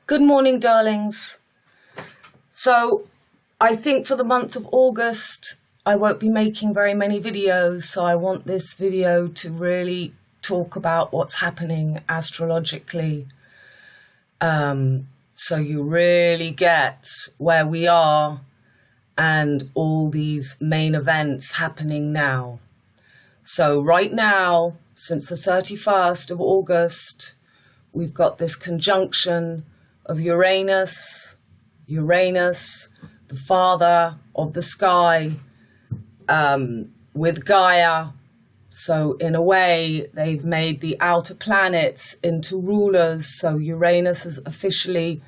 Good morning, darlings. So I think for the month of August, I won't be making very many videos. So I want this video to really talk about what's happening astrologically. So you really get where we are and all these main events happening now. So right now, since the 31st of August, we've got this conjunction of Uranus, the father of the sky, with Gaia. So in a way, they've made the outer planets into rulers. So Uranus has officially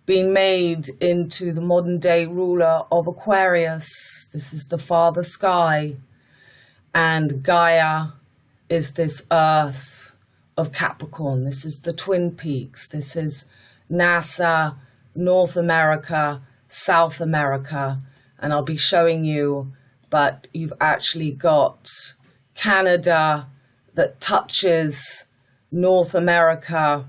been made into the modern day ruler of Aquarius. This is the father sky. And Gaia is this earth of Capricorn. This is the Twin Peaks. This is NASA, North America, South America, and I'll be showing you, but you've actually got Canada that touches North America,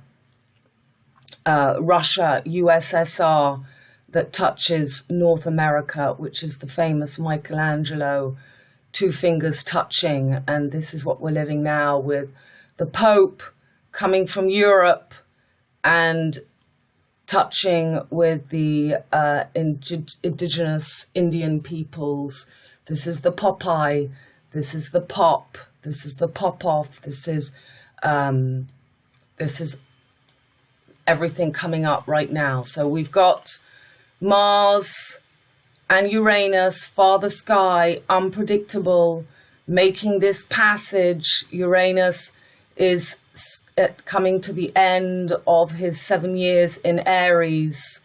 Russia, USSR that touches North America, which is the famous Michelangelo, two fingers touching, and this is what we're living now with the Pope coming from Europe and touching with the indigenous Indian peoples. This is the Popeye, this is the Pop, this is the Popov, this is everything coming up right now. So we've got Mars and Uranus, father sky, unpredictable, making this passage. Uranus is coming to the end of his 7 years in Aries,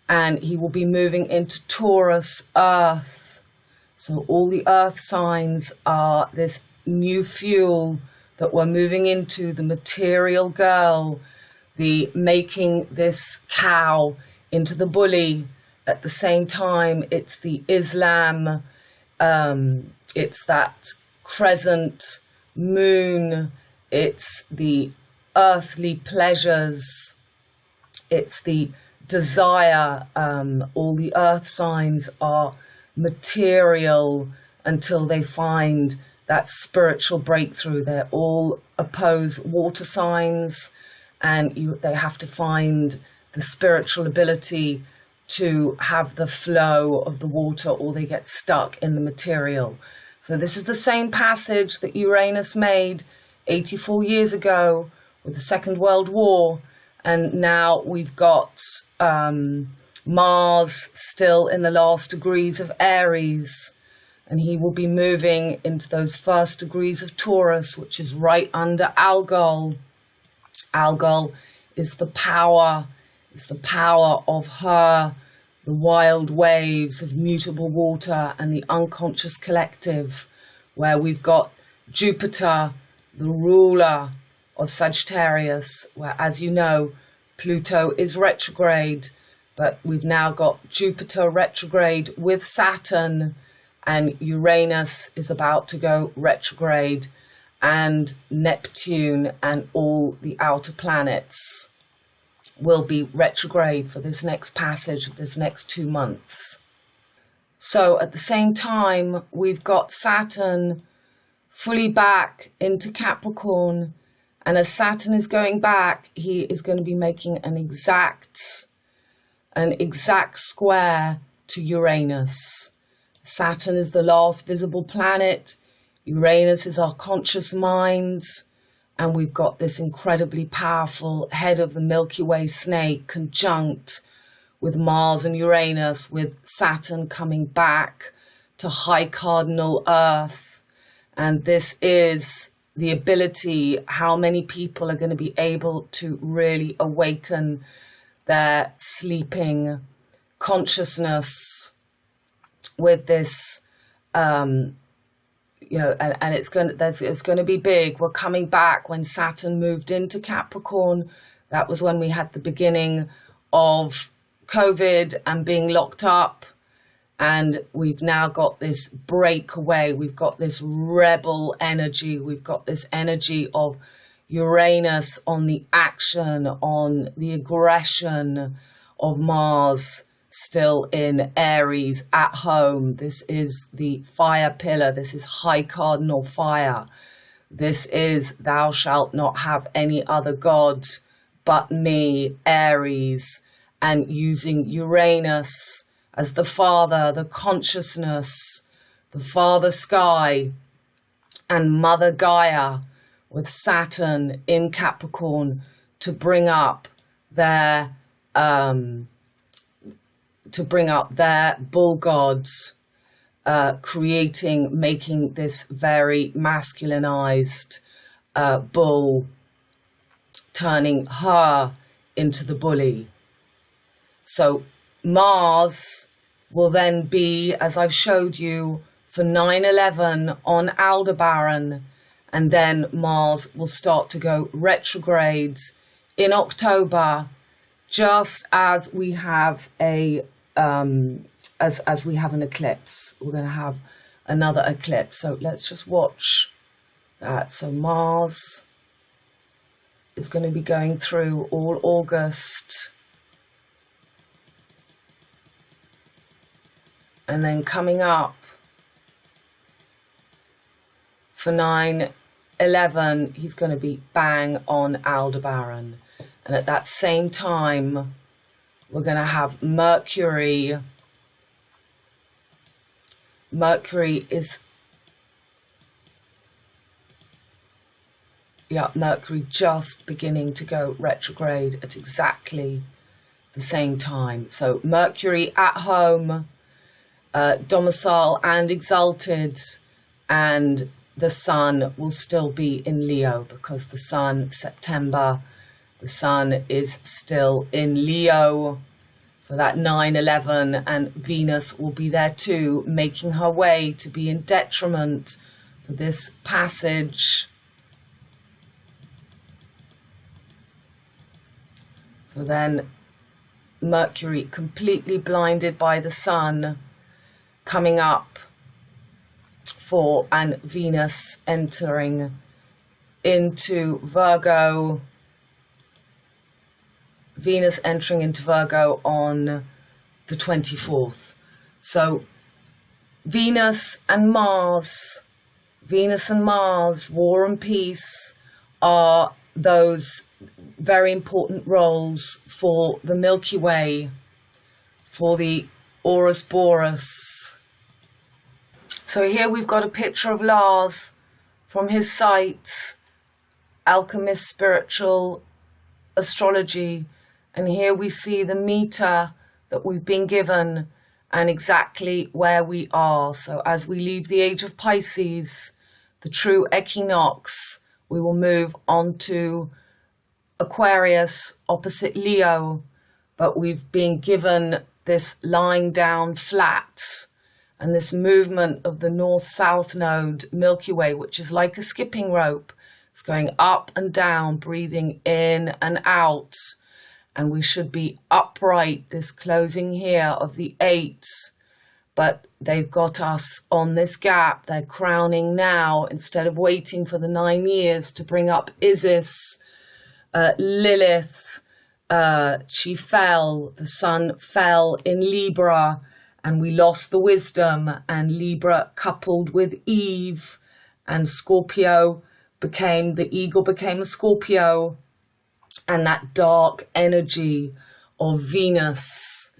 and he will be moving into Taurus, Earth. So all the Earth signs are this new fuel that we're moving into, the material girl, the making this cow into the bully. At the same time, it's the Islam, it's that crescent moon, it's the earthly pleasures, it's the desire. All the earth signs are material until they find that spiritual breakthrough. They're all opposed water signs, and they have to find the spiritual ability to have the flow of the water, or they get stuck in the material. So this is the same passage that Uranus made 84 years ago with the Second World War, and now we've got Mars still in the last degrees of Aries, and he will be moving into those first degrees of Taurus, which is right under Algol. Algol is the power of her, the wild waves of mutable water and the unconscious collective, where we've got Jupiter, the ruler of Sagittarius, where, as you know, Pluto is retrograde, but we've now got Jupiter retrograde with Saturn, and Uranus is about to go retrograde, and Neptune and all the outer planets will be retrograde for this next passage of this next 2 months. So at the same time, we've got Saturn fully back into Capricorn, and as Saturn is going back, he is going to be making an exact square to Uranus. Saturn is the last visible planet. Uranus is our conscious minds, and we've got this incredibly powerful head of the Milky Way snake conjunct with Mars and Uranus, with Saturn coming back to high cardinal Earth. And this is the ability, how many people are going to be able to really awaken their sleeping consciousness with this, and it's going to be big. We're coming back when Saturn moved into Capricorn. That was when we had the beginning of COVID and being locked up. And we've now got this breakaway. We've got this rebel energy. We've got this energy of Uranus on the action, on the aggression of Mars, still in Aries at home. This is the fire pillar. This is high cardinal fire. This is thou shalt not have any other gods but me, Aries, and using Uranus as the father, the consciousness, the father sky, and mother Gaia with Saturn in Capricorn to bring up their bull gods, making this very masculinized bull, turning her into the bully. So Mars will then be, as I've showed you, for 9/11 on Aldebaran, and then Mars will start to go retrograde in October, just as we have as we have an eclipse. We're going to have another eclipse. So let's just watch that. So Mars is going to be going through all August, and then coming up for 9/11, he's going to be bang on Aldebaran. And at that same time, we're going to have Mercury. Mercury just beginning to go retrograde at exactly the same time. So Mercury at home, domicile and exalted, and the sun will still be in Leo, because the sun, September, the sun is still in Leo for that 9/11, and Venus will be there too, making her way to be in detriment for this passage. So then Mercury completely blinded by the sun coming up for, and Venus entering into Virgo. Venus entering into Virgo on the 24th. So Venus and Mars, War and Peace, are those very important roles for the Milky Way, for the Urus Boreas. So here we've got a picture of Lars from his site, Alchemist Spiritual Astrology. And here we see the meter that we've been given and exactly where we are. So as we leave the age of Pisces, the true equinox, we will move on to Aquarius opposite Leo. But we've been given this lying down flat and this movement of the north-south node, Milky Way, which is like a skipping rope. It's going up and down, breathing in and out. And we should be upright, this closing here of the 8. But they've got us on this gap. They're crowning now instead of waiting for the 9 years to bring up Isis. Lilith, she fell. The sun fell in Libra, and we lost the wisdom. And Libra coupled with Eve, and Scorpio the eagle became a Scorpio. And that dark energy of Venus,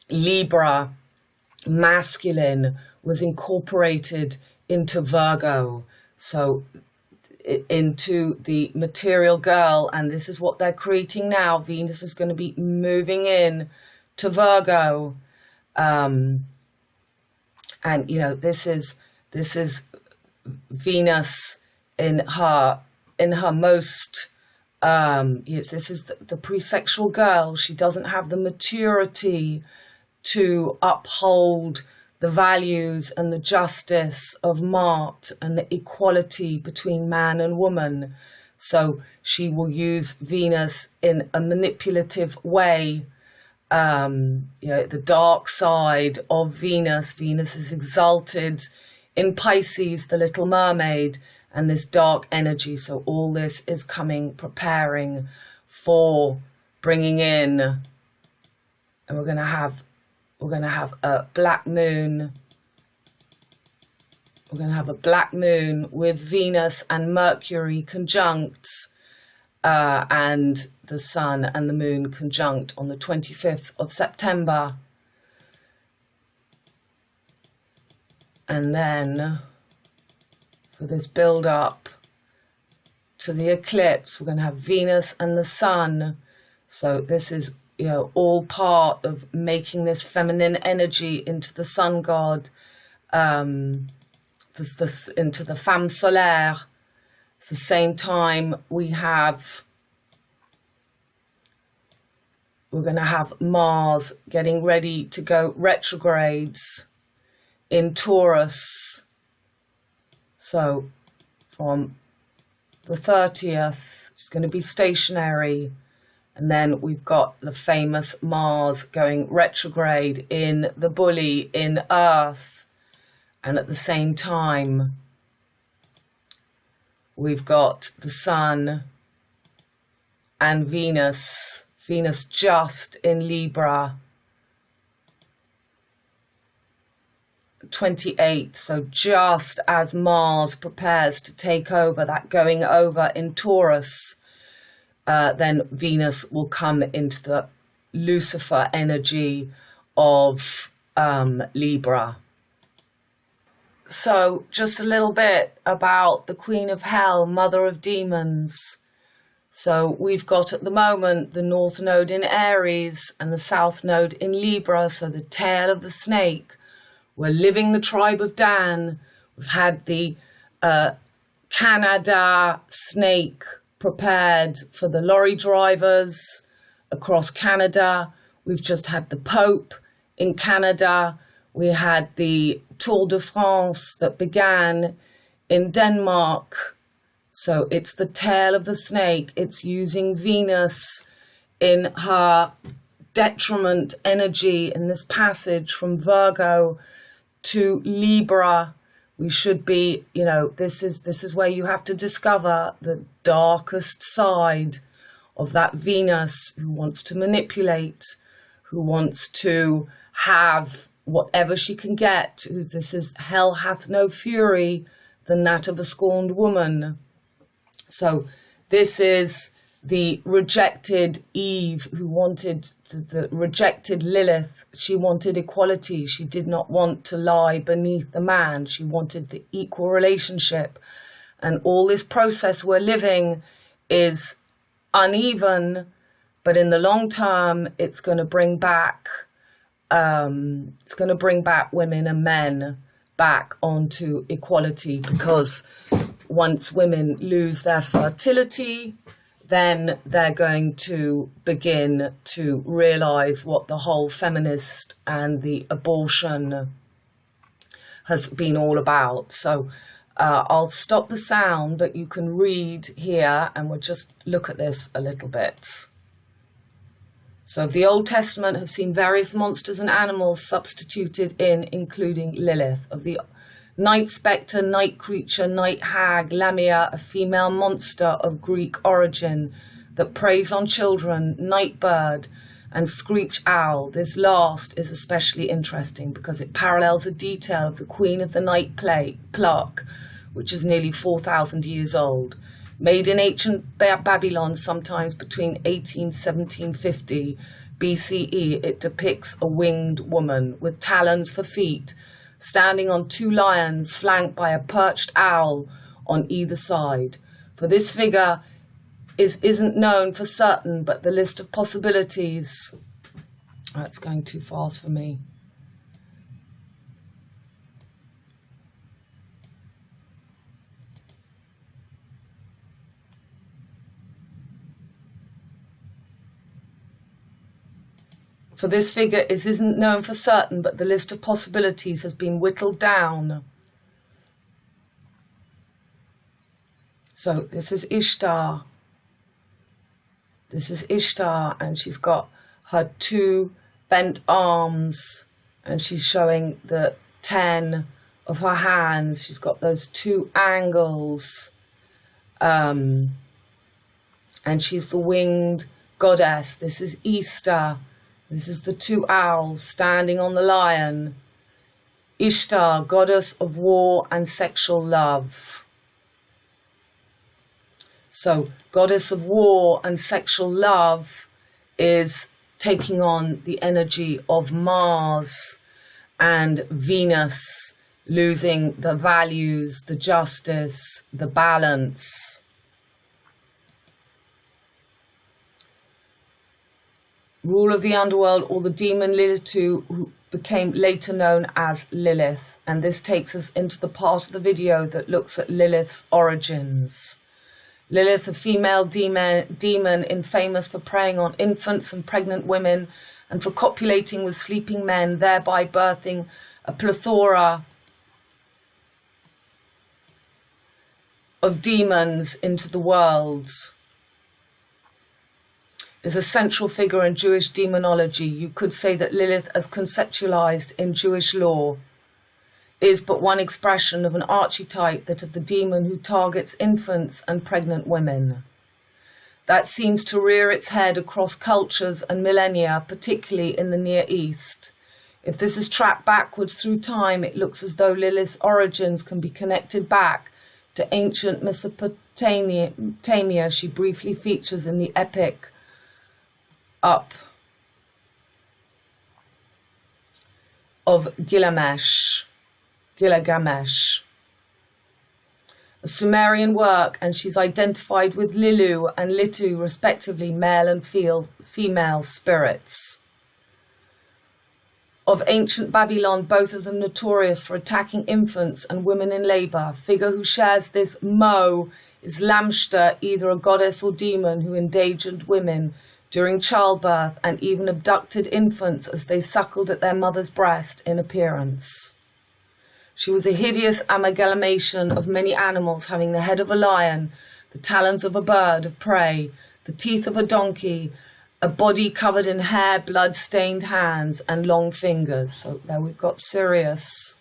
Libra, masculine, was incorporated into Virgo. So into the material girl. And this is what they're creating now. Venus is going to be moving in to Virgo. And, you know, this is Venus in her most... yes, this is the pre-sexual girl. She doesn't have the maturity to uphold the values and the justice of Mart and the equality between man and woman. So she will use Venus in a manipulative way. You know, the dark side of Venus. Venus is exalted in Pisces, the Little Mermaid, and this dark energy. So all this is coming, preparing for bringing in, and we're going to have a black moon. We're going to have a black moon with Venus and Mercury conjunct, and the sun and the moon conjunct on the 25th of September. And then for this build up to the eclipse, we're going to have Venus and the sun. So this is, you know, all part of making this feminine energy into the sun god, into the femme solaire. At the same time, we're going to have Mars getting ready to go retrogrades in Taurus. So from the 30th, it's going to be stationary. And then we've got the famous Mars going retrograde in the Bully in Earth. And at the same time, we've got the Sun and Venus just in Libra, 28th. So just as Mars prepares to take over, that going over in Taurus, then Venus will come into the Lucifer energy of Libra. So just a little bit about the Queen of Hell, Mother of Demons. So we've got at the moment the North Node in Aries and the South Node in Libra, so the tail of the snake. We're living the tribe of Dan. We've had the Canada snake prepared for the lorry drivers across Canada. We've just had the Pope in Canada. We had the Tour de France that began in Denmark. So it's the tail of the snake. It's using Venus in her detriment energy in this passage from Virgo to Libra. We should be, you know, this is where you have to discover the darkest side of that Venus, who wants to manipulate, who wants to have whatever she can get. This is hell hath no fury than that of a scorned woman. So this is the rejected Eve, who wanted the rejected Lilith. She wanted equality. She did not want to lie beneath the man. She wanted the equal relationship. And all this process we're living is uneven, but in the long term, it's going to bring back women and men back onto equality, because once women lose their fertility, then they're going to begin to realize what the whole feminist and the abortion has been all about. So I'll stop the sound, but you can read here and we'll just look at this a little bit. So the Old Testament have seen various monsters and animals substituted in, including Lilith. Of the night spectre, night creature, night hag, Lamia, a female monster of Greek origin that preys on children, night bird, and screech owl. This last is especially interesting because it parallels a detail of the Queen of the Night Pluck, which is nearly 4,000 years old. Made in ancient Babylon, sometimes between 1750 BCE, it depicts a winged woman with talons for feet, standing on two lions flanked by a perched owl on either side. For this figure isn't known for certain, but the list of possibilities... That's going too fast for me. For this figure isn't known for certain, but the list of possibilities has been whittled down. So this is Ishtar. This is Ishtar, and she's got her two bent arms, and she's showing the 10 of her hands. She's got those two angles. And she's the winged goddess. This is Ishtar. This is the two owls standing on the lion. Ishtar, goddess of war and sexual love. So, goddess of war and sexual love is taking on the energy of Mars and Venus, losing the values, the justice, the balance. Rule of the underworld, or the demon Lilith, who became later known as Lilith. And this takes us into the part of the video that looks at Lilith's origins. Lilith, a female demon infamous for preying on infants and pregnant women and for copulating with sleeping men, thereby birthing a plethora of demons into the world, is a central figure in Jewish demonology. You could say that Lilith, as conceptualized in Jewish law, is but one expression of an archetype, that of the demon who targets infants and pregnant women. That seems to rear its head across cultures and millennia, particularly in the Near East. If this is tracked backwards through time, it looks as though Lilith's origins can be connected back to ancient Mesopotamia. She briefly features in the epic of Gilgamesh, a Sumerian work, and she's identified with Lilu and Litu, respectively, male and female spirits. Of ancient Babylon, both of them notorious for attacking infants and women in labour. Figure who shares this mo is Lamshta, either a goddess or demon who endangered women during childbirth and even abducted infants as they suckled at their mother's breast in appearance. She was a hideous amalgamation of many animals, having the head of a lion, the talons of a bird of prey, the teeth of a donkey, a body covered in hair, blood-stained hands, and long fingers. So there we've got Sirius.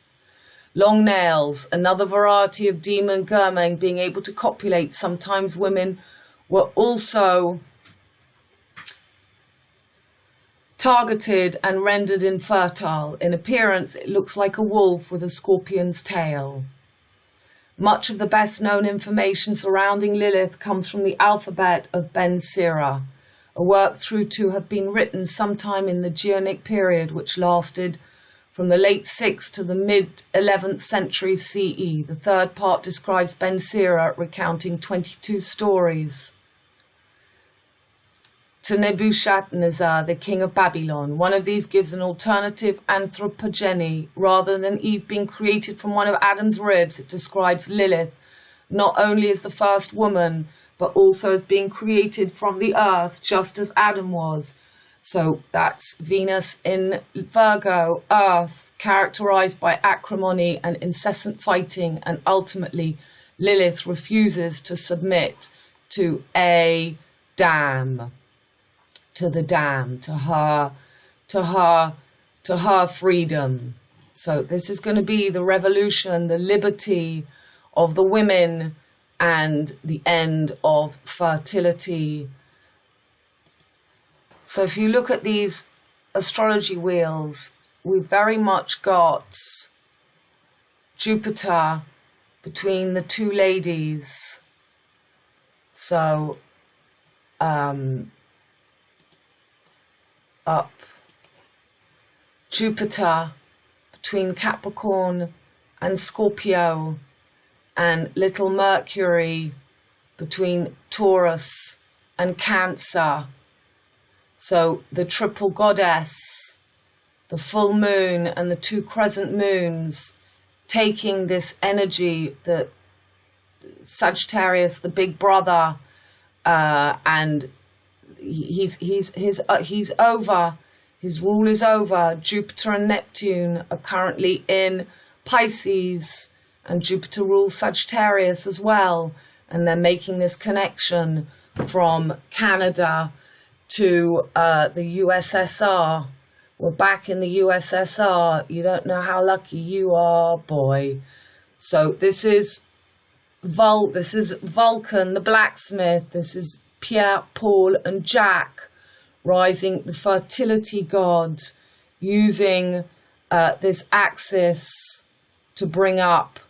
Long nails, another variety of demon Germain, being able to copulate. Sometimes women were also targeted and rendered infertile. In appearance, it looks like a wolf with a scorpion's tail. Much of the best-known information surrounding Lilith comes from the alphabet of Ben Sira, a work through to have been written sometime in the Geonic period, which lasted from the late 6th to the mid-11th century CE. The third part describes Ben Sira recounting 22 stories to Nebuchadnezzar, the king of Babylon. One of these gives an alternative anthropogeny. Rather than Eve being created from one of Adam's ribs, it describes Lilith not only as the first woman, but also as being created from the earth, just as Adam was. So that's Venus in Virgo, earth, characterized by acrimony and incessant fighting, and ultimately Lilith refuses to submit to a dam. To the dam, to her freedom. So this is going to be the revolution, the liberty of the women, and the end of fertility. So if you look at these astrology wheels, we've very much got Jupiter between the two ladies. So up. Jupiter between Capricorn and Scorpio, and little Mercury between Taurus and Cancer. So the triple goddess, the full moon and the two crescent moons, taking this energy, the Sagittarius, the big brother, and he's over. His rule is over. Jupiter and Neptune are currently in Pisces, and Jupiter rules Sagittarius as well. And they're making this connection from Canada to the USSR, We're back in the USSR. You don't know how lucky you are, boy. So this is Vulcan, the blacksmith. This is Pierre, Paul, and Jack, rising the fertility god, using this axis to bring up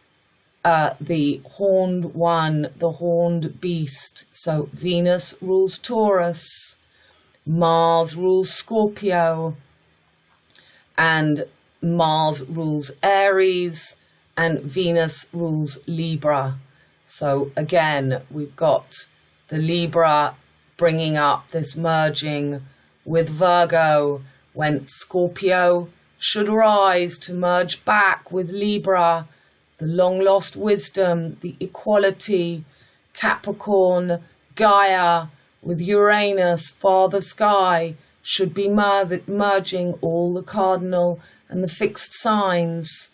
the horned one, the horned beast. So Venus rules Taurus, Mars rules Scorpio, and Mars rules Aries, and Venus rules Libra. So again, we've got the Libra bringing up this merging with Virgo, when Scorpio should rise to merge back with Libra, the long-lost wisdom, the equality. Capricorn, Gaia, with Uranus, Father Sky, should be merging all the cardinal and the fixed signs.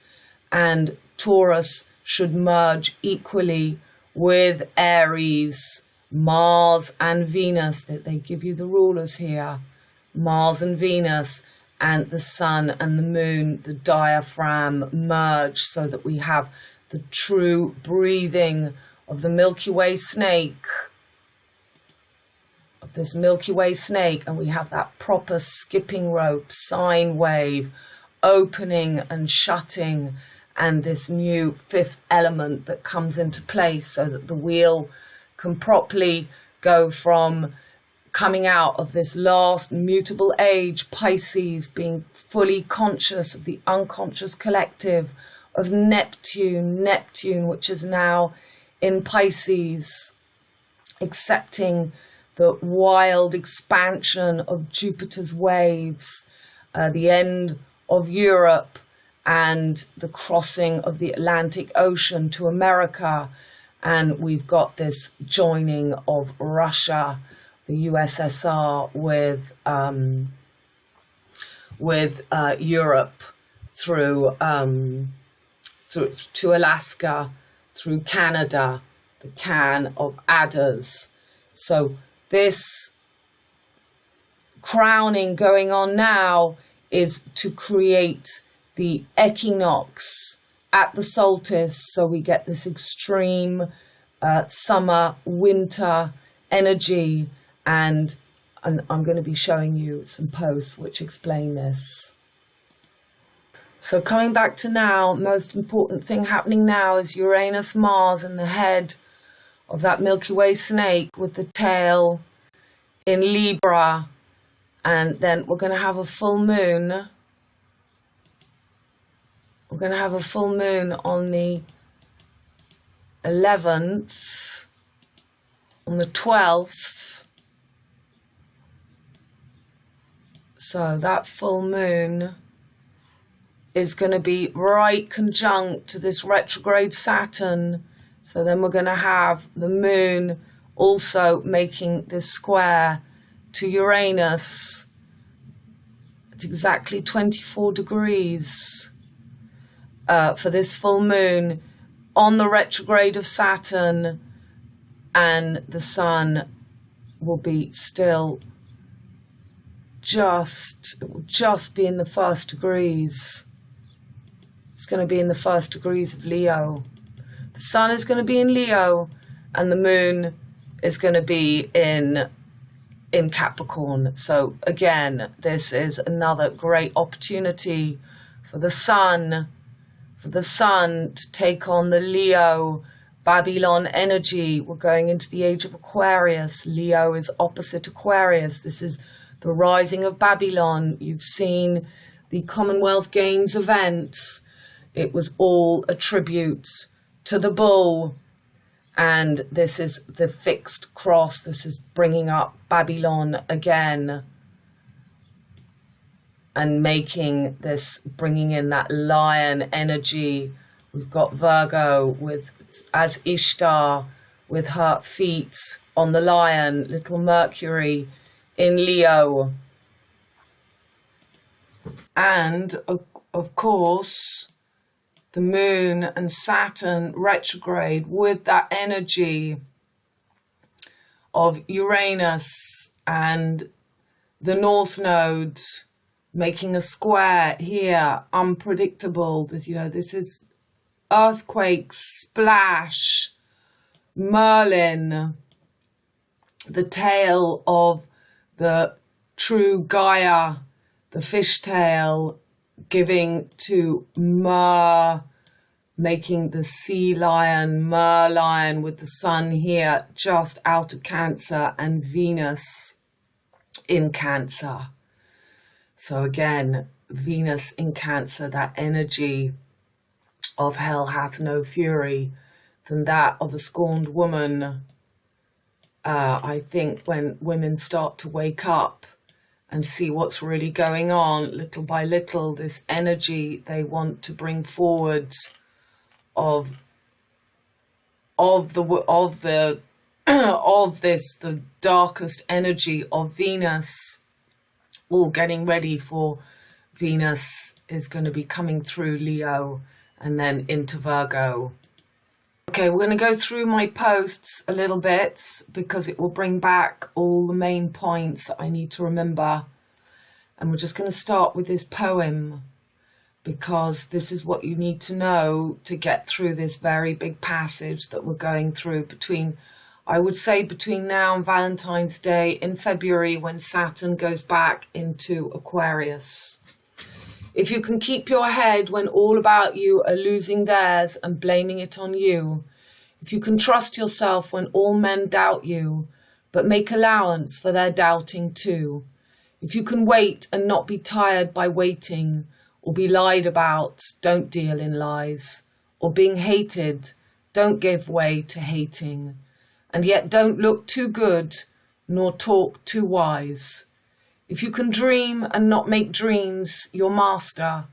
And Taurus should merge equally with Aries, Mars and Venus. They give you the rulers here. Mars and Venus, and the sun and the moon, the diaphragm, merge so that we have the true breathing of the Milky Way snake, of this Milky Way snake, and we have that proper skipping rope, sine wave, opening and shutting, and this new fifth element that comes into place so that the wheel can properly go from coming out of this last mutable age, Pisces, being fully conscious of the unconscious collective, of Neptune, which is now in Pisces, accepting the wild expansion of Jupiter's waves, the end of Europe and the crossing of the Atlantic Ocean to America. And we've got this joining of Russia, the USSR, with Europe through to Alaska, through Canada, the can of adders. So this crowning going on now is to create the equinox at the solstice, so we get this extreme summer, winter energy, and I'm going to be showing you some posts which explain this. So coming back to now, most important thing happening now is Uranus, Mars in the head of that Milky Way snake with the tail in Libra, and then we're going to have a full moon. We're going to have a full moon on the 11th, on the 12th. So that full moon is going to be right conjunct to this retrograde Saturn. So then we're going to have the moon also making this square to Uranus. It's exactly 24 degrees. For this full moon on the retrograde of Saturn, and the sun will be still it will just be in the first degrees. It's going to be in the first degrees of Leo. The sun is going to be in Leo, and the moon is going to be in Capricorn. So again, this is another great opportunity for the sun to take on the Leo Babylon energy. We're going into the age of Aquarius. Leo is opposite Aquarius. This is the rising of Babylon. You've seen the Commonwealth Games events. It was all a tribute to the bull. And this is the fixed cross. This is bringing up Babylon again, and making this, bringing in that lion energy. We've got Virgo as Ishtar with her feet on the lion, little Mercury in Leo. And of course, the moon and Saturn retrograde with that energy of Uranus and the North Node making a square here, unpredictable. This, you know, this is earthquake, splash, Merlin, the tail of the true Gaia, the fishtail, giving to Mer, making the sea lion, Merlion, with the sun here just out of Cancer and Venus in Cancer. So again, Venus in Cancer, that energy of hell hath no fury than that of a scorned woman. I think when women start to wake up and see what's really going on, little by little, this energy they want to bring forward of the darkest energy of Venus, all getting ready for Venus is going to be coming through Leo and then into Virgo. Okay, we're going to go through my posts a little bit because it will bring back all the main points that I need to remember. And we're just going to start with this poem because this is what you need to know to get through this very big passage that we're going through between, I would say, between now and Valentine's Day in February, when Saturn goes back into Aquarius. If you can keep your head when all about you are losing theirs and blaming it on you, if you can trust yourself when all men doubt you, but make allowance for their doubting too, if you can wait and not be tired by waiting, or be lied about, don't deal in lies, or being hated, don't give way to hating, and yet don't look too good, nor talk too wise. If you can dream and not make dreams your master,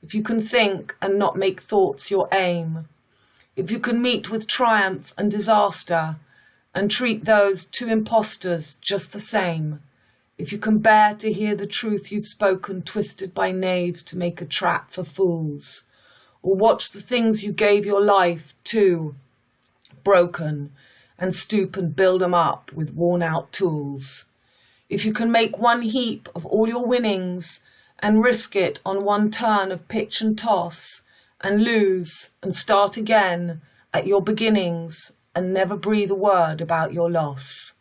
if you can think and not make thoughts your aim, if you can meet with triumph and disaster and treat those two impostors just the same, if you can bear to hear the truth you've spoken twisted by knaves to make a trap for fools, or watch the things you gave your life to broken and stoop and build 'em up with worn out tools, if you can make one heap of all your winnings and risk it on one turn of pitch and toss and lose and start again at your beginnings and never breathe a word about your loss.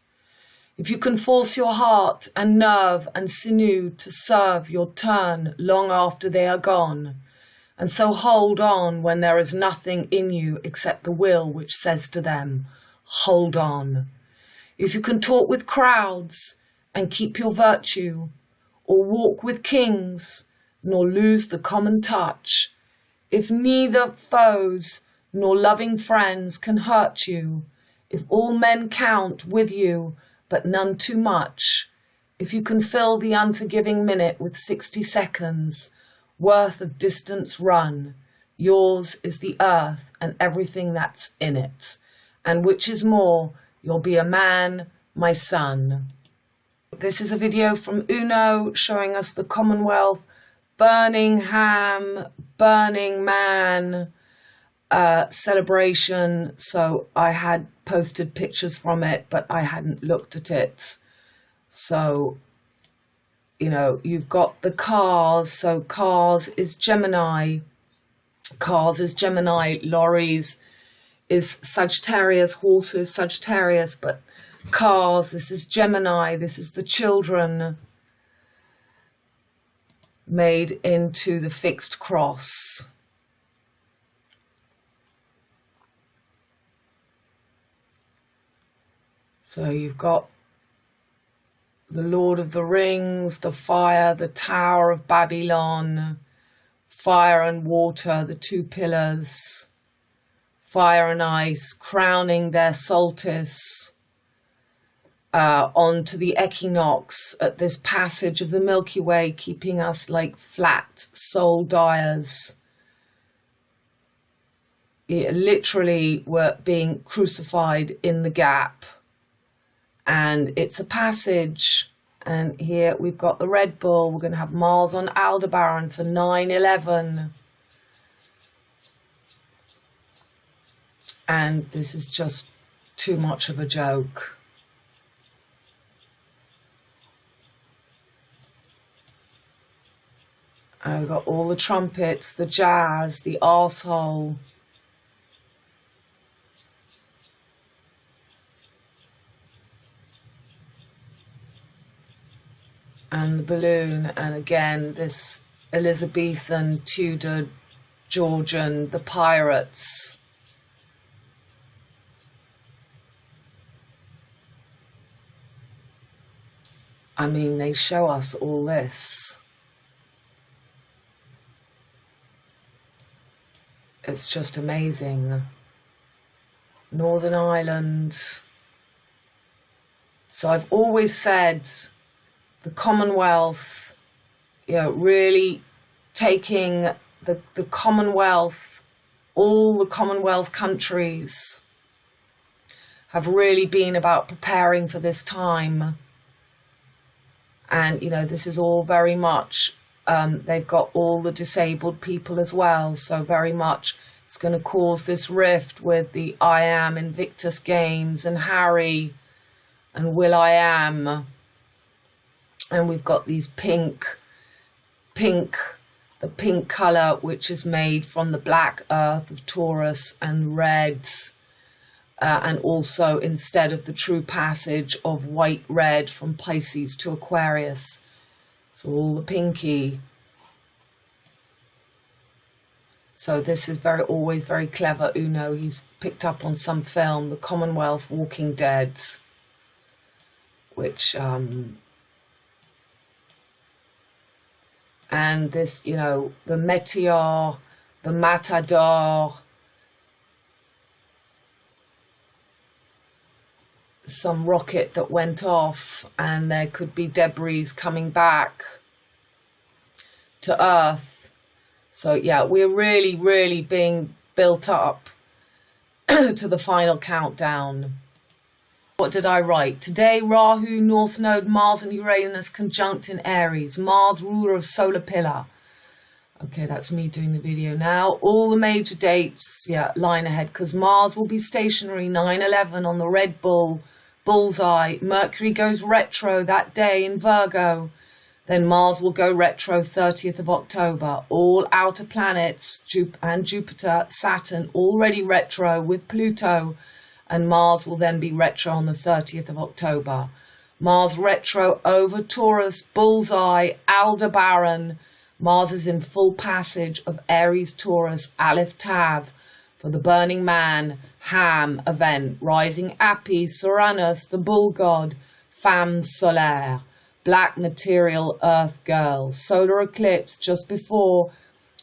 If you can force your heart and nerve and sinew to serve your turn long after they are gone, and so hold on when there is nothing in you except the will which says to them, hold on. If you can talk with crowds and keep your virtue, or walk with kings, nor lose the common touch, if neither foes nor loving friends can hurt you, if all men count with you, but none too much, if you can fill the unforgiving minute with 60 seconds worth of distance run, yours is the earth and everything that's in it, and which is more, you'll be a man, my son. This is a video from Uno showing us the Commonwealth Birmingham Burning Man celebration. So I had posted pictures from it, but I hadn't looked at it. So, you know, you've got the cars. So cars is Gemini. Cars is Gemini. Lorries is Sagittarius. Horses Sagittarius, but cars, this is Gemini, this is the children made into the fixed cross. So you've got the Lord of the Rings, the fire, the Tower of Babylon, fire and water, the two pillars, fire and ice, crowning their solstice. Onto the equinox at this passage of the Milky Way, keeping us like flat soul dyers. Literally, we're being crucified in the gap. And it's a passage. And here we've got the Red Bull. We're going to have Mars on Aldebaran for 9/11. And this is just too much of a joke. And we've got all the trumpets, the jazz, the arsehole. And the balloon, and again this Elizabethan, Tudor, Georgian, the pirates. I mean, they show us all this. It's just amazing. Northern Ireland. So I've always said the Commonwealth, you know, really taking the Commonwealth, all the Commonwealth countries have really been about preparing for this time. And, you know, this is all very much, they've got all the disabled people as well. So very much it's going to cause this rift with the I Am Invictus Games and Harry and Will I Am. And we've got these the pink colour, which is made from the black earth of Taurus, and red. And also instead of the true passage of white red from Pisces to Aquarius. So all the pinky. So this is always very clever. Uno, he's picked up on some film, the Commonwealth Walking Dead, which and this, you know, the meteor, the matador, some rocket that went off, and there could be debris coming back to Earth. So yeah, we're really, really being built up to the final countdown. What did I write? Today, Rahu, North Node, Mars and Uranus conjunct in Aries. Mars, ruler of solar pillar. Okay, that's me doing the video now. All the major dates, yeah, line ahead, because Mars will be stationary 9/11 on the Red Bullseye. Mercury goes retro that day in Virgo. Then Mars will go retro 30th of October. All outer planets and Jupiter, Saturn already retro with Pluto. And Mars will then be retro on the 30th of October. Mars retro over Taurus, Bullseye, Aldebaran. Mars is in full passage of Aries, Taurus, Aleph Tav for the Burning Man, Ham event, rising Apis, Uranus, the Bull God, Femme Solaire, Black Material Earth Girl, solar eclipse just before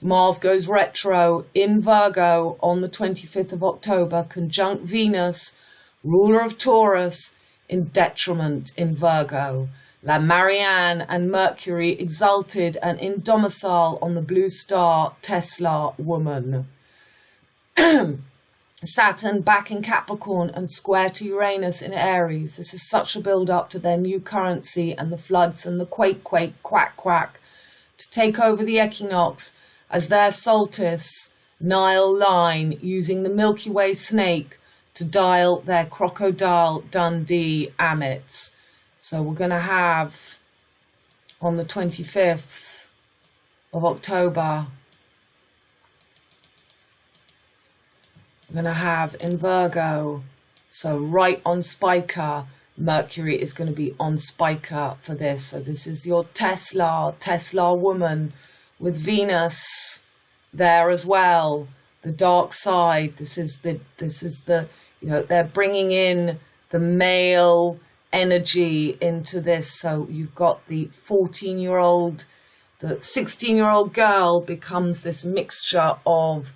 Mars goes retro in Virgo on the 25th of October, conjunct Venus, ruler of Taurus, in detriment in Virgo. La Marianne and Mercury exalted and in domicile on the blue star Tesla woman. Saturn back in Capricorn and square to Uranus in Aries. This is such a build-up to their new currency and the floods and the quake, quack, to take over the equinox as their solstice, Nile line, using the Milky Way snake to dial their crocodile Dundee Amit. So we're going to have, on the 25th of October, we're going to have in Virgo, so right on Spiker, Mercury is going to be on Spiker for this. So this is your Tesla woman with Venus there as well, the dark side. This is the, you know, they're bringing in the male energy into this. So you've got the 14-year-old, the 16-year-old girl becomes this mixture of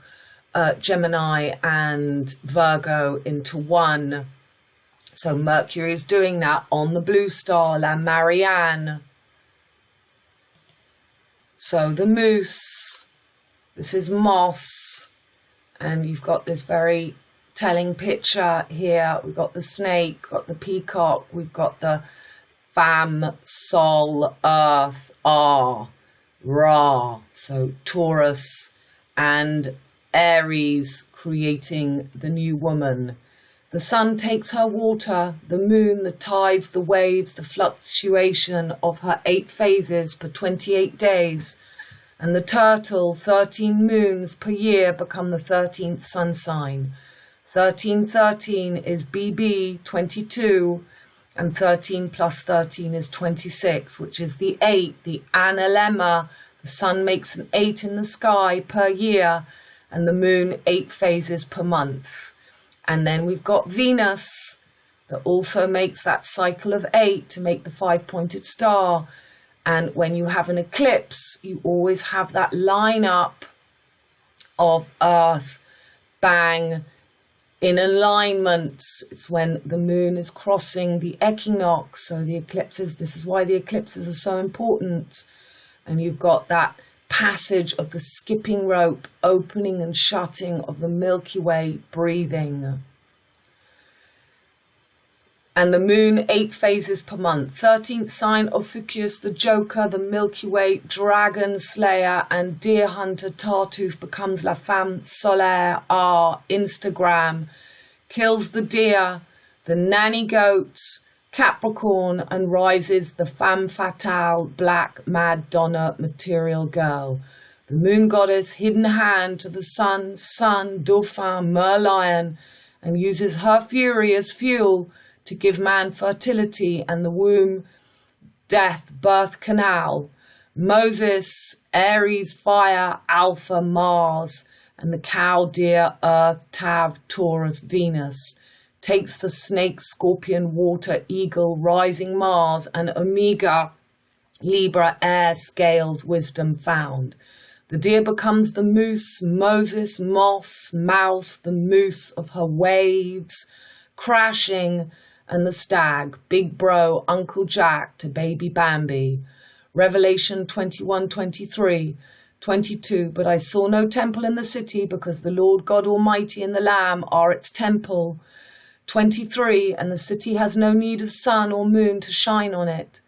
Gemini and Virgo into one. So Mercury is doing that on the blue star, La Marianne. So the moose, this is moss, and you've got this very telling picture here. We've got the snake, got the peacock, we've got the femme, sol, earth, Ra. So Taurus and Aries creating the new woman. The sun takes her water, the moon, the tides, the waves, the fluctuation of her 8 phases per 28 days. And the turtle, 13 moons per year become the 13th sun sign. 1313 is BB, 22, and 13 plus 13 is 26, which is the 8, the analemma. The sun makes an 8 in the sky per year, and the moon 8 phases per month. And then we've got Venus, that also makes that cycle of 8 to make the 5-pointed star. And when you have an eclipse, you always have that lineup of Earth, bang, in alignment. It's when the moon is crossing the equinox. So the eclipses, this is why the eclipses are so important. And you've got that passage of the skipping rope, opening and shutting of the Milky Way, breathing. And the moon, 8 phases per month. 13th sign of Fucus, the Joker, the Milky Way, Dragon Slayer, and Deer Hunter Tartuffe becomes La Femme Solaire, Instagram, kills the deer, the nanny goats, Capricorn, and rises the femme fatale, black Mad Donna, material girl. The moon goddess, hidden hand to the sun, Dauphin, Merlion, and uses her fury as fuel to give man fertility and the womb, death, birth canal. Moses, Aries, fire, Alpha, Mars, and the cow, deer, earth, Tav, Taurus, Venus. Takes the snake, scorpion, water, eagle, rising Mars, and Omega, Libra, air, scales, wisdom found. The deer becomes the moose, Moses, moss, mouse, the moose of her waves, crashing, and the stag, big bro, Uncle Jack to baby Bambi. Revelation 21:23, 22, but I saw no temple in the city because the Lord God Almighty and the Lamb are its temple. 23, and the city has no need of sun or moon to shine on it,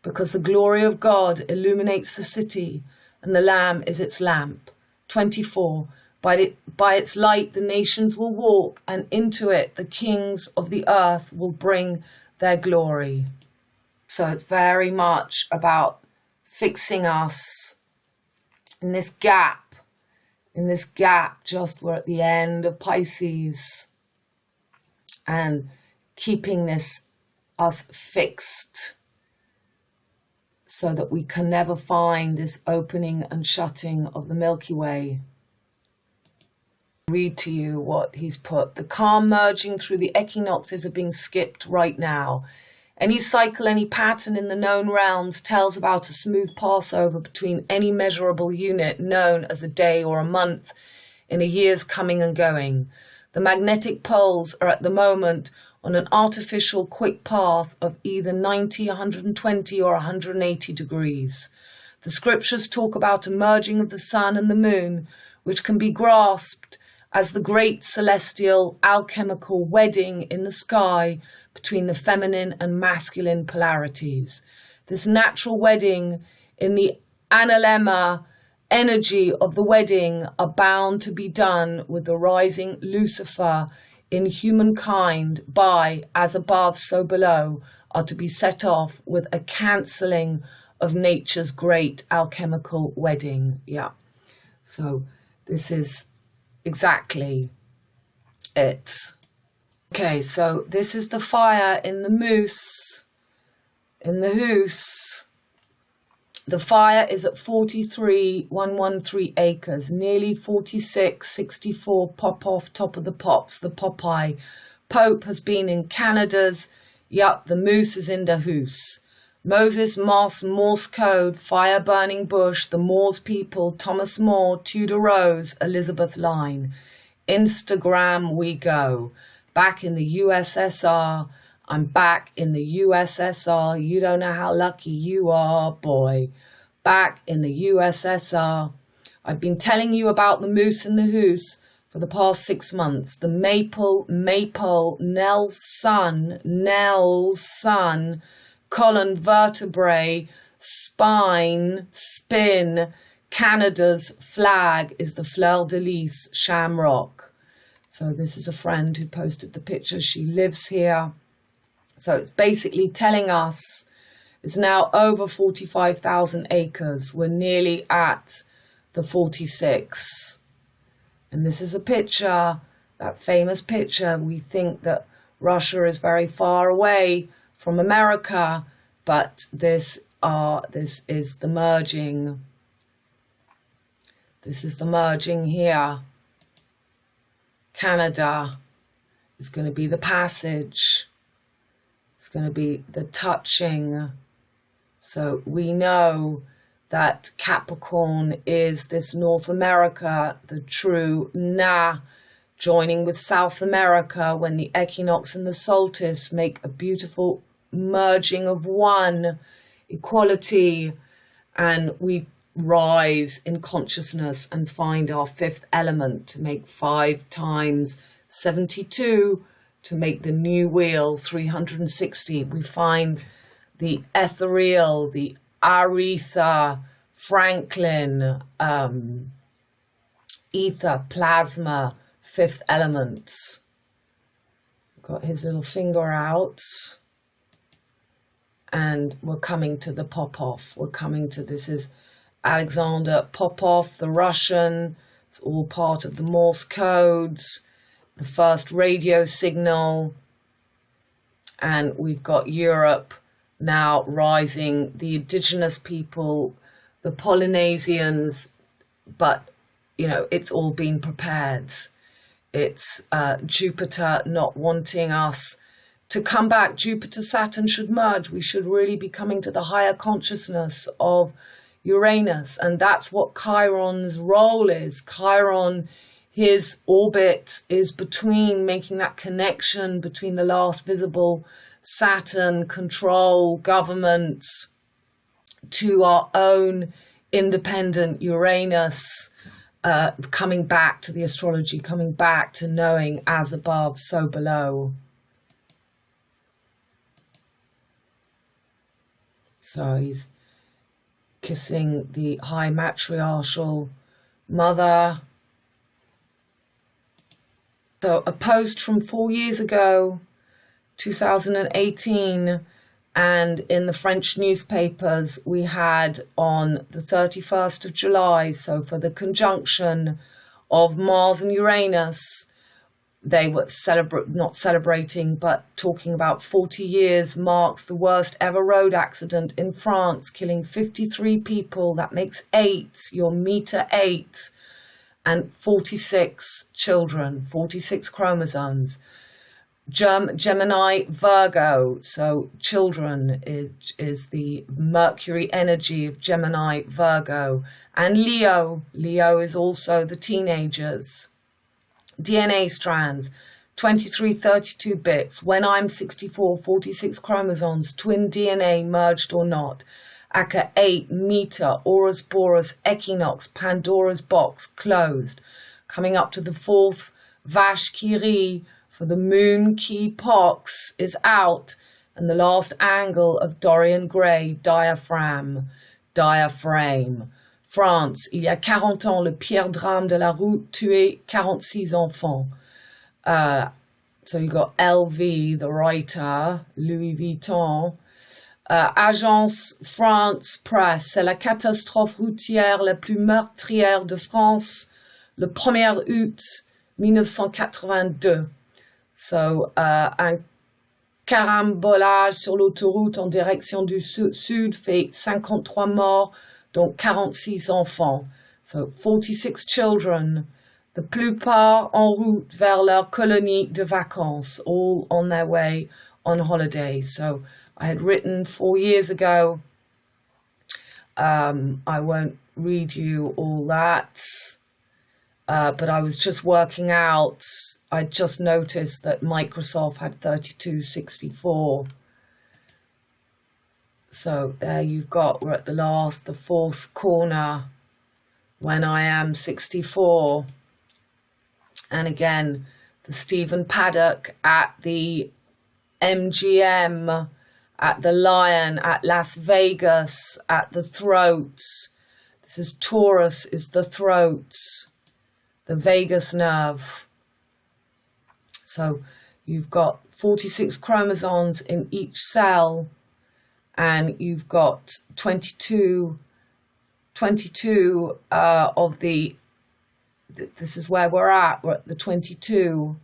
because the glory of God illuminates the city, and the Lamb is its lamp. 24, by its light the nations will walk, and into it the kings of the earth will bring their glory. So it's very much about fixing us in this gap, just we're at the end of Pisces, and keeping us fixed so that we can never find this opening and shutting of the Milky Way. Read to you what he's put. The calm merging through the equinoxes are being skipped right now. Any cycle, any pattern in the known realms tells about a smooth passover between any measurable unit known as a day or a month in a year's coming and going. The magnetic poles are at the moment on an artificial quick path of either 90, 120 or 180 degrees. The scriptures talk about a merging of the sun and the moon, which can be grasped as the great celestial alchemical wedding in the sky between the feminine and masculine polarities. This natural wedding in the analemma energy of the wedding are bound to be done with the rising Lucifer in humankind by, as above, so below, are to be set off with a cancelling of nature's great alchemical wedding. Yeah. So this is exactly it. Okay, so this is the fire in the moose, in the hoose. The fire is at 43,113 acres, nearly 46,64 Popov, top of the pops, the Popeye. Pope has been in Canada's, yup, the moose is in the hoose. Moses, Moss, Morse code, fire burning bush, the Moors people, Thomas More, Tudor Rose, Elizabeth Line. Instagram we go. Back in the USSR. I'm back in the USSR. You don't know how lucky you are, boy. Back in the USSR. I've been telling you about the moose and the hoose for the past 6 months. The maple, Nelson, colon, vertebrae, spine, spin. Canada's flag is the fleur-de-lis shamrock. So this is a friend who posted the picture. She lives here. So it's basically telling us it's now over 45,000 acres. We're nearly at the 46. And this is a picture, that famous picture. We think that Russia is very far away from America, but this is the merging. This is the merging here. Canada is going to be the passage. It's going to be the touching. So we know that Capricorn is this North America, the true Na, joining with South America when the equinox and the solstice make a beautiful merging of one, equality, and we rise in consciousness and find our fifth element to make 5 times 72, to make the new wheel 360. We find the ethereal, the Aretha, Franklin, ether, plasma, fifth elements. Got his little finger out. And we're coming to the Popov. We're coming to, this is Aleksandr Popov, the Russian. It's all part of the Morse codes, the first radio signal. And we've got Europe now rising, the indigenous people, the Polynesians, but, you know, it's all been prepared. It's Jupiter not wanting us to come back. Jupiter, Saturn should merge. We should really be coming to the higher consciousness of Uranus. And that's what Chiron's role is. Chiron, his orbit is between making that connection between the last visible Saturn, control, government, to our own independent Uranus, coming back to the astrology, coming back to knowing as above, so below. So he's kissing the high matriarchal mother. So a post from 4 years ago, 2018, and in the French newspapers we had on the 31st of July, so for the conjunction of Mars and Uranus, they were not celebrating, but talking about 40 years marks the worst ever road accident in France, killing 53 people. That makes 8, your meter 8, and 46 children, 46 chromosomes. Gemini, Virgo, so children is the Mercury energy of Gemini, Virgo. And Leo is also the teenagers. DNA strands, 23, 32 bits. When I'm 64, 46 chromosomes, twin DNA merged or not. Aka 8, meter, Horus Boreas, equinox, Pandora's box, closed. Coming up to the 4th, Vache qui rit, for the moon key pox is out, and the last angle of Dorian Gray, diaphragm. France, il y a 40 ans, le pire drame de la route tué 46 enfants. So you got LV, the writer, Louis Vuitton. Agence France Presse, c'est la catastrophe routière la plus meurtrière de France, le 1er août 1982. So, un carambolage sur l'autoroute en direction du sud fait 53 morts, dont 46 enfants. So, 46 children, the plupart en route vers leur colonie de vacances, all on their way on holiday. So, I had written 4 years ago. I won't read you all that. But I was just working out, I just noticed that Microsoft had 3264. So there you've got, we're at the 4th corner, when I am 64. And again, the Stephen Paddock at the MGM, at the Lion, at Las Vegas, at the throats. This is Taurus, is the throats. The vagus nerve. So you've got 46 chromosomes in each cell, and you've got 22 22 of the, this is where we're at the 22.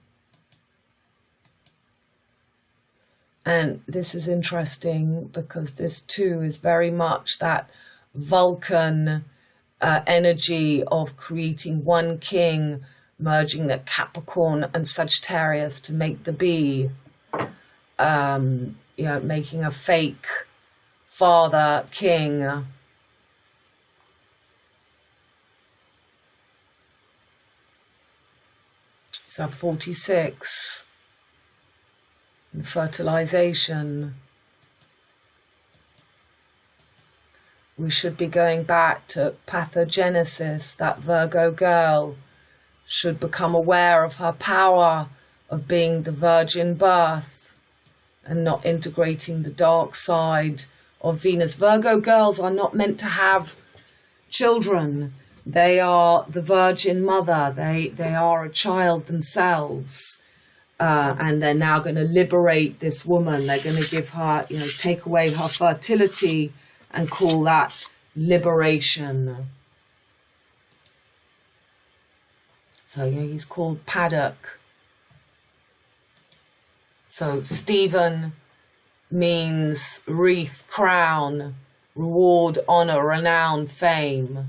And this is interesting because this 2 is very much that Vulcan energy of creating one king, merging the Capricorn and Sagittarius to make the bee, you know, making a fake father king. So 46. And fertilization. We should be going back to pathogenesis. That Virgo girl should become aware of her power of being the virgin birth and not integrating the dark side of Venus. Virgo girls are not meant to have children. They are the virgin mother. They are a child themselves. And they're now going to liberate this woman. They're going to give her, you know, take away her fertility and call that liberation. So, you know, he's called Paddock. So Stephen means wreath, crown, reward, honor, renown, fame.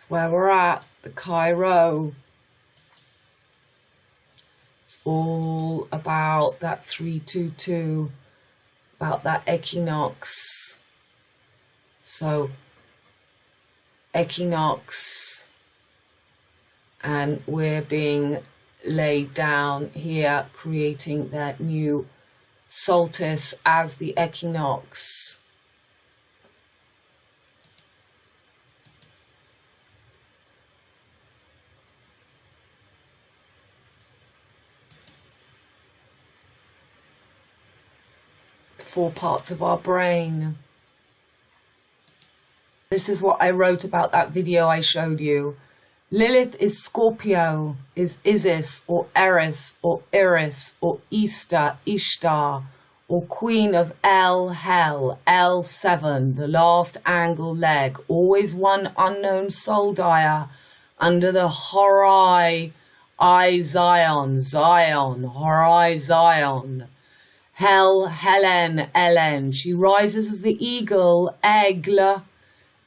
Where we're at, the Cairo. It's all about that 322, about that equinox. So, equinox, and we're being laid down here, creating that new solstice as the equinox. Four parts of our brain. This is what I wrote about that video I showed you. Lilith is Scorpio, is Isis or Eris or Iris or Easter, Ishtar, or Queen of Hell, L7, the last angle leg, always one unknown soul dyer under the Horai Zion, Horai Zion. Hell, Helen, Ellen. She rises as the eagle, Aigle,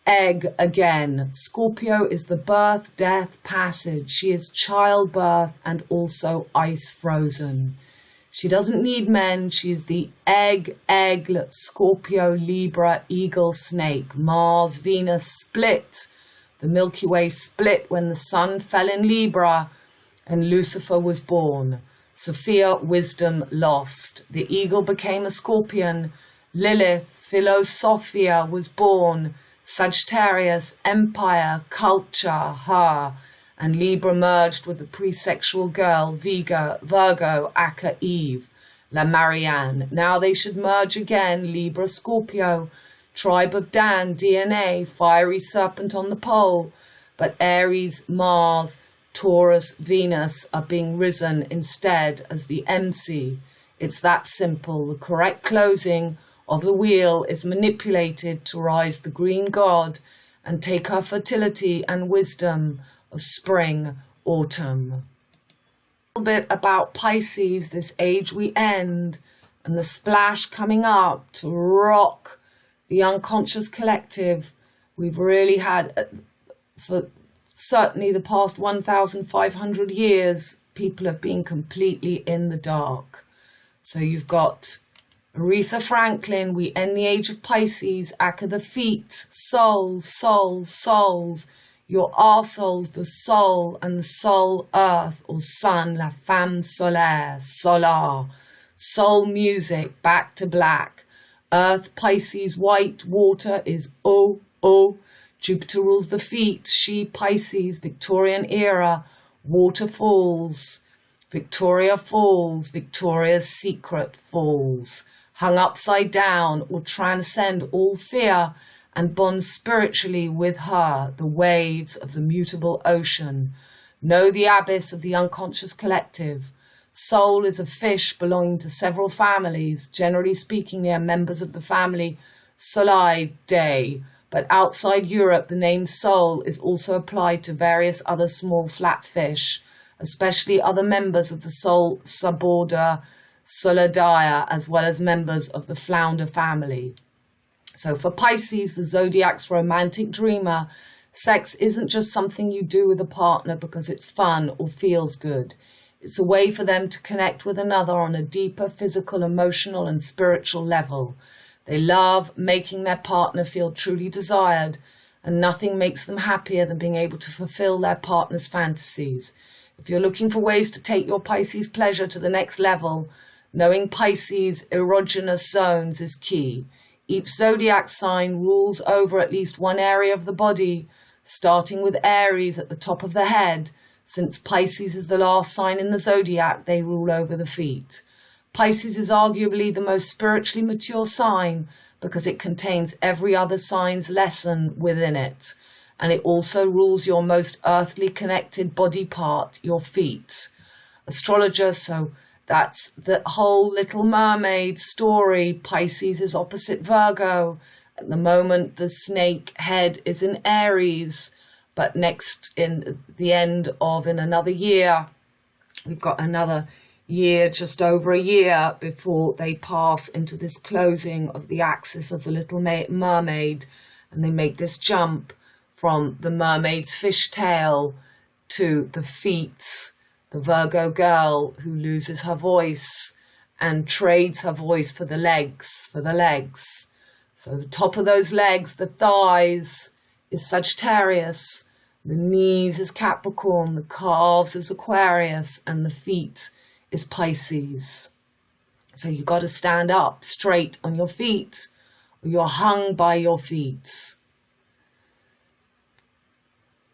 egg again. Scorpio is the birth, death, passage. She is childbirth and also ice frozen. She doesn't need men. She is the egg, Scorpio, Libra, eagle, snake. Mars, Venus split. The Milky Way split when the sun fell in Libra and Lucifer was born. Sophia, wisdom lost. The eagle became a scorpion. Lilith, Philosophia, was born. Sagittarius, empire, culture, her. And Libra merged with the pre-sexual girl, Virgo, Aka, Eve, La Marianne. Now they should merge again, Libra, Scorpio. Tribe of Dan, DNA, fiery serpent on the pole. But Aries, Mars, Taurus, Venus are being risen instead as the MC. It's that simple. The correct closing of the wheel is manipulated to rise the green god and take her fertility and wisdom of spring, autumn. A little bit about Pisces, this age we end, and the splash coming up to rock the unconscious collective. We've really had, for certainly the past 1,500 years, people have been completely in the dark. So you've got Aretha Franklin, we end the age of Pisces, Aka the feet, souls, your arseholes, the soul, and the soul earth, or sun, la femme solaire, solar, soul music, back to black, earth, Pisces, white, water is O, Jupiter rules the feet, she, Pisces, Victorian era, waterfalls, Victoria Falls, Victoria's Secret Falls, hung upside down or transcend all fear and bond spiritually with her, the waves of the mutable ocean. Know the abyss of the unconscious collective, Soul is a fish belonging to several families. Generally speaking, they are members of the family Solidae, but outside Europe, the name soul is also applied to various other small flatfish, especially other members of the soul suborder Solidae, as well as members of the flounder family. So for Pisces, the zodiac's romantic dreamer, sex isn't just something you do with a partner because it's fun or feels good. It's a way for them to connect with another on a deeper physical, emotional, and spiritual level. They love making their partner feel truly desired, and nothing makes them happier than being able to fulfill their partner's fantasies. If you're looking for ways to take your Pisces pleasure to the next level, knowing Pisces' erogenous zones is key. Each zodiac sign rules over at least one area of the body, starting with Aries at the top of the head. Since Pisces is the last sign in the zodiac, they rule over the feet. Pisces is arguably the most spiritually mature sign because it contains every other sign's lesson within it. And it also rules your most earthly connected body part, your feet. Astrologer, so that's the whole Little Mermaid story. Pisces is opposite Virgo. At the moment, the snake head is in Aries. But next, in another year, we've got another year, just over a year, before they pass into this closing of the axis of the Little Mermaid. And they make this jump from the mermaid's fishtail to the feet, the Virgo girl who loses her voice and trades her voice for the legs, So the top of those legs, the thighs, is Sagittarius, the knees is Capricorn, the calves is Aquarius, and the feet is Pisces. So you got to stand up straight on your feet, or you're hung by your feet.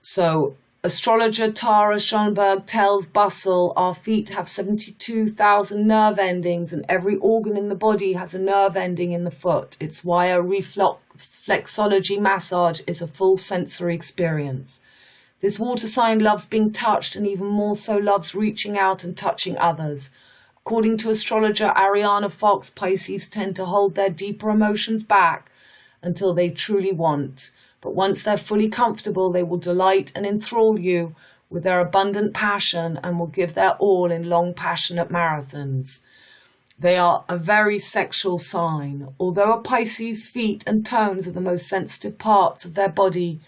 So astrologer Tara Schoenberg tells Bustle, our feet have 72,000 nerve endings, and every organ in the body has a nerve ending in the foot. It's why a reflexology massage is a full sensory experience. This water sign loves being touched and even more so loves reaching out and touching others. According to astrologer Ariana Fox, Pisces tend to hold their deeper emotions back until they truly want. But once they're fully comfortable, they will delight and enthrall you with their abundant passion and will give their all in long, passionate marathons. They are a very sexual sign. Although a Pisces' feet and toes are the most sensitive parts of their body,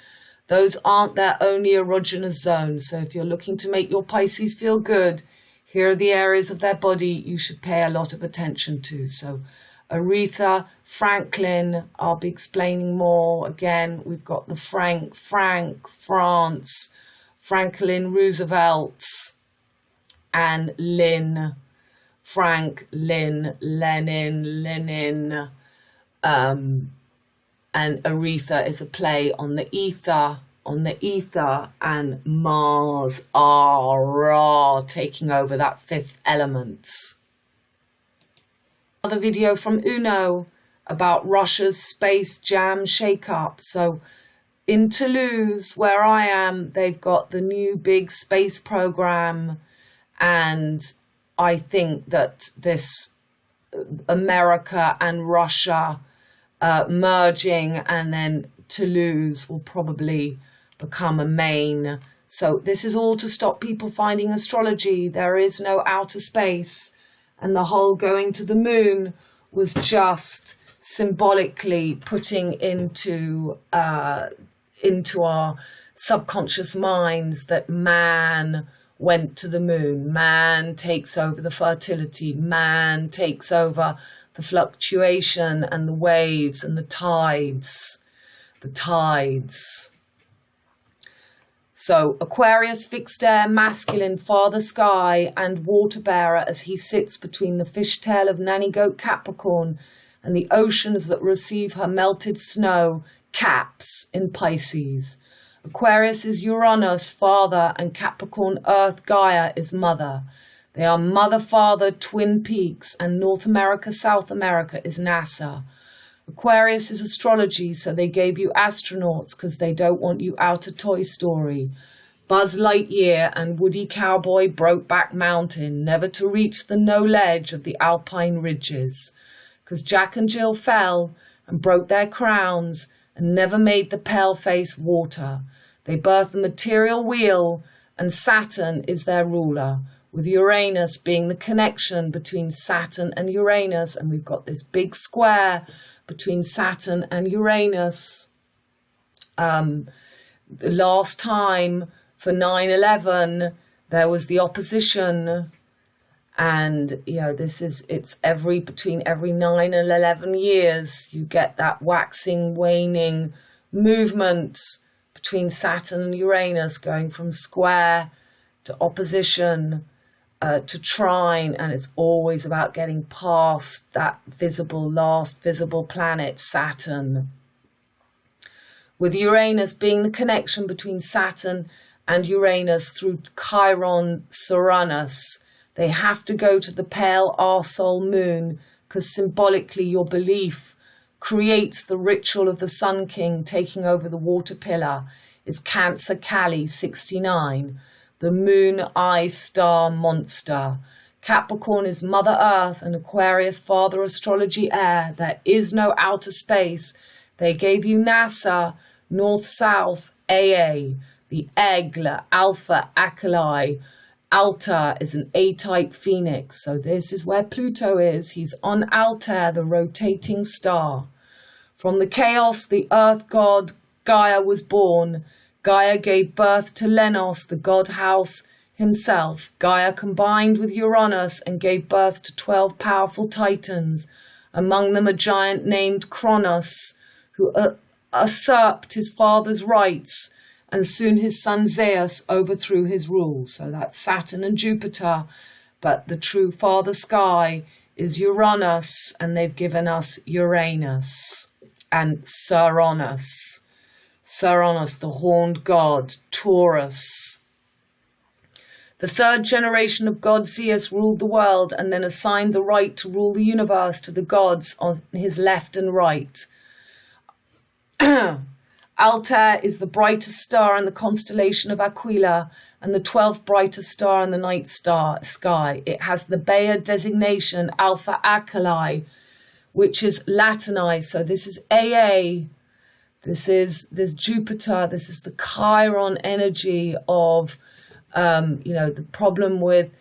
those aren't their only erogenous zones. So if you're looking to make your Pisces feel good, here are the areas of their body you should pay a lot of attention to. So Aretha Franklin, I'll be explaining more. Again, we've got the Frank, France, Franklin Roosevelt, and Lynn, Frank, Lynn, Lenin, and Aretha is a play on the ether, and Mars, Ra, taking over that fifth element. Another video from Uno about Russia's space jam shake-up. So in Toulouse, where I am, they've got the new big space program, and I think that this America and Russia merging, and then Toulouse will probably become a main. So this is all to stop people finding astrology. There is no outer space, and the whole going to the moon was just symbolically putting into our subconscious minds that man went to the moon. Man takes over the fertility. Man takes over the fluctuation and the waves and the tides. So Aquarius, fixed air, masculine, father sky, and water bearer as he sits between the fishtail of nanny goat Capricorn and the oceans that receive her melted snow, caps, in Pisces. Aquarius is Uranus, father, and Capricorn, earth, Gaia, is mother. They are mother-father twin peaks, and North America, South America is NASA. Aquarius is astrology, so they gave you astronauts because they don't want you out of Toy Story. Buzz Lightyear and Woody Cowboy Brokeback Mountain, never to reach the no ledge of the Alpine ridges. 'Cause Jack and Jill fell and broke their crowns and never made the pale-face water. They birthed the material wheel, and Saturn is their ruler, with Uranus being the connection between Saturn and Uranus. And we've got this big square between Saturn and Uranus. The last time for 9/11, there was the opposition. And, you know, it's between every 9 and 11 years, you get that waxing, waning movement between Saturn and Uranus, going from square to opposition to trine. And it's always about getting past that last visible planet, Saturn. With Uranus being the connection between Saturn and Uranus through Chiron Uranus. They have to go to the pale arsole moon, because symbolically your belief creates the ritual of the Sun King taking over the water pillar. It's Cancer Kali 69, the moon eye star monster. Capricorn is Mother Earth and Aquarius Father Astrology air. There is no outer space. They gave you NASA, North-South, AA, the Aigle, Alpha, Acali. Altair is an A-type phoenix, so this is where Pluto is. He's on Altair, the rotating star. From the chaos, the earth god Gaia was born. Gaia gave birth to Lenos, the god house himself. Gaia combined with Uranus and gave birth to 12 powerful titans, among them a giant named Kronos, who usurped his father's rights, and soon his son Zeus overthrew his rule. So that's Saturn and Jupiter. But the true father sky is Uranus, and they've given us Uranus and Uranus. Uranus, the horned god, Taurus. The third generation of god Zeus ruled the world and then assigned the right to rule the universe to the gods on his left and right. Altair is the brightest star in the constellation of Aquila and the 12th brightest star in the night sky. It has the Bayer designation Alpha Acali, which is Latinized. So this is AA. There's Jupiter. This is the Chiron energy of, the problem with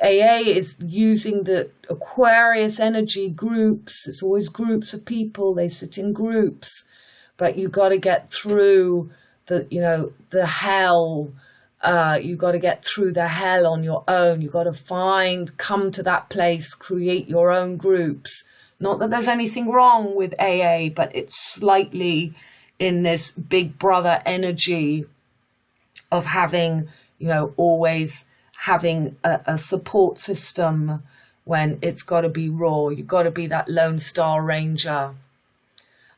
AA is using the Aquarius energy groups. It's always groups of people. They sit in groups. But you got to get through the hell. You got to get through the hell on your own. You got to come to that place, create your own groups. Not that there's anything wrong with AA, but it's slightly in this big brother energy of having, always having a support system when it's got to be raw. You've got to be that Lone Star Ranger.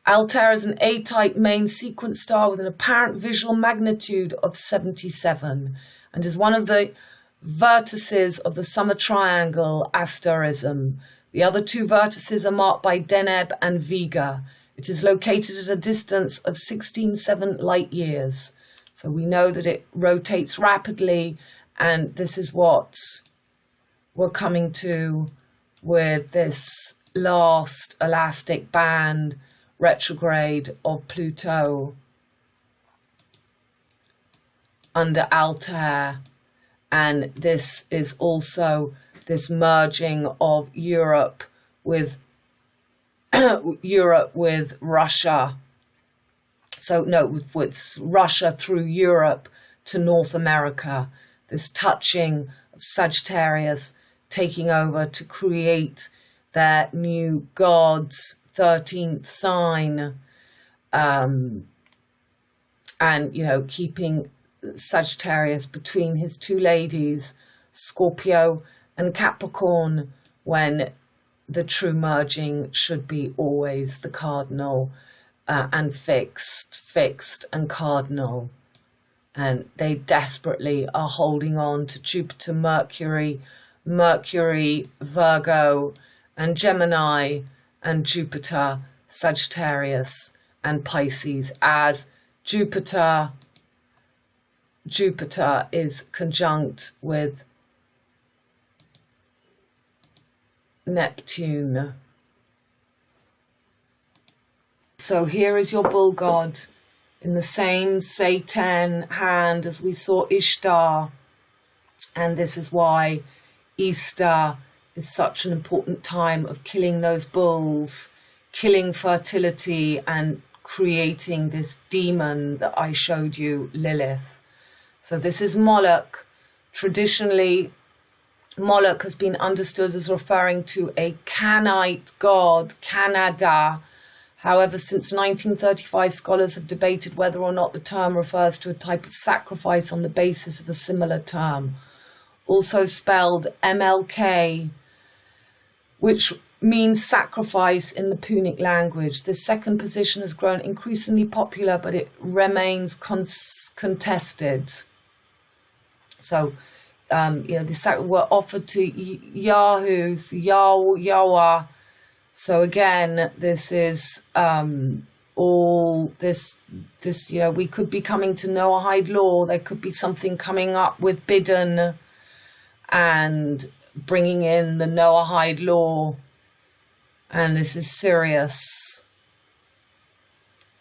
Altair is an A-type main sequence star with an apparent visual magnitude of 77 and is one of the vertices of the summer triangle asterism. The other two vertices are marked by Deneb and Vega. It is located at a distance of 16.7 light years. So we know that it rotates rapidly, and this is what we're coming to with this last elastic band retrograde of Pluto under Altair. And this is also this merging of Europe with Russia. So no, with Russia through Europe to North America. This touching of Sagittarius taking over to create their new god's 13th sign, and keeping Sagittarius between his two ladies, Scorpio and Capricorn, when the true merging should be always the cardinal and fixed and cardinal. And they desperately are holding on to Jupiter, Mercury, Virgo and Gemini, and Jupiter, Sagittarius and Pisces, as Jupiter Jupiter is conjunct with Neptune. So here is your bull god in the same Satan hand as we saw Ishtar. And this is why Easter is such an important time of killing those bulls, killing fertility, and creating this demon that I showed you, Lilith. So this is Moloch. Traditionally, Moloch has been understood as referring to a Canaanite god, Canada. However, since 1935, scholars have debated whether or not the term refers to a type of sacrifice on the basis of a similar term, also spelled MLK, which means sacrifice in the Punic language. This second position has grown increasingly popular, but it remains contested. So, the were offered to Yahu's, Yahweh. So again, this is all this, we could be coming to Noahide law. There could be something coming up with Bidden and bringing in the Noahide law. And this is serious.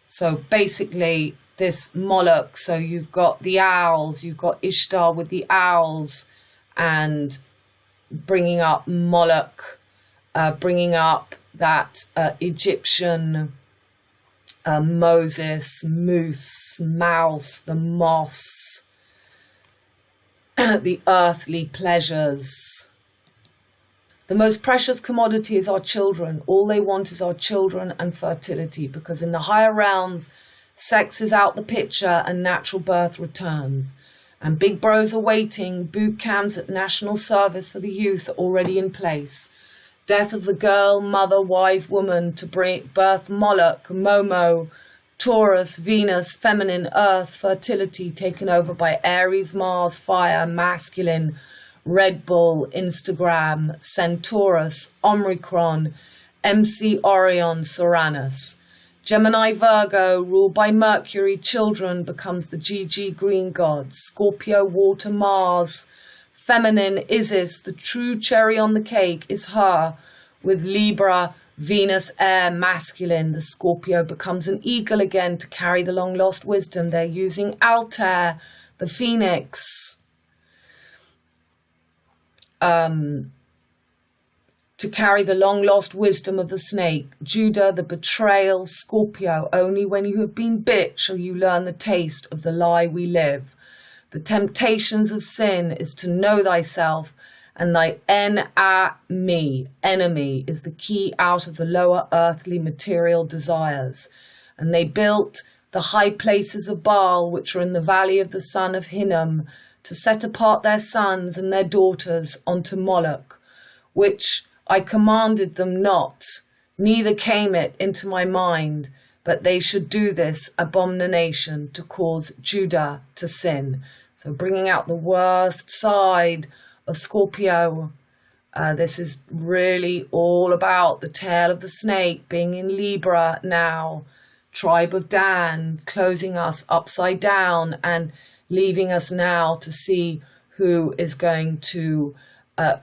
So basically, this Moloch, so you've got the owls, you've got Ishtar with the owls, and bringing up Moloch, bringing up that Egyptian Moses, moose, mouse, the moss, the earthly pleasures. The most precious commodity is our children. All they want is our children and fertility, because in the higher realms, sex is out the picture and natural birth returns. And big bros are waiting. Boot camps at national service for the youth are already in place. Death of the girl, mother, wise woman to birth Moloch, Momo, Taurus, Venus, feminine, earth, fertility taken over by Aries, Mars, fire, masculine, Red Bull, Instagram, Centaurus, Omicron, MC Orion, Uranus. Gemini, Virgo, ruled by Mercury, children becomes the GG green god. Scorpio, water, Mars. Feminine, Isis, the true cherry on the cake is her. With Libra, Venus, air, masculine. The Scorpio becomes an eagle again to carry the long lost wisdom. They're using Altair, the phoenix, to carry the long-lost wisdom of the snake. Judah, the betrayal. Scorpio, only when you have been bit shall you learn the taste of the lie we live. The temptations of sin is to know thyself, and thy enemy is the key out of the lower earthly material desires. And they built the high places of Baal, which are in the valley of the son of Hinnom, to set apart their sons and their daughters unto Moloch, which I commanded them not, neither came it into my mind, but they should do this abomination to cause Judah to sin. So bringing out the worst side of Scorpio. This is really all about the tail of the snake being in Libra now, tribe of Dan, closing us upside down and leaving us now to see who is going to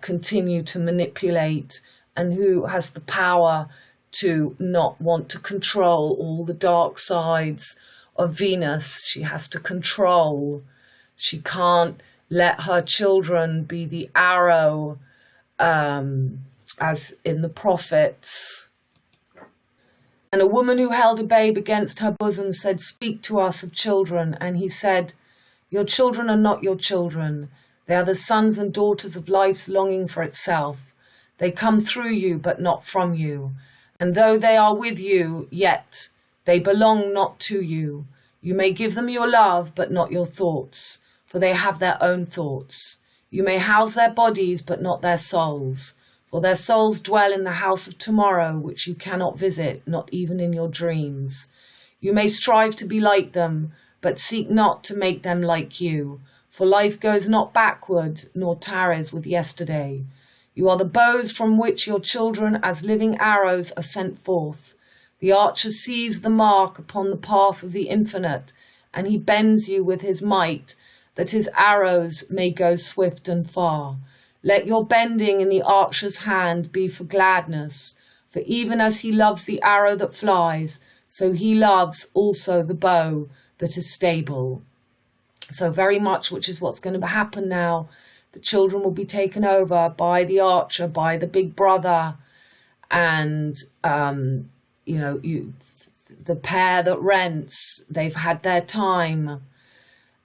continue to manipulate and who has the power to not want to control all the dark sides of Venus. She has to control. She can't let her children be the arrow, as in the prophets. And a woman who held a babe against her bosom said, "Speak to us of children." And he said, "Your children are not your children. They are the sons and daughters of life's longing for itself. They come through you, but not from you. And though they are with you, yet they belong not to you. You may give them your love, but not your thoughts, for they have their own thoughts. You may house their bodies, but not their souls, for their souls dwell in the house of tomorrow, which you cannot visit, not even in your dreams. You may strive to be like them, but seek not to make them like you, for life goes not backward, nor tarries with yesterday. You are the bows from which your children as living arrows are sent forth. The archer sees the mark upon the path of the infinite, and he bends you with his might, that his arrows may go swift and far. Let your bending in the archer's hand be for gladness, for even as he loves the arrow that flies, so he loves also the bow that is stable. So very much, which is what's going to happen now, the children will be taken over by the archer, by the big brother, and, the pair that rents, they've had their time,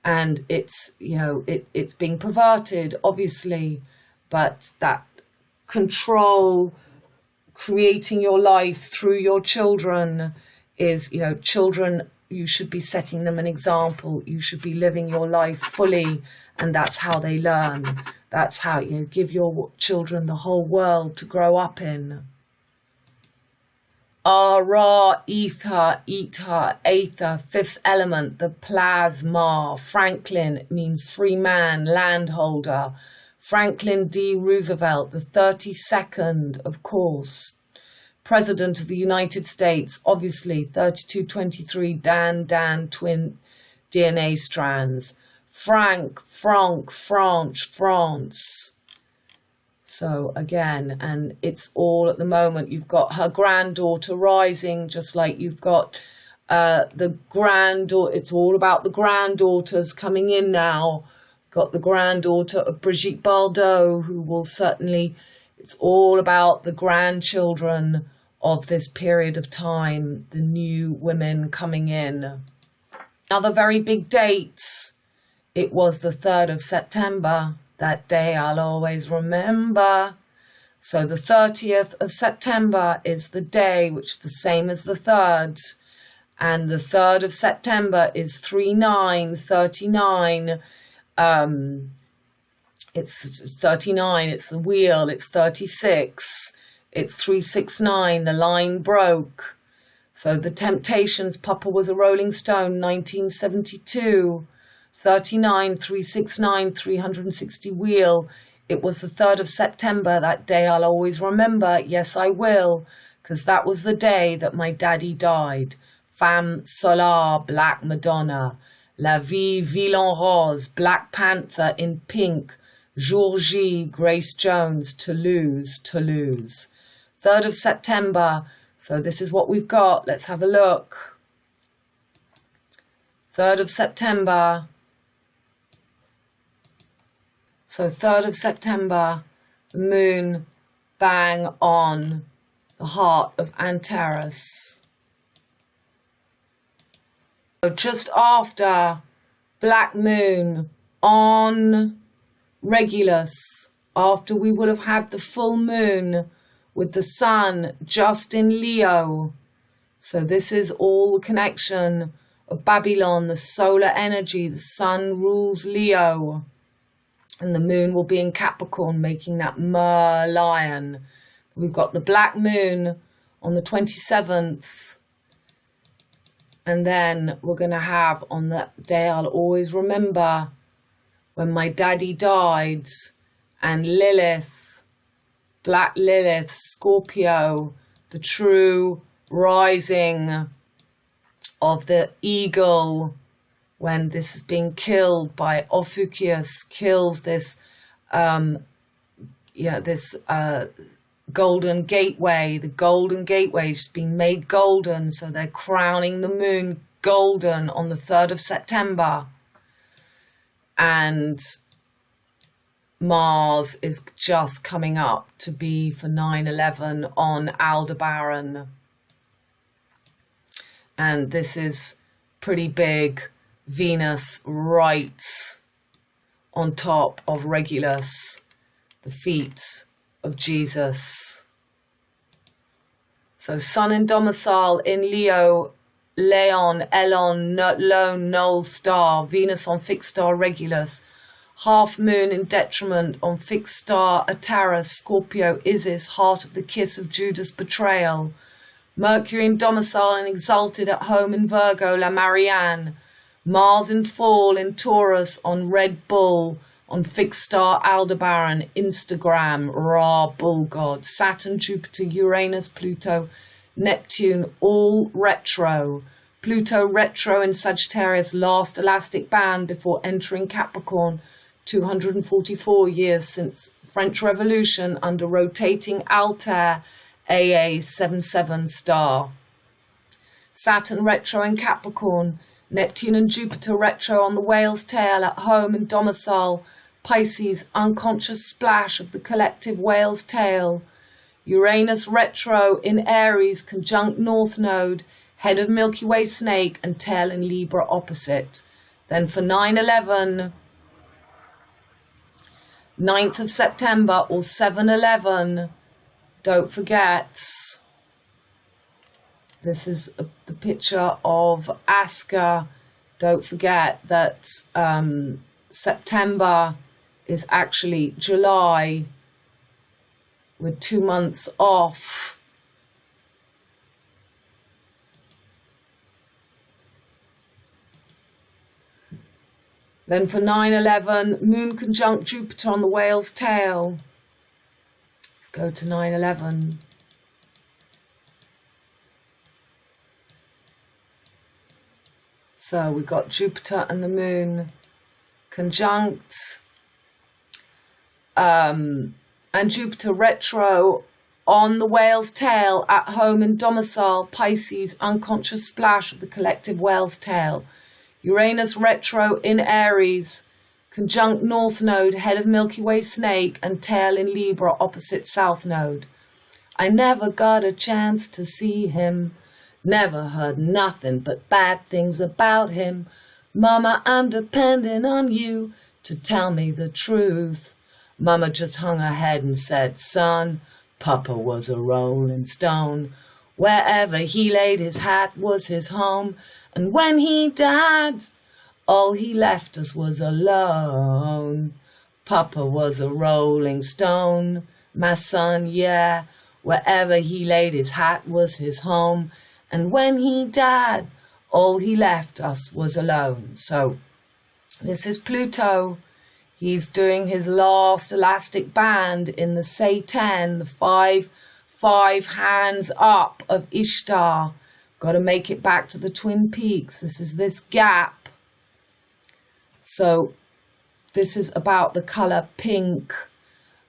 and it's, it's being perverted, obviously, but that control, creating your life through your children is, children, you should be setting them an example. You should be living your life fully, and that's how they learn. That's how you give your children the whole world to grow up in. Ra, ether, aether, fifth element, the plasma. Franklin means free man, landholder. Franklin D. Roosevelt, the 32nd, of course, President of the United States, obviously, 3223, Dan, twin DNA strands. Frank, France. So again, and it's all at the moment, you've got her granddaughter rising, just like you've got the granddaughter, it's all about the granddaughters coming in now. Got the granddaughter of Brigitte Bardot, who will certainly, it's all about the grandchildren of this period of time, the new women coming in. Another very big date, it was the 3rd of September. That day I'll always remember. So the 30th of September is the day, which is the same as the 3rd. And the 3rd of September is 3939. It's 39, it's the wheel, it's 36, it's 369, the line broke. So the Temptations, Papa Was a Rolling Stone, 1972. 39, 369, 360 wheel. It was the 3rd of September. That day I'll always remember. Yes, I will, because that was the day that my daddy died. Femme Solar, Black Madonna. La Vie, Ville en Rose, Black Panther in pink. Jour J, Grace Jones, Toulouse. 3rd of September. So this is what we've got. Let's have a look. 3rd of September. So 3rd of September, the moon bang on the heart of Antares. So just after Black Moon on Regulus, after we would have had the full moon with the sun just in Leo. So this is all the connection of Babylon, the solar energy, the sun rules Leo. And the moon will be in Capricorn, making that lion. We've got the black moon on the 27th. And then we're going to have, on that day I'll always remember, when my daddy died, and Lilith, Black Lilith, Scorpio, the true rising of the eagle, when this is being killed by Ophiuchus, kills this, golden gateway. The golden gateway is being made golden, so they're crowning the moon golden on the 3rd of September. And Mars is just coming up to be for 9/11 on Aldebaran. And this is pretty big. Venus right on top of Regulus, the feet of Jesus. So Sun in domicile in Leo, Leon, Elon, Lone, Null star, Venus on fixed star Regulus, half moon in detriment on fixed star Ataras, Scorpio, Isis, heart of the kiss of Judas' betrayal, Mercury in domicile and exalted at home in Virgo, La Marianne, Mars in fall in Taurus on Red Bull, on fixed star Aldebaran, Instagram, Ra, Bull God, Saturn, Jupiter, Uranus, Pluto, Neptune, all retro, Pluto retro in Sagittarius, last elastic band before entering Capricorn, 244 years since French Revolution under rotating Altair AA 77 star. Saturn retro in Capricorn, Neptune and Jupiter retro on the whale's tail at home and domicile, Pisces, unconscious splash of the collective whale's tail. Uranus retro in Aries, conjunct North Node, head of Milky Way snake and tail in Libra opposite. Then for 9/11, 9th of September or 7/11, don't forget, this is the picture of Aska. Don't forget that September is actually July with 2 months off. Then for 9/11, Moon conjunct Jupiter on the whale's tail. Let's go to 9/11. So we've got Jupiter and the Moon conjunct. And Jupiter retro on the whale's tail at home and domicile, Pisces, unconscious splash of the collective whale's tail. Uranus retro in Aries, conjunct North Node, head of Milky Way snake and tail in Libra opposite South Node. I never got a chance to see him, never heard nothing but bad things about him. Mama, I'm depending on you to tell me the truth. Mama just hung her head and said, son, Papa was a rolling stone. Wherever he laid his hat was his home. And when he died, all he left us was alone. Papa was a rolling stone, my son, yeah. Wherever he laid his hat was his home. And when he died, all he left us was alone. So this is Pluto. He's doing his last elastic band in the Satan, the five hands up of Ishtar. Got to make it back to the Twin Peaks. This is this gap. So this is about the color pink.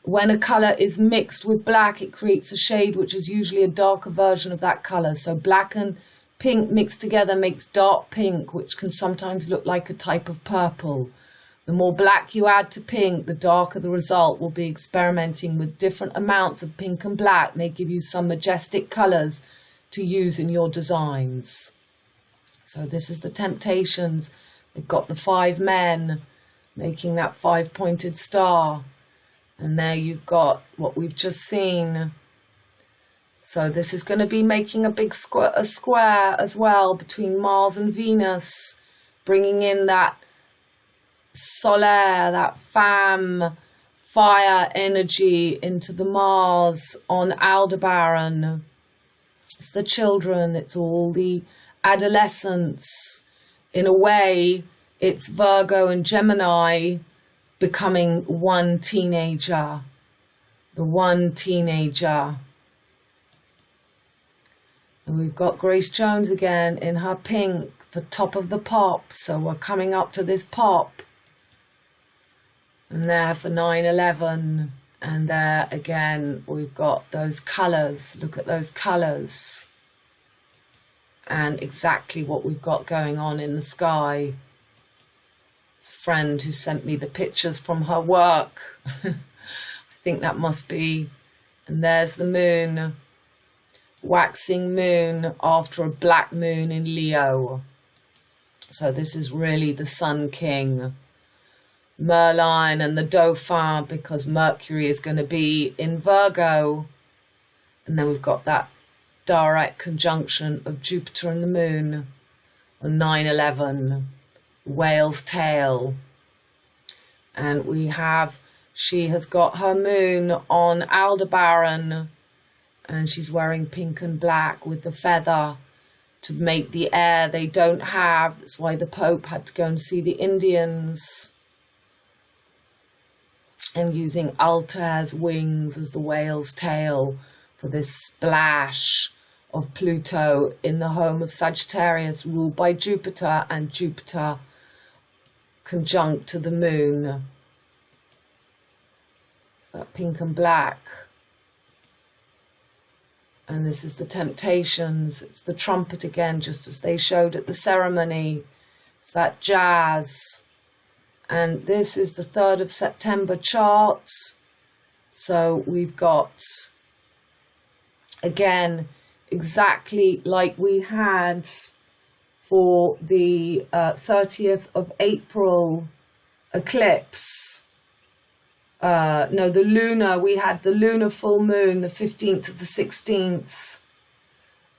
When a color is mixed with black, it creates a shade which is usually a darker version of that color. So black and pink mixed together makes dark pink, which can sometimes look like a type of purple. The more black you add to pink, the darker the result will be. Experimenting with different amounts of pink and black may give you some majestic colors to use in your designs. So this is the Temptations. They've got the 5 men making that 5-pointed star. And there you've got what we've just seen. So this is going to be making a big square as well between Mars and Venus, bringing in that solaire, that femme, fire energy into the Mars on Aldebaran. It's the children, it's all the adolescents. In a way, it's Virgo and Gemini becoming one teenager. The one teenager. And we've got Grace Jones again in her pink, the top of the pop. So we're coming up to this pop. And there for 9/11, and there again we've got those colours. Look at those colours and exactly what we've got going on in the sky. It's a friend who sent me the pictures from her work. I think that must be, and there's the moon, waxing moon after a black moon in Leo. So this is really the Sun King. Merlin and the Dauphin, because Mercury is going to be in Virgo. And then we've got that direct conjunction of Jupiter and the Moon on 9/11, whale's tail. And we have, she has got her moon on Aldebaran, and she's wearing pink and black with the feather to make the air they don't have. That's why the Pope had to go and see the Indians. And using Altair's wings as the whale's tail for this splash of Pluto in the home of Sagittarius, ruled by Jupiter, and Jupiter conjunct to the moon. It's that pink and black. And this is the Temptations. It's the trumpet again, just as they showed at the ceremony. It's that jazz. And this is the 3rd of September chart. So we've got, again, exactly like we had for the 30th of April eclipse. No, the lunar, we had the lunar full moon, the 15th of the 16th,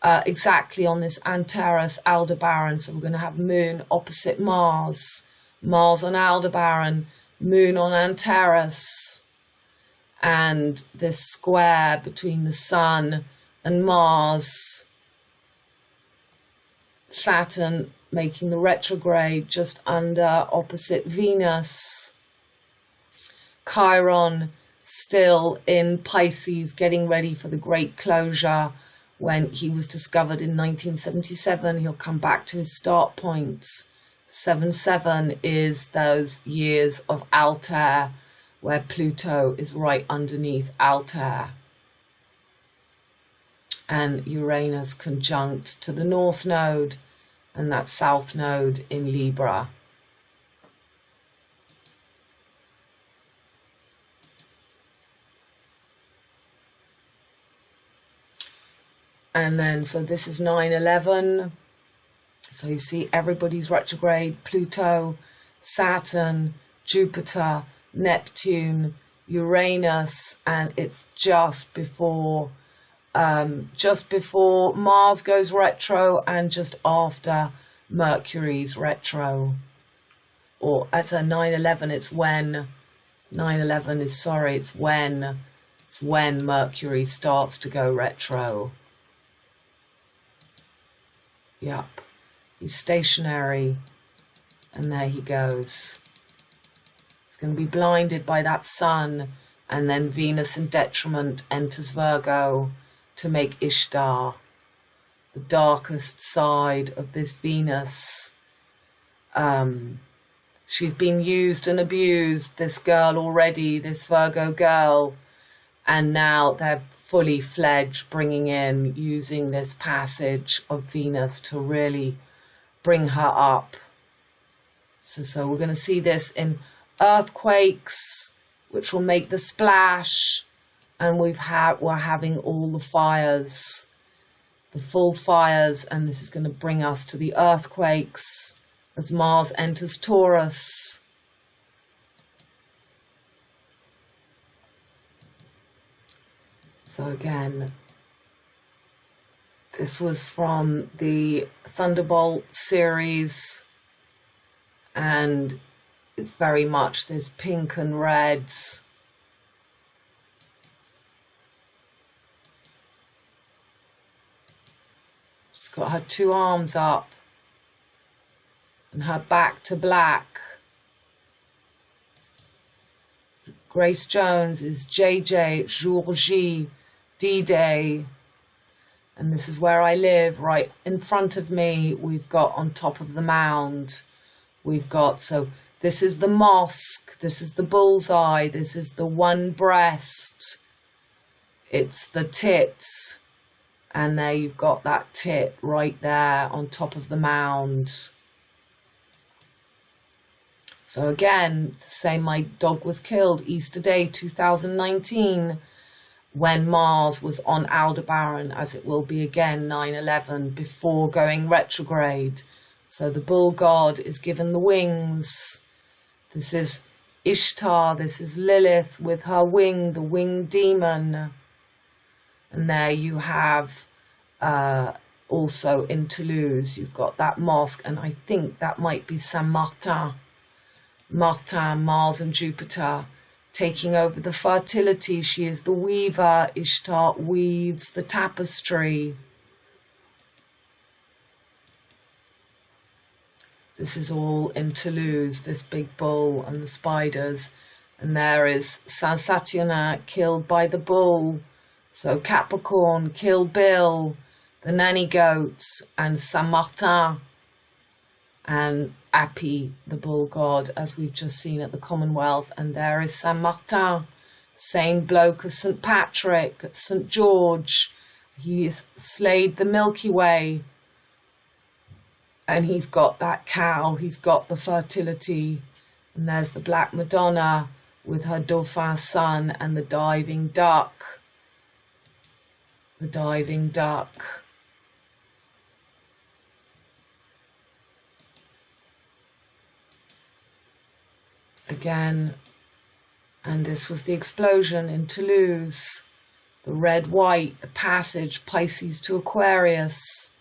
exactly on this Antares Aldebaran. So we're going to have moon opposite Mars, Mars on Aldebaran, moon on Antares, and this square between the sun and Mars, Saturn making the retrograde just under opposite Venus, Chiron still in Pisces, getting ready for the great closure. When he was discovered in 1977, he'll come back to his start point. 7-7 is those years of Altair, where Pluto is right underneath Altair. And Uranus conjunct to the North Node and that South Node in Libra. And then, so this is 9/11. So you see everybody's retrograde, Pluto, Saturn, Jupiter, Neptune, Uranus, and it's just before Mars goes retro and just after Mercury's retro. Or at a 9/11, it's when 9/11 is, sorry, it's when Mercury starts to go retro. Yup, he's stationary, and there he goes. He's going to be blinded by that sun, and then Venus in detriment enters Virgo to make Ishtar, the darkest side of this Venus. She's been used and abused, this girl already, this Virgo girl, and now they're fully fledged, bringing in, using this passage of Venus to really bring her up. So we're going to see this in earthquakes, which will make the splash, and we're having all the fires, the full fires, and this is going to bring us to the earthquakes as Mars enters Taurus. So again, this was from the Thunderbolt series, and it's very much this pink and reds. She's got her two arms up and her back to black. Grace Jones is JJ, Jour J, D-Day. And this is where I live. Right in front of me, we've got on top of the mound, we've got, so this is the mosque, this is the bullseye, this is the one breast, it's the tits, and there you've got that tit right there on top of the mound. So again, to say my dog was killed, Easter Day 2019, when Mars was on Aldebaran, as it will be again 9/11, before going retrograde. So the bull god is given the wings. This is Ishtar, this is Lilith with her wing, the winged demon. And there you have also in Toulouse, you've got that mosque, and I think that might be Saint Martin. Martin, Mars and Jupiter, taking over the fertility. She is the weaver. Ishtar weaves the tapestry. This is all in Toulouse, this big bull and the spiders. And there is Saint Saturnin killed by the bull. So Capricorn, Kill Bill, the nanny goats, and Saint Martin, and Appy, the bull god, as we've just seen at the Commonwealth. And there is Saint Martin, same bloke as St. Patrick, St. George. He's slayed the Milky Way. And he's got that cow, he's got the fertility. And there's the Black Madonna with her dauphin son and the diving duck. The diving duck. Again, and this was the explosion in Toulouse. The red-white, the passage, Pisces to Aquarius,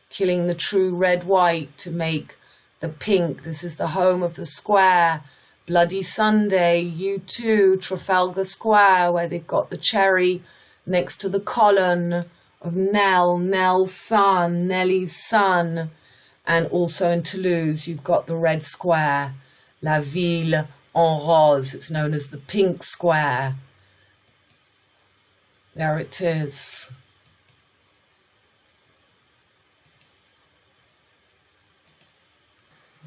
killing the true red-white to make the pink. This is the home of the square. Bloody Sunday, U2, Trafalgar Square, where they've got the cherry next to the column of Nell's son, Nelly's son. And also in Toulouse, you've got the red square, La Ville en Rose. It's known as the pink square. There it is.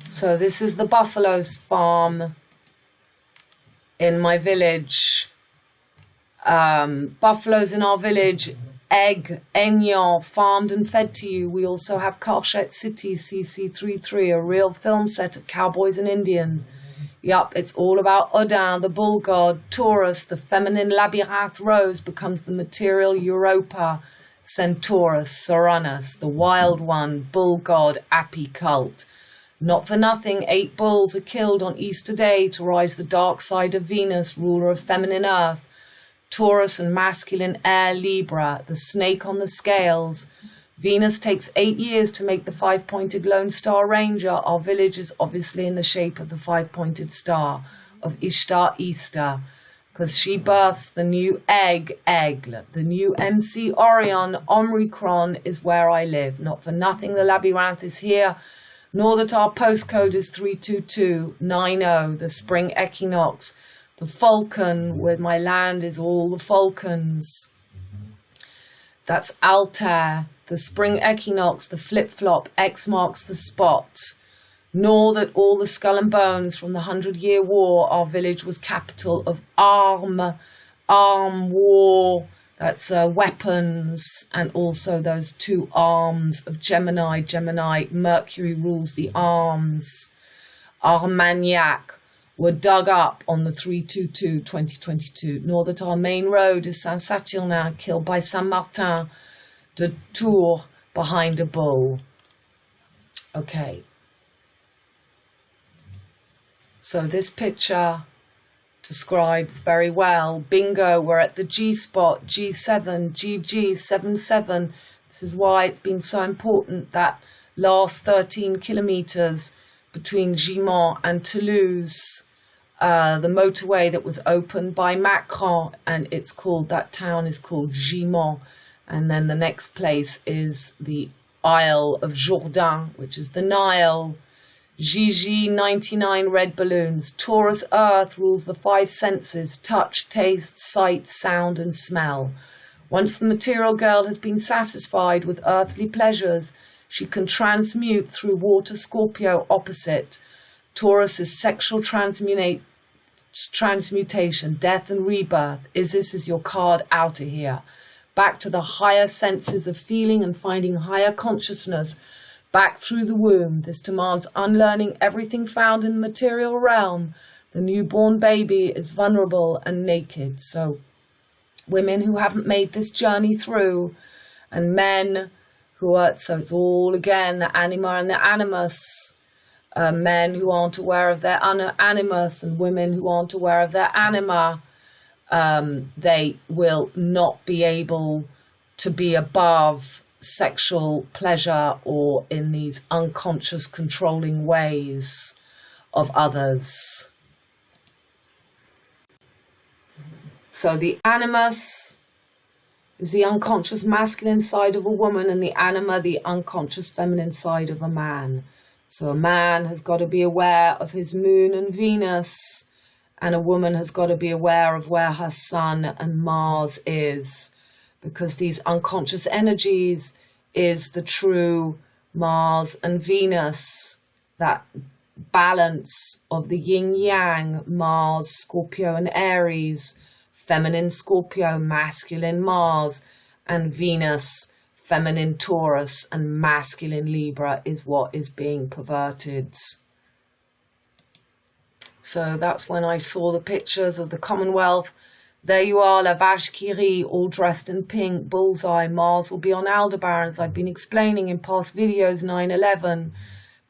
So this is the buffaloes farm in my village. Buffaloes in our village, egg, Aignan, farmed and fed to you. We also have Carchette City, CC33, a real film set of cowboys and Indians. Yup, it's all about Odin, the bull god. Taurus, the feminine labyrinth rose, becomes the material Europa. Centaurus, Uranus, the wild one, bull god, Appy cult. Not for nothing, 8 bulls are killed on Easter Day to rise the dark side of Venus, ruler of feminine earth. Taurus and masculine air, Libra, the snake on the scales. Venus takes 8 years to make the 5-pointed Lone Star Ranger. Our village is obviously in the shape of the 5-pointed star of Ishtar, Easter, because she births the new egg, Aigle. The new MC Orion, Omicron, is where I live. Not for nothing the labyrinth is here, nor that our postcode is 32290, the spring equinox. The falcon, where my land is all the falcons. That's Altair, the spring equinox, the flip-flop, X marks the spot. Nor that all the skull and bones from the 100-Year War, our village was capital of arm war, that's weapons, and also those 2 arms of Gemini. Mercury rules the arms. Armagnac were dug up on the 322-2022, nor that our main road is Saint-Saturnin, killed by Saint Martin de Tours behind a bull. Okay. So this picture describes very well. Bingo, we're at the G spot, G7, GG77. This is why it's been so important that last 13 kilometers between Gimont and Toulouse, the motorway that was opened by Macron, and it's called, that town is called Gimont. And then the next place is the Isle of Jourdain, which is the Nile. GG 99 red balloons. Taurus Earth rules the 5 senses: touch, taste, sight, sound, and smell. Once the material girl has been satisfied with earthly pleasures, she can transmute through water Scorpio opposite. Taurus is sexual transmutation, death and rebirth. Isis is your card out of here. Back to the higher senses of feeling and finding higher consciousness. Back through the womb. This demands unlearning everything found in the material realm. The newborn baby is vulnerable and naked. So women who haven't made this journey through, and men who are, so it's all again the anima and the animus. Men who aren't aware of their animus and women who aren't aware of their anima, they will not be able to be above sexual pleasure or in these unconscious controlling ways of others. So the animus is the unconscious masculine side of a woman, and the anima, the unconscious feminine side of a man. So a man has got to be aware of his moon and Venus, and a woman has got to be aware of where her sun and Mars is, because these unconscious energies is the true Mars and Venus, that balance of the yin-yang, Mars, Scorpio and Aries, feminine Scorpio, masculine Mars, and Venus, feminine Taurus and masculine Libra is what is being perverted. So that's when I saw the pictures of the Commonwealth. There you are, La Vache qui rit, all dressed in pink, bullseye. Mars will be on Aldebaran, as I've been explaining in past videos, 9/11.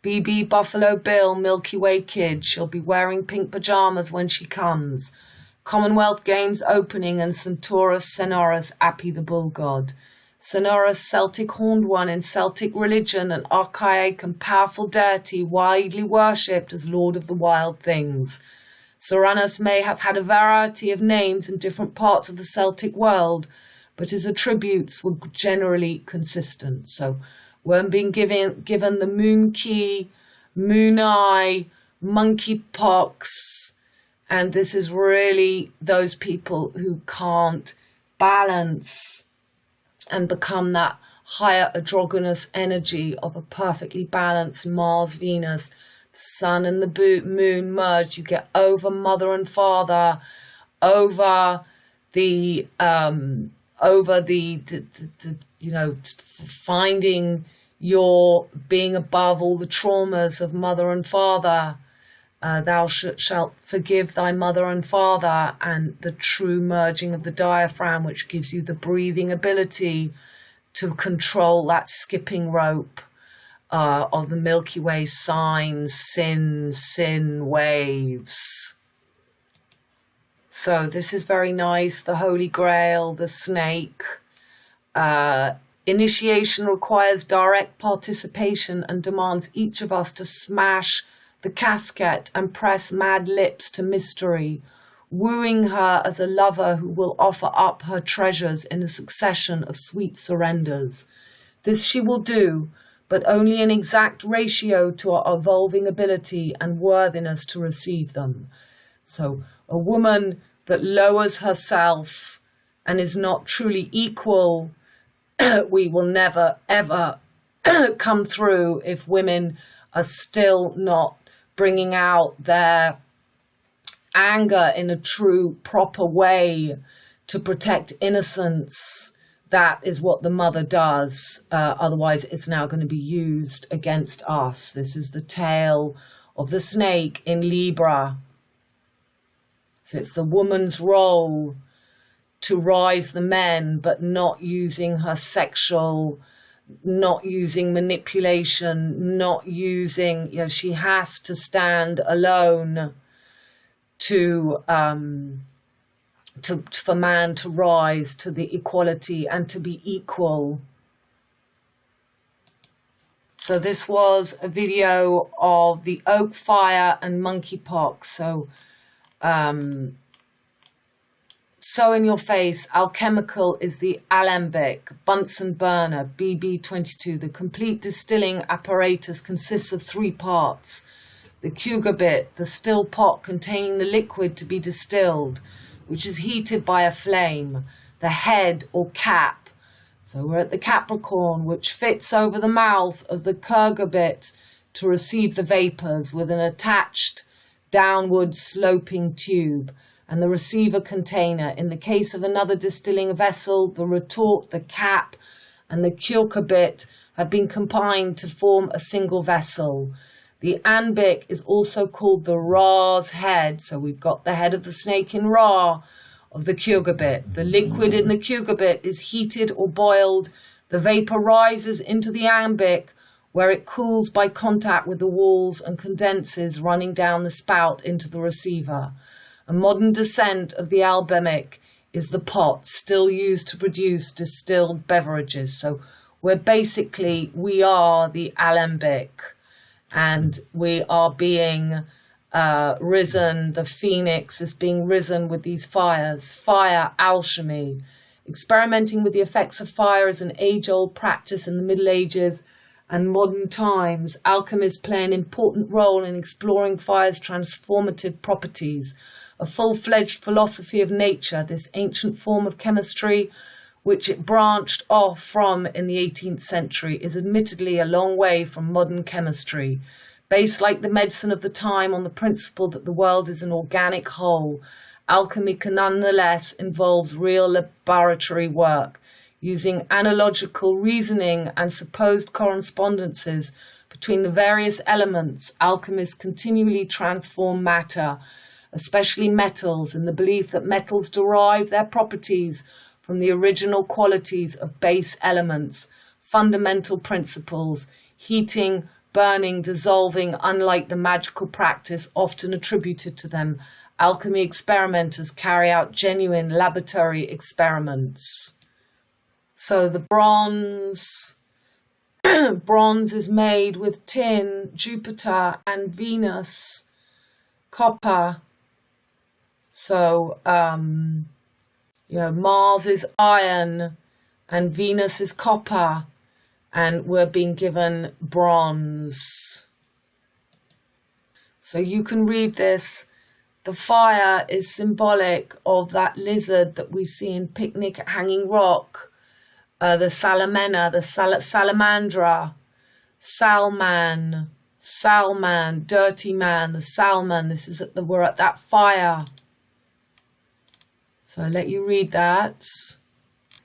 BB Buffalo Bill, Milky Way kid. She'll be wearing pink pajamas when she comes. Commonwealth Games opening and Centaurus Sonorus, Appy the bull god. Sonorus, Celtic horned one in Celtic religion, an archaic and powerful deity widely worshipped as lord of the wild things. Uranus may have had a variety of names in different parts of the Celtic world, but his attributes were generally consistent. So we're being given the moon key, moon eye, monkeypox, and this is really those people who can't balance and become that higher androgynous energy of a perfectly balanced Mars, Venus, the sun and the moon merge. You get over mother and father, over the finding your being above all the traumas of mother and father. Thou shalt forgive thy mother and father, and the true merging of the diaphragm, which gives you the breathing ability to control that skipping rope of the Milky Way signs, sin waves. So this is very nice. The Holy Grail, the snake. Initiation requires direct participation and demands each of us to smash the casket and press mad lips to mystery, wooing her as a lover who will offer up her treasures in a succession of sweet surrenders. This she will do, but only in exact ratio to our evolving ability and worthiness to receive them. So a woman that lowers herself and is not truly equal, we will never, ever come through if women are still not bringing out their anger in a true, proper way to protect innocence. That is what the mother does. Otherwise, it's now going to be used against us. This is the tail of the snake in Libra. So it's the woman's role to rise the men, but not using her sexual, not using manipulation, not using, she has to stand alone for man to rise to the equality and to be equal. So this was a video of the oak fire and monkeypox. So in your face, alchemical is the alembic, Bunsen burner, BB22. The complete distilling apparatus consists of 3 parts. The cugabit, the still pot containing the liquid to be distilled, which is heated by a flame. The head or cap. So we're at the Capricorn, which fits over the mouth of the cugabit to receive the vapors with an attached downward sloping tube, and the receiver container. In the case of another distilling vessel, the retort, the cap, and the cugabit have been combined to form a single vessel. The anbic is also called the Ra's head. So we've got the head of the snake in Ra of the cugabit. The liquid in the cugabit is heated or boiled. The vapor rises into the anbic, where it cools by contact with the walls and condenses, running down the spout into the receiver. A modern descent of the albemic is the pot, still used to produce distilled beverages. So we are the alembic, and we are being risen. The phoenix is being risen with these fires. Fire, alchemy. Experimenting with the effects of fire is an age-old practice in the Middle Ages and modern times. Alchemists play an important role in exploring fire's transformative properties. A full-fledged philosophy of nature, this ancient form of chemistry which it branched off from in the 18th century, is admittedly a long way from modern chemistry. Based like the medicine of the time on the principle that the world is an organic whole, alchemy nonetheless involves real laboratory work, using analogical reasoning and supposed correspondences between the various elements. Alchemists continually transform matter, especially metals, in the belief that metals derive their properties from the original qualities of base elements, fundamental principles, heating, burning, dissolving, unlike the magical practice often attributed to them. Alchemy experimenters carry out genuine laboratory experiments. So the bronze is made with tin, Jupiter and Venus, copper. So, Mars is iron and Venus is copper, and we're being given bronze. So you can read this. The fire is symbolic of that lizard that we see in Picnic at Hanging Rock, the salamena, the salamandra, salman, dirty man, the salmon. This is we're at that fire. So I'll let you read that.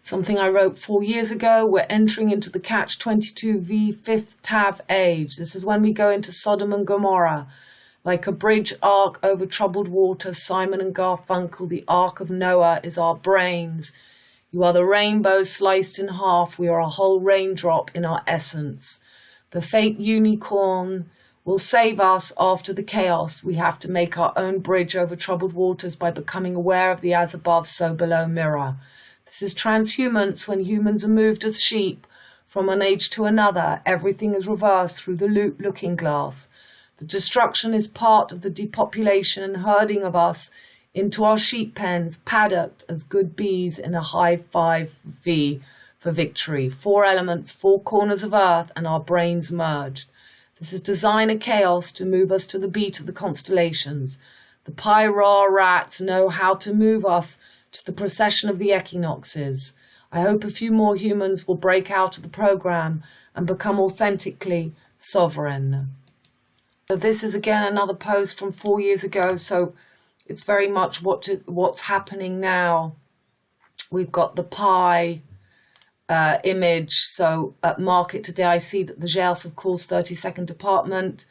Something I wrote 4 years ago. We're entering into the Catch-22V fifth Tav age. This is when we go into Sodom and Gomorrah. Like a bridge arc over troubled water, Simon and Garfunkel, the Ark of Noah is our brains. You are the rainbow sliced in half. We are a whole raindrop in our essence. The fake unicorn will save us after the chaos. We have to make our own bridge over troubled waters by becoming aware of the as above, so below mirror. This is transhumance, when humans are moved as sheep from one age to another. Everything is reversed through the looking glass. The destruction is part of the depopulation and herding of us into our sheep pens, paddocked as good bees in a high 5V for victory. 4 elements, 4 corners of earth, and our brains merged. This is designer chaos to move us to the beat of the constellations. The Pi-Ra rats know how to move us to the procession of the equinoxes. I hope a few more humans will break out of the program and become authentically sovereign. So this is again another post from 4 years ago, so it's very much what's happening now. We've got the pie image. So at market today, I see that the Gels have called 32nd department,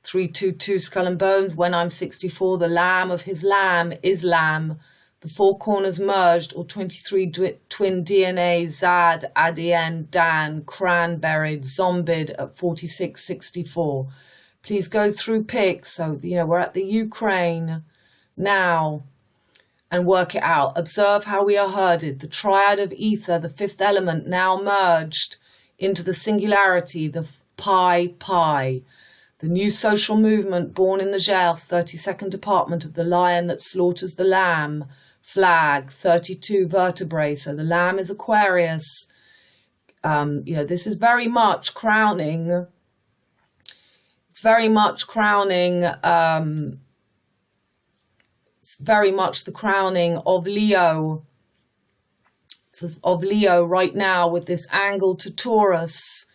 322 Skull and Bones. When I'm 64, the lamb of his lamb is lamb. The 4 corners merged, or 23 twin DNA, Zad, Adien, Dan, Cranberried, Zombid at 4664. Please go through pics. So, we're at the Ukraine now and work it out. Observe how we are herded. The triad of ether, the 5th element, now merged into the singularity, the pi. The new social movement born in the Gels, 32nd department of the lion that slaughters the lamb, flag, 32 vertebrae. So the lamb is Aquarius. This is very much crowning. It's very much crowning. It's very much the crowning of Leo. Of Leo right now with this angle to Taurus,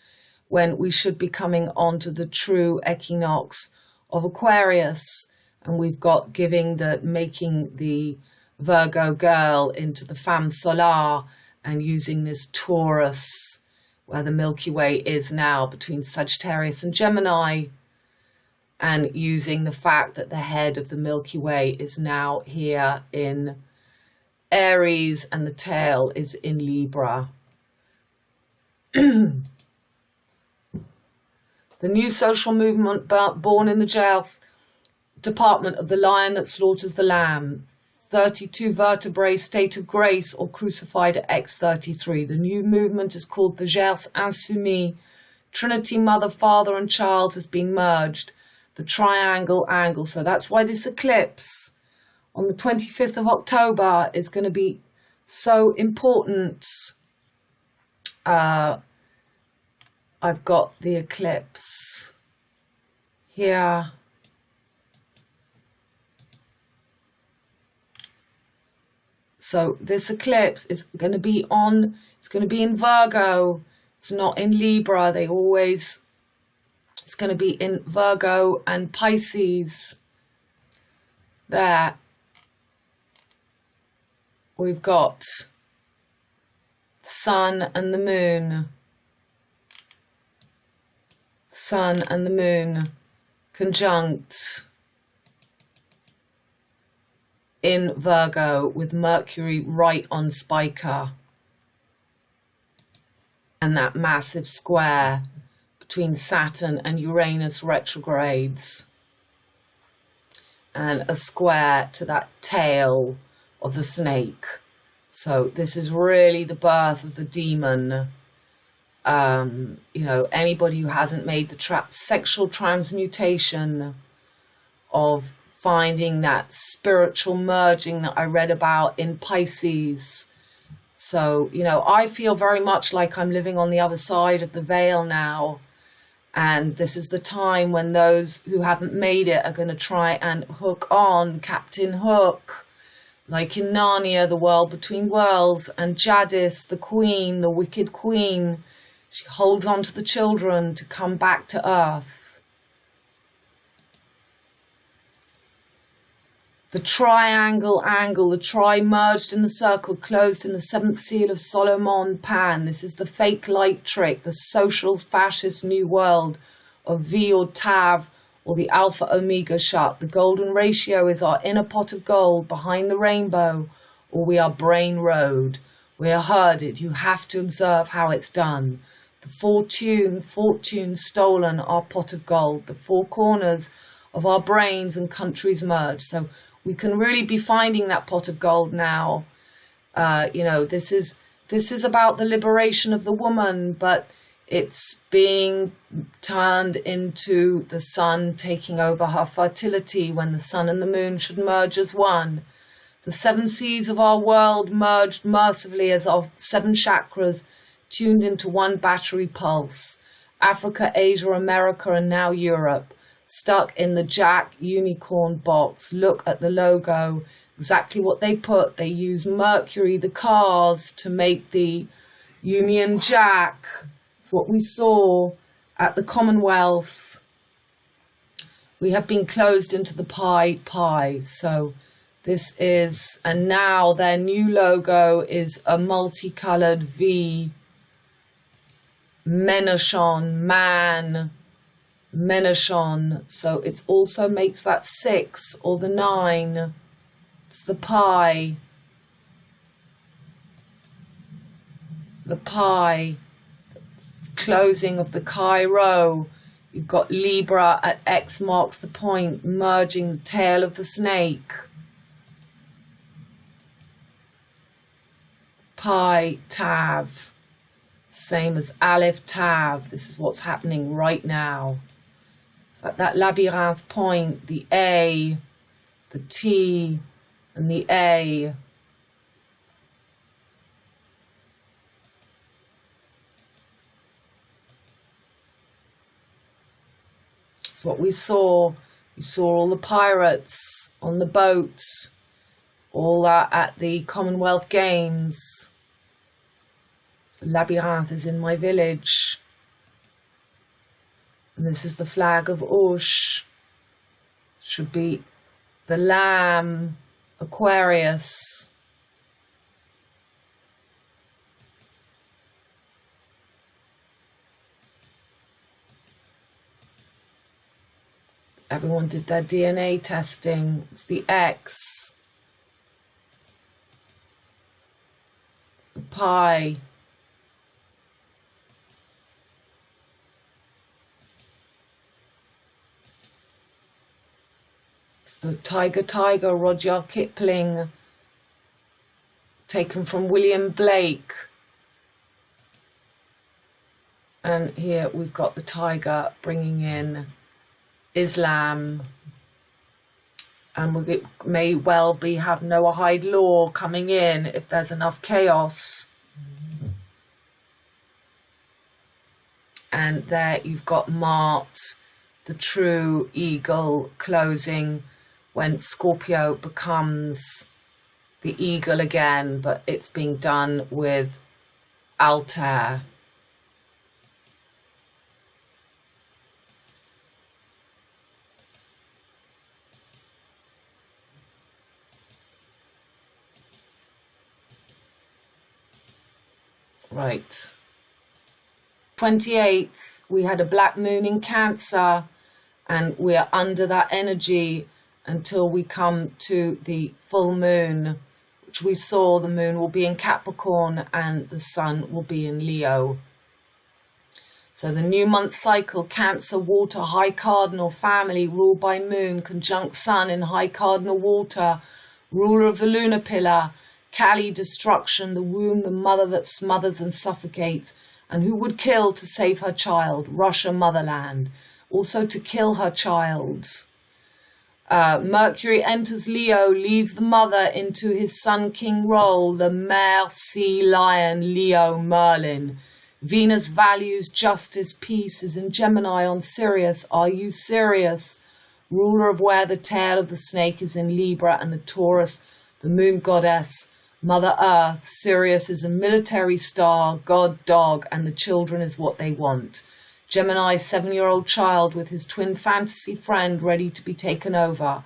when we should be coming onto the true equinox of Aquarius. And we've got making the Virgo girl into the femme solar, and using this Taurus where the Milky Way is now between Sagittarius and Gemini, and using the fact that the head of the Milky Way is now here in Aries and the tail is in Libra. The new social movement born in the Gels department of the lion that slaughters the lamb, 32 vertebrae, state of grace, or crucified at X33. The new movement is called the Gels Insoumis. Trinity, mother, father, and child has been merged. The triangle angle. So that's why this eclipse on the 25th of October is going to be so important. I've got the eclipse here. So this eclipse is going to be on, it's going to be in Virgo. It's not in Libra. It's going to be in Virgo and Pisces. There. We've got the Sun and the Moon. Sun and the Moon conjunct in Virgo with Mercury right on Spica. And that massive square between Saturn and Uranus retrogrades. And a square to that tail of the snake. So this is really the birth of the demon. Anybody who hasn't made the sexual transmutation of finding that spiritual merging that I read about in Pisces. So, I feel very much like I'm living on the other side of the veil now. And this is the time when those who haven't made it are going to try and hook on Captain Hook. Like in Narnia, the world between worlds, and Jadis, the queen, the wicked queen. She holds on to the children to come back to Earth. The triangle angle, the tri merged in the circle, closed in the seventh seal of Solomon Pan. This is the fake light trick, the social fascist new world of V or Tav, or the Alpha Omega shut. The golden ratio is our inner pot of gold behind the rainbow, or we are brain road. We are herded. You have to observe how it's done. The fortune stolen our pot of gold. The four corners of our brains and countries merge. So we can really be finding that pot of gold now. This is about the liberation of the woman, but it's being turned into the sun taking over her fertility when the sun and the moon should merge as one. The seven seas of our world merged mercifully as our seven chakras tuned into one battery pulse. Africa, Asia, America, and now Europe. Stuck in the Jack unicorn box. Look at the logo. Exactly what they put. They use Mercury, the cars, to make the Union Jack. It's what we saw at the Commonwealth. We have been closed into the pie. So this is, and now their new logo is a multicolored V. Menachon. So it also makes that 6 or the 9. It's the pie. The pie. Closing of the Chi-Rho. You've got Libra at X marks the point, merging the tail of the snake. Pi Tav. Same as Aleph Tav. This is what's happening right now. At that labyrinth point, the A, the T, and the A. It's what we saw. You saw all the pirates on the boats, all that at the Commonwealth Games. The labyrinth is in my village. And this is the flag of Ush. Should be the lamb, Aquarius. Everyone did their DNA testing. It's the X. The Pi. The Tiger, Rudyard Kipling, taken from William Blake. And here we've got the tiger bringing in Islam. And we may well have Noahide law coming in if there's enough chaos. And there you've got Mart, the true eagle, closing when Scorpio becomes the eagle again, but it's being done with Altair. Right. 28th, we had a black moon in Cancer, and we're under that energy until we come to the full moon, which we saw the moon will be in Capricorn and the sun will be in Leo. So the new month cycle, Cancer, water, high cardinal, family, ruled by moon, conjunct sun in high cardinal water, ruler of the lunar pillar, Kali, destruction, the womb, the mother that smothers and suffocates, and who would kill to save her child, Russia, motherland, also to kill her child. Mercury enters Leo, leaves the mother into his sun king role, the mare, sea, lion, Leo, Merlin. Venus values justice, peace, is in Gemini on Sirius. Are you serious? Ruler of where the tail of the snake is in Libra, and the Taurus, the moon goddess, Mother Earth. Sirius is a military star, god, dog, and the children is what they want. Gemini, 7-year-old child with his twin fantasy friend ready to be taken over.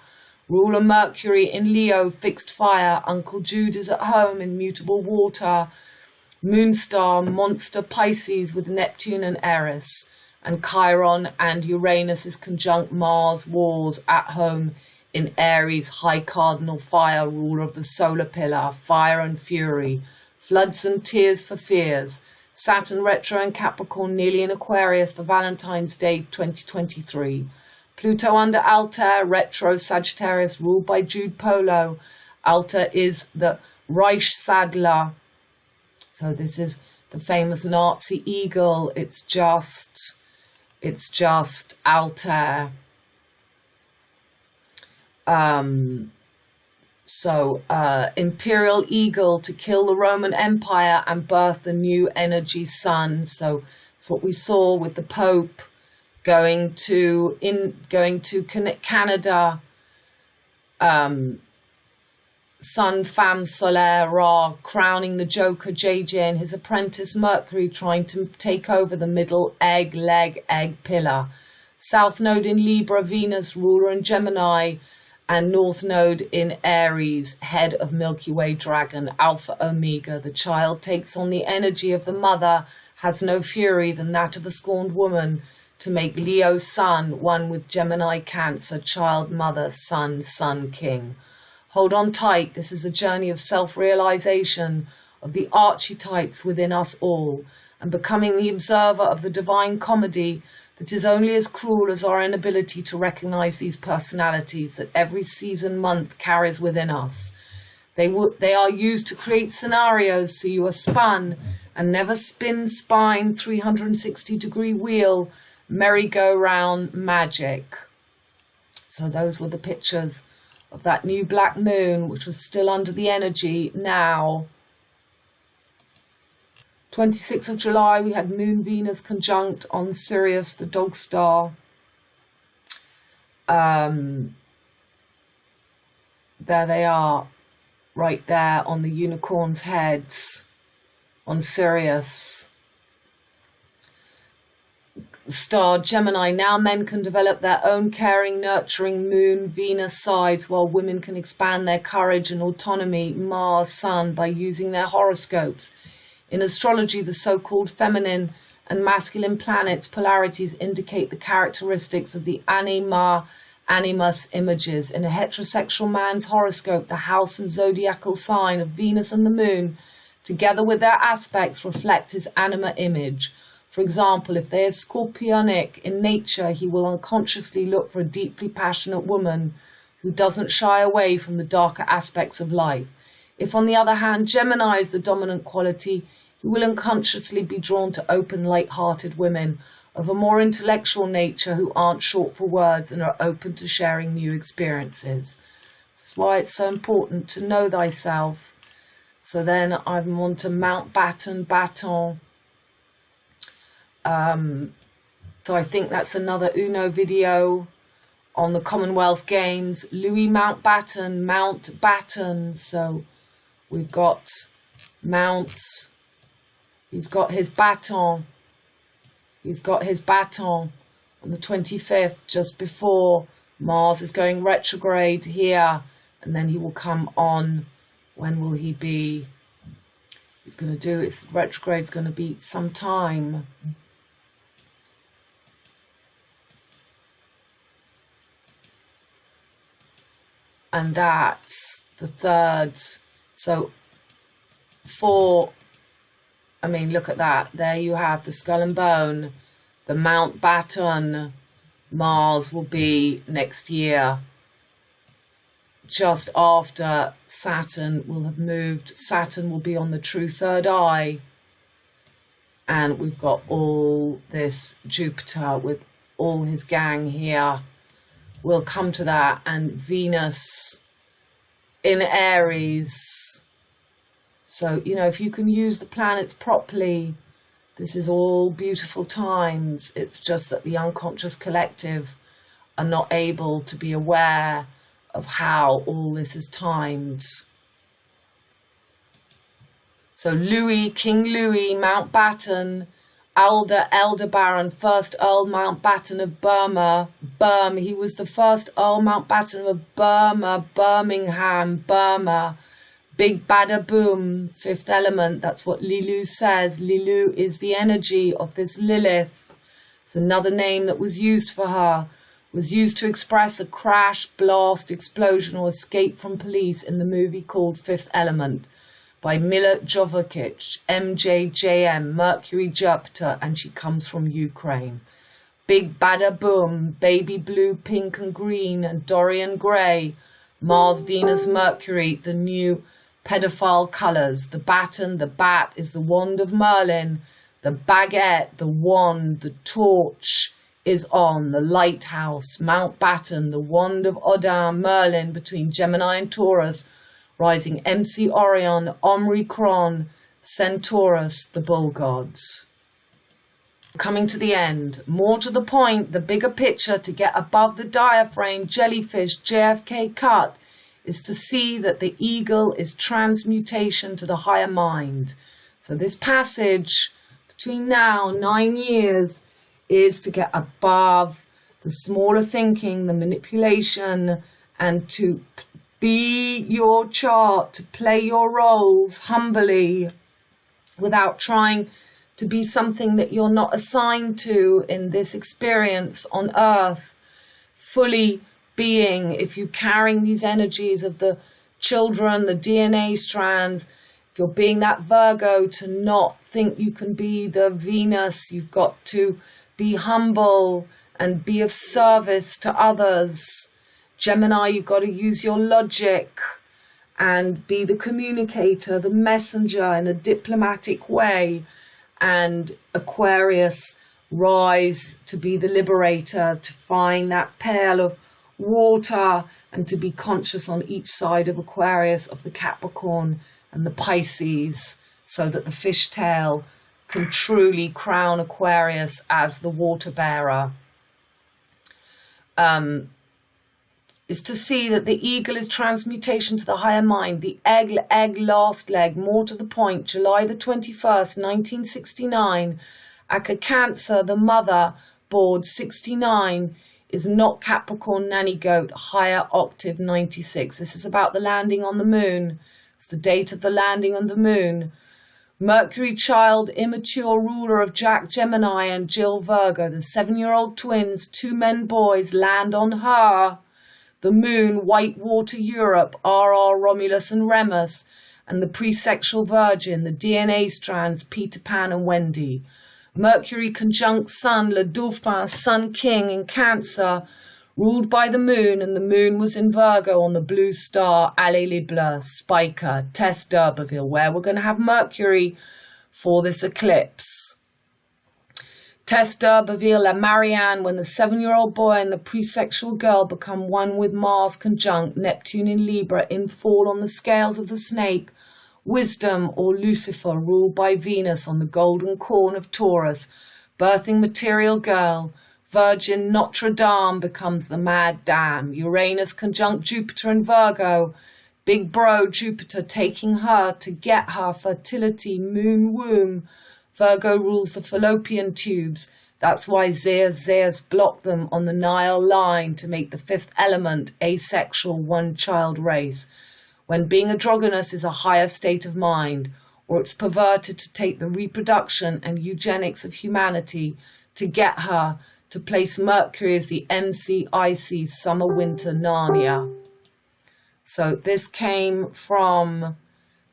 Ruler Mercury in Leo, fixed fire. Uncle Jude is at home in mutable water. Moonstar, monster Pisces with Neptune and Eris. And Chiron and Uranus is conjunct Mars, wars, at home in Aries, high cardinal fire, ruler of the solar pillar, fire and fury, floods and tears for fears. Saturn retro in Capricorn, nearly in Aquarius for Valentine's Day 2023. Pluto under Altair, retro Sagittarius, ruled by Jude Polo. Altair is the Reichsadler. So this is the famous Nazi eagle. It's just Altair. Imperial eagle to kill the Roman Empire and birth the new energy sun. So it's what we saw with the Pope going to Canada. Sun, femme solaire, Ra, crowning the Joker, JJ, and his apprentice Mercury, trying to take over the middle egg pillar. South node in Libra, Venus, ruler in Gemini, and North Node in Aries, head of Milky Way dragon, Alpha Omega. The child takes on the energy of the mother, has no fury than that of a scorned woman, to make Leo sun, one with Gemini Cancer, child, mother, sun, sun king. Hold on tight, this is a journey of self-realization, of the archetypes within us all, and becoming the observer of the divine comedy that is only as cruel as our inability to recognize these personalities that every season month carries within us. They are used to create scenarios so you are spun and never spine 360-degree wheel, merry-go-round magic. So those were the pictures of that new black moon, which was still under the energy now. 26th of July, we had Moon Venus conjunct on Sirius, the dog star. There they are, right there on the unicorns' heads on Sirius. Star Gemini, now men can develop their own caring, nurturing Moon, Venus sides, while women can expand their courage and autonomy, Mars, Sun, by using their horoscopes. In astrology, the so-called feminine and masculine planets' polarities indicate the characteristics of the animus images. In a heterosexual man's horoscope, the house and zodiacal sign of Venus and the moon, together with their aspects, reflect his anima image. For example, if they are scorpionic in nature, he will unconsciously look for a deeply passionate woman who doesn't shy away from the darker aspects of life. If, on the other hand, Gemini is the dominant quality, he will unconsciously be drawn to open, light-hearted women of a more intellectual nature who aren't short for words and are open to sharing new experiences. This is why it's so important to know thyself. So then I'm on to Mountbatten. So I think that's another Uno video on the Commonwealth Games. Louis Mountbatten. So We've got Mount. He's got his baton. He's got his baton on the 25th, just before Mars is going retrograde here. And then he will come on. When will he be? He's going to do it. Retrograde's going to be sometime. And that's the 3rd. So look at that. There you have the skull and bone. The Mountbatten Mars will be next year, just after Saturn will have moved. Saturn will be on the true 3rd eye. And we've got all this Jupiter with all his gang here. We'll come to that. And Venus in Aries. So, if you can use the planets properly, this is all beautiful times. It's just that the unconscious collective are not able to be aware of how all this is timed. So King Louis Mountbatten, Elder Baron, 1st Earl Mountbatten of Burma. He was the 1st Earl Mountbatten of Burma, Birmingham, Burma. Big Bada Boom, 5th element. That's what Lilu says. Lilu is the energy of this Lilith. It's another name that was used for her. Was used to express a crash, blast, explosion, or escape from police in the movie called 5th Element by Mila Jovovich, MJJM, Mercury Jupiter, and she comes from Ukraine. Big Bada Boom, Baby Blue, Pink and Green, and Dorian Gray, Mars, Venus, Mercury, the new pedophile colours. The baton, the bat is the wand of Merlin. The baguette, the wand, the torch is on. The lighthouse, Mountbatten, the wand of Odin, Merlin between Gemini and Taurus, rising MC Orion, Omri Chron, Centaurus, the bull gods. Coming to the end, more to the point, the bigger picture to get above the diaphragm, jellyfish, JFK cut, is to see that the eagle is transmutation to the higher mind. So this passage between now 9 years is to get above the smaller thinking, the manipulation, and to be your chart, to play your roles humbly without trying to be something that you're not assigned to in this experience on earth. Fully being, if you're carrying these energies of the children, the DNA strands, if you're being that Virgo, to not think you can be the Venus, you've got to be humble and be of service to others. Gemini, you've got to use your logic and be the communicator, the messenger in a diplomatic way. And Aquarius, rise to be the liberator, to find that pail of water and to be conscious on each side of Aquarius of the Capricorn and the Pisces, so that the fishtail can truly crown Aquarius as the water bearer. Is to see that the eagle is transmutation to the higher mind. The egg, last leg, more to the point, July the 21st, 1969, Aka Cancer, the mother, board 69, is not Capricorn nanny goat, higher octave 96. This is about the landing on the moon. It's the date of the landing on the moon. Mercury child, immature ruler of Jack Gemini and Jill Virgo. The 7-year-old twins, 2 men boys, land on her. The moon, Whitewater Europe, RR Romulus and Remus. And the pre-sexual virgin, the DNA strands, Peter Pan and Wendy. Mercury conjunct Sun, Le Dauphin, Sun King in Cancer, ruled by the moon, and the moon was in Virgo on the blue star, Allez les Bleus, Spiker, Tess d'Urberville, where we're going to have Mercury for this eclipse. Tess d'Urberville, La Marianne, when the 7-year-old boy and the pre-sexual girl become one with Mars conjunct Neptune in Libra in fall on the scales of the snake, Wisdom, or Lucifer, ruled by Venus on the golden corn of Taurus, birthing material girl, Virgin Notre Dame becomes the mad dam, Uranus conjunct Jupiter in Virgo, Big bro Jupiter taking her to get her fertility, moon womb. Virgo rules the fallopian tubes. That's why Zeus blocked them on the Nile line to make the fifth element asexual one-child race. When being androgynous is a higher state of mind, or it's perverted to take the reproduction and eugenics of humanity to get her to place Mercury as the MCIC summer-winter Narnia. So this came from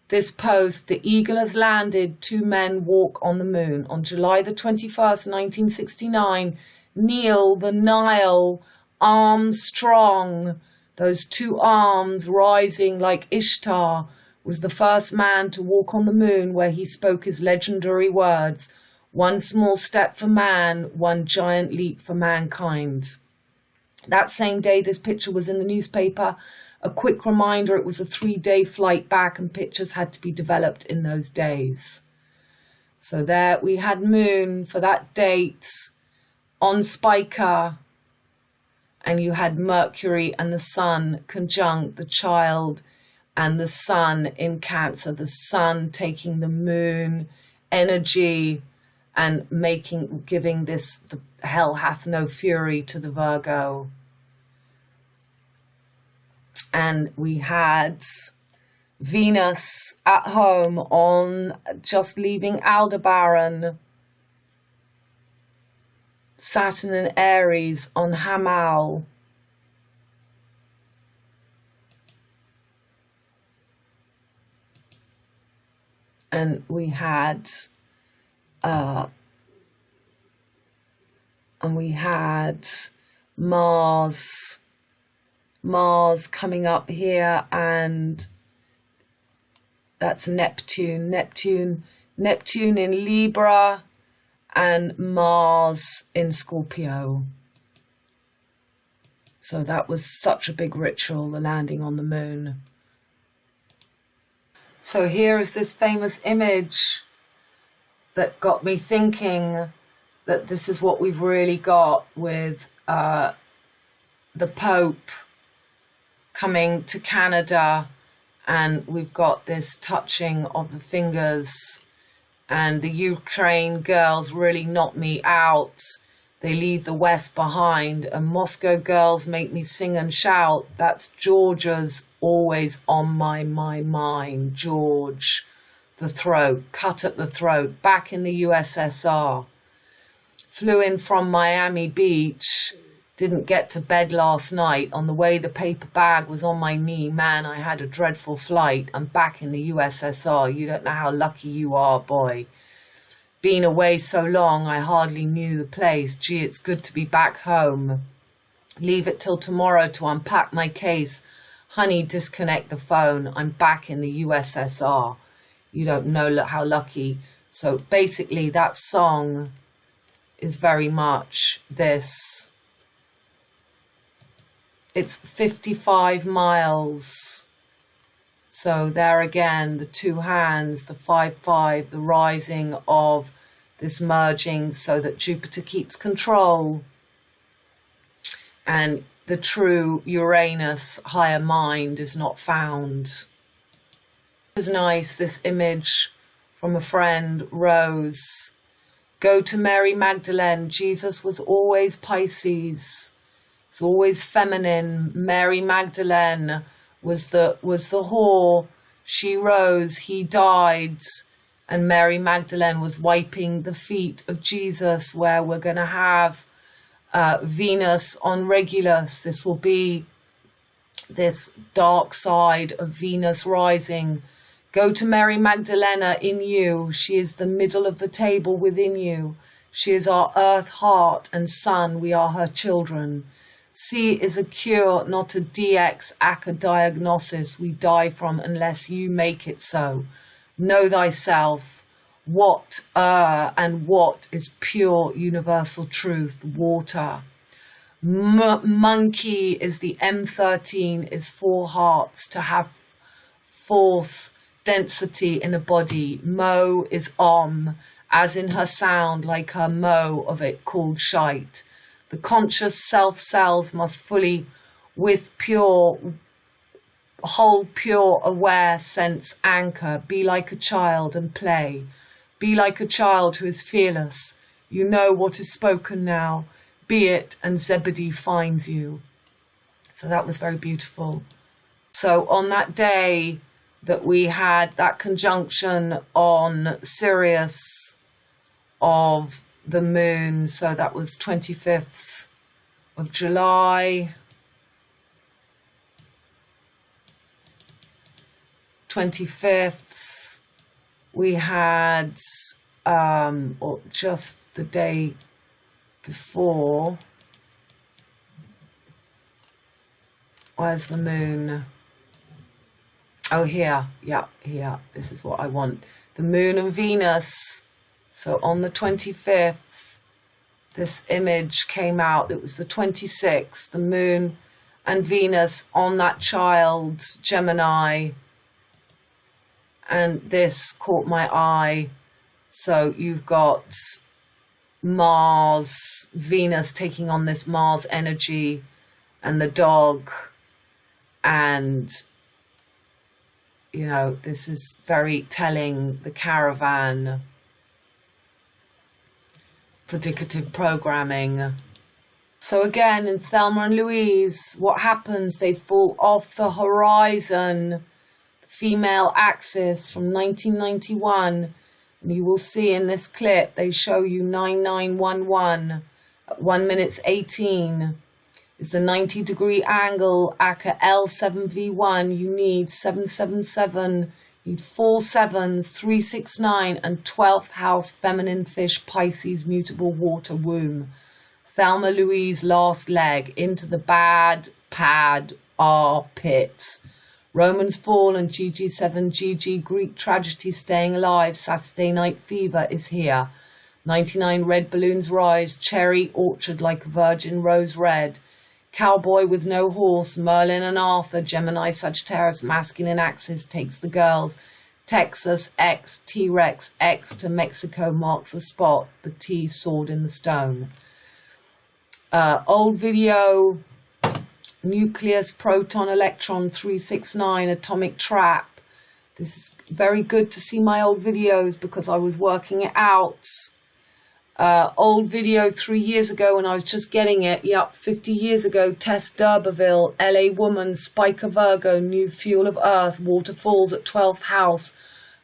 this post. The eagle has landed. 2 men walk on the moon. On July the 21st, 1969, Neil the Nile Armstrong, those 2 arms rising like Ishtar, was the first man to walk on the moon, where he spoke his legendary words, "One small step for man, one giant leap for mankind." That same day this picture was in the newspaper. A quick reminder, it was a 3-day flight back and pictures had to be developed in those days. So there we had moon for that date on Spica, and you had Mercury and the sun conjunct the child and the sun in Cancer, the sun taking the moon energy and giving this, the hell hath no fury to the Virgo. And we had Venus at home on just leaving Aldebaran. Saturn and Aries on Hamal. And we had Mars coming up here, and that's Neptune in Libra, and Mars in Scorpio. So that was such a big ritual, the landing on the moon. So here is this famous image that got me thinking that this is what we've really got with the Pope coming to Canada, and we've got this touching of the fingers, and the Ukraine girls really knock me out. They leave the West behind, and Moscow girls make me sing and shout. That's Georgia's always on my mind. George, the throat, cut at the throat, back in the USSR. Flew in from Miami Beach, didn't get to bed last night. On the way, the paper bag was on my knee. Man, I had a dreadful flight. I'm back in the USSR. You don't know how lucky you are, boy. Been away so long, I hardly knew the place. Gee, it's good to be back home. Leave it till tomorrow to unpack my case. Honey, disconnect the phone. I'm back in the USSR. You don't know how lucky. So basically, that song is very much this. It's 55 miles. So there again, the 2 hands, the 5-5, the rising of this merging so that Jupiter keeps control. And the true Uranus higher mind is not found. It was nice, this image from a friend, Rose. Go to Mary Magdalene. Jesus was always Pisces. It's always feminine. Mary Magdalene was the whore. She rose, he died, and Mary Magdalene was wiping the feet of Jesus, where we're going to have Venus on Regulus. This will be this dark side of Venus rising. Go to Mary Magdalena in you. She is the middle of the table within you. She is our earth, heart, and sun. We are her children. C is a cure, not a DX ACA diagnosis we die from unless you make it so. Know thyself. What and what is pure universal truth? Water. Monkey is the M13, is 4 hearts, to have 4th density in a body. Mo is as in her sound, like her mo of it called shite. The conscious self cells must fully, with pure hold pure, aware sense anchor. Be like a child and play. Be like a child who is fearless. You know what is spoken now. Be it, and Zebedee finds you. So that was very beautiful. So on that day that we had that conjunction on Sirius of the moon, so that was 25th of July, 25th, we had, or just the day before, where's the moon? Oh, here, yeah, here, this is what I want. The moon and Venus. So on the 25th, this image came out. It was the 26th, the moon and Venus on that child, Gemini. And this caught my eye. So you've got Mars, Venus taking on this Mars energy, and the dog. And, you know, this is very telling, the caravan, predicative programming. So again, in Thelma and Louise, what happens? They fall off the horizon, the female axis, from 1991. And you will see in this clip, they show you 9911 at 1 minute 18. Is the 90-degree angle, aka L7V1. You need 777. You need 4 sevens, 369, and 12th house feminine fish, Pisces, mutable water womb. Thelma Louise last leg into the bad pad R pits. Romans fall and GG7 GG Greek tragedy staying alive. Saturday night fever is here. 99 red balloons rise. Cherry orchard like a virgin rose red. Cowboy with no horse, Merlin and Arthur, Gemini, Sagittarius, masculine axis takes the girls. Texas, X, T-Rex, X to Mexico marks a spot. The T sword in the stone. Old video, nucleus, proton, electron, 369, atomic trap. This is very good to see my old videos because I was working it out. Old video 3 years ago when I was just getting it. Yep, 50 years ago. Tess d'Urberville, LA woman, Spica Virgo, new fuel of Earth, waterfalls at 12th house.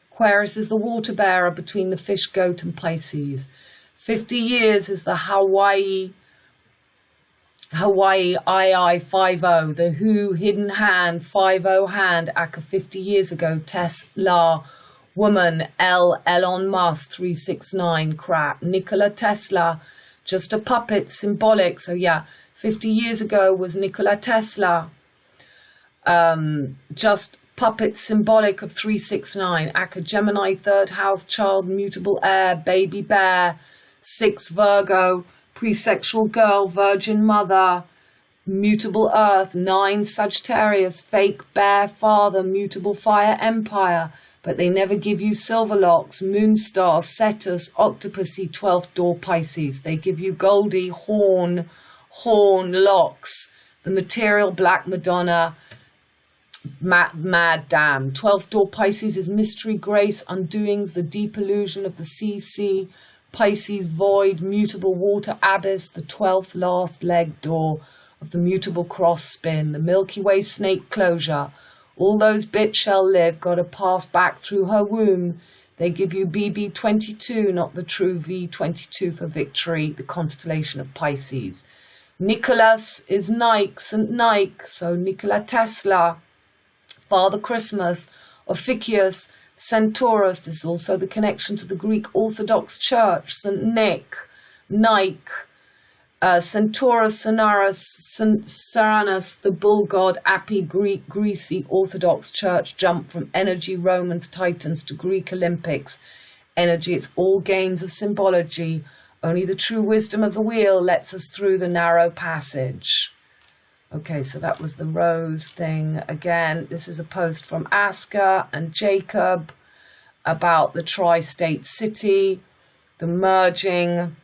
Aquarius is the water bearer between the fish, goat and Pisces. 50 years is the Hawaii II-50, the WHO hidden hand, 50 hand, aka 50 years ago. Tesla woman, Elon Musk, 369, crap. Nikola Tesla, just a puppet, symbolic. So yeah, 50 years ago was Nikola Tesla. Just puppet, symbolic of 369. Aka Gemini, 3rd house, child, mutable air, baby bear, 6 Virgo, pre-sexual girl, virgin mother, mutable earth, 9 Sagittarius, fake bear father, mutable fire empire. But they never give you silver locks, moon star, Cetus, octopusy, 12th door Pisces. They give you Goldie, horn locks, the material black Madonna, mad damn. 12th door Pisces is mystery, grace, undoings, the deep illusion of the CC, Pisces, void, mutable water abyss, the 12th last leg door of the mutable cross spin, the Milky Way snake closure. All those bits shall live, gotta pass back through her womb. They give you BB22, not the true V22 for victory, the constellation of Pisces. Nicholas is Nike, St. Nike, so Nikola Tesla. Father Christmas, Ophiuchus, Centaurus. This is also the connection to the Greek Orthodox Church. St. Nick, Nike. Centaurus, Seranus, the bull god, Api, Greek, Greasy, Orthodox Church, jump from energy, Romans, Titans to Greek Olympics. Energy, it's all gains of symbology. Only the true wisdom of the wheel lets us through the narrow passage. Okay, so that was the rose thing. Again, this is a post from Aska and Jacob about the tri-state city, the merging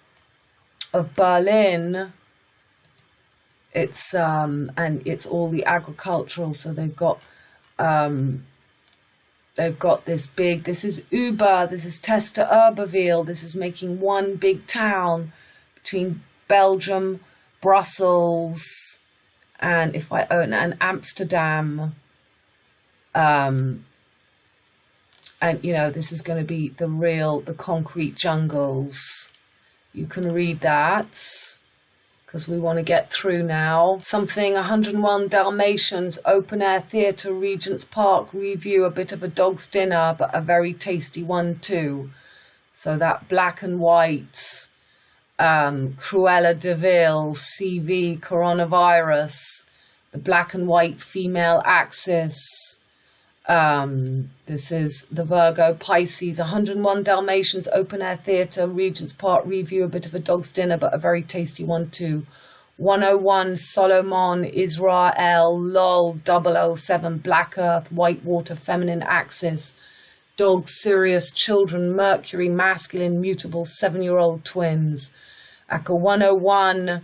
of Berlin. It's and it's all the agricultural, so they've got They've got this is Uber, this is Testa Uberville, this is making one big town between Belgium, Brussels, and and Amsterdam. And, you know, this is going to be the concrete jungles. You can read that, because we want to get through now. Something 101 Dalmatians, open air theatre, Regent's Park, review, a bit of a dog's dinner, but a very tasty one too. So that black and white, Cruella de Vil, CV, coronavirus, the black and white female axis. This is the Virgo Pisces, 101 Dalmatians, open air theatre, Regent's Park review, a bit of a dog's dinner, but a very tasty one too. 101 Solomon, Israel, LOL, 007, Black Earth, White Water, feminine axis, dog, Sirius, children, Mercury, masculine, mutable, 7-year-old twins. Aka 101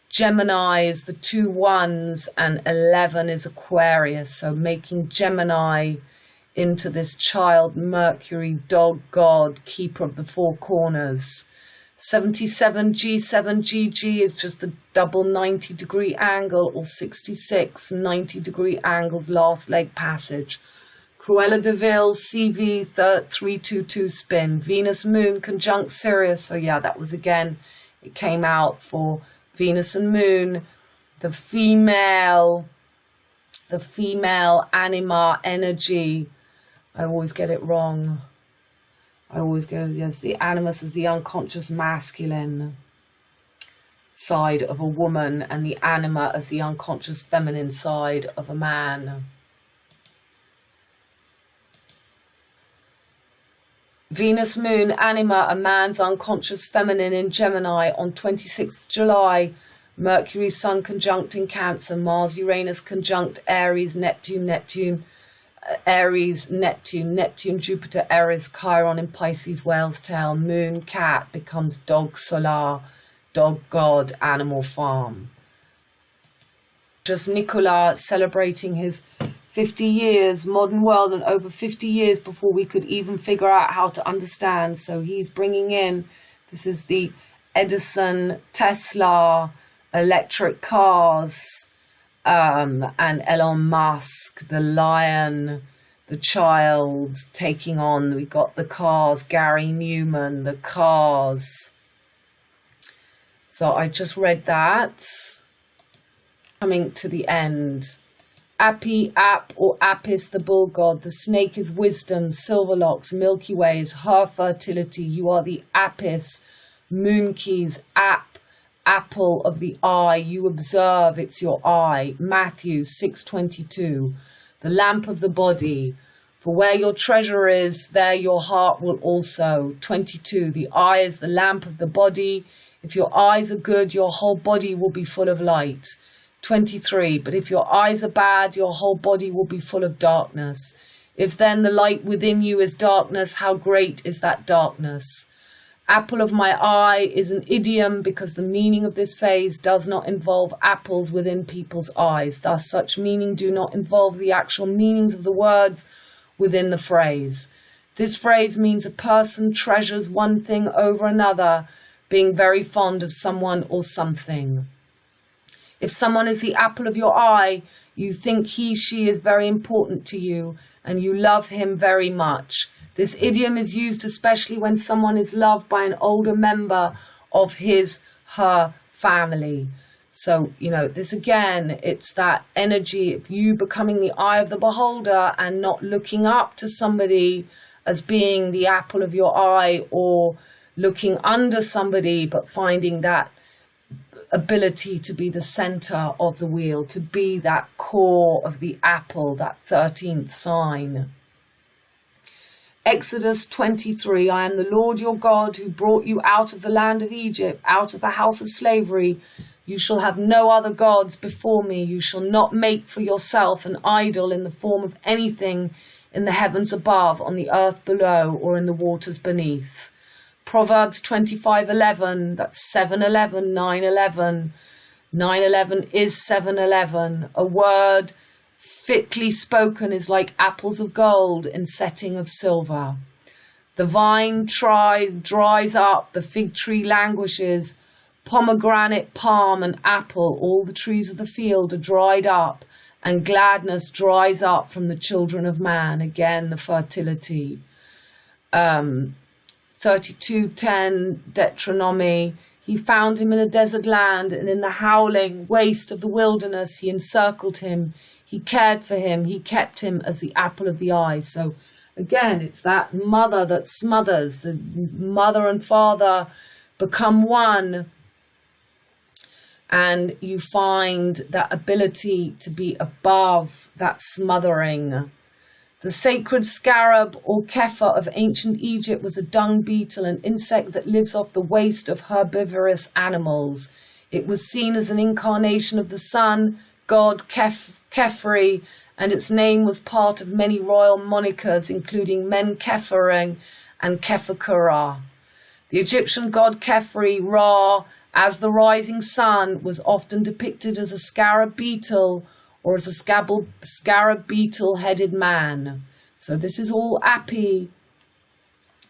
Gemini is the 2 1s, and 11 is Aquarius. So making Gemini into this child Mercury, dog god, keeper of the 4 corners. 77 G7 GG is just the double 90-degree angle, or 66 90-degree angles, last leg passage. Cruella de Vil, CV, 322 spin. Venus Moon conjunct Sirius. So yeah, that was again, it came out for Venus and Moon, the female anima energy. I always get it wrong. I always go against the animus as the unconscious masculine side of a woman, and the anima as the unconscious feminine side of a man. Venus, Moon, Anima, a man's unconscious feminine in Gemini on 26th July. Mercury, Sun conjunct in Cancer. Mars, Uranus conjunct Aries, Neptune, Aries, Neptune, Jupiter, Aries, Chiron in Pisces, Whale's Tail. Moon, Cat becomes Dog Solar, Dog God, Animal Farm. Just Nicolas celebrating his 50 years, modern world, and over 50 years before we could even figure out how to understand. So he's bringing in, this is the Edison, Tesla, electric cars, and Elon Musk, the lion, the child, taking on, we got the cars, Gary Newman, the cars. So I just read that. Coming to the end. Api, Ap, or Apis, the bull god. The snake is wisdom. Silverlocks, Milky Way is her fertility. You are the Apis, moon keys, Ap, apple of the eye. You observe, it's your eye. Matthew 6:22. The lamp of the body. For where your treasure is, there your heart will also. 22. The eye is the lamp of the body. If your eyes are good, your whole body will be full of light. 23. But if your eyes are bad, your whole body will be full of darkness. If then the light within you is darkness, how great is that darkness? Apple of my eye is an idiom because the meaning of this phrase does not involve apples within people's eyes. Thus, such meaning do not involve the actual meanings of the words within the phrase. This phrase means a person treasures one thing over another, being very fond of someone or something. If someone is the apple of your eye, you think she is very important to you, and you love him very much. This idiom is used especially when someone is loved by an older member of her family. So, you know, this again, it's that energy of you becoming the eye of the beholder and not looking up to somebody as being the apple of your eye, or looking under somebody, but finding that ability to be the center of the wheel, to be that core of the apple, that 13th sign. Exodus 23, I am the Lord your God who brought you out of the land of Egypt, out of the house of slavery. You shall have no other gods before me. You shall not make for yourself an idol in the form of anything in the heavens above, on the earth below, or in the waters beneath. Proverbs 25:11, that's 7:11, 9:11. 9:11 is 7:11. A word fitly spoken is like apples of gold in setting of silver. The vine dries up, the fig tree languishes, pomegranate, palm and apple, all the trees of the field are dried up, and gladness dries up from the children of man. Again, the fertility. 32:10 Deuteronomy. He found him in a desert land, and in the howling waste of the wilderness he encircled him. He cared for him. He kept him as the apple of the eye. So again, it's that mother that smothers. The mother and father become one. And you find that ability to be above that smothering. The sacred scarab or kepha of ancient Egypt was a dung beetle, an insect that lives off the waste of herbivorous animals. It was seen as an incarnation of the sun god Khepri, and its name was part of many royal monikers, including Men-Khephren and Khepakura. The Egyptian god Khepri, Ra, as the rising sun, was often depicted as a scarab beetle or as a scarab beetle-headed man. So this is all Api.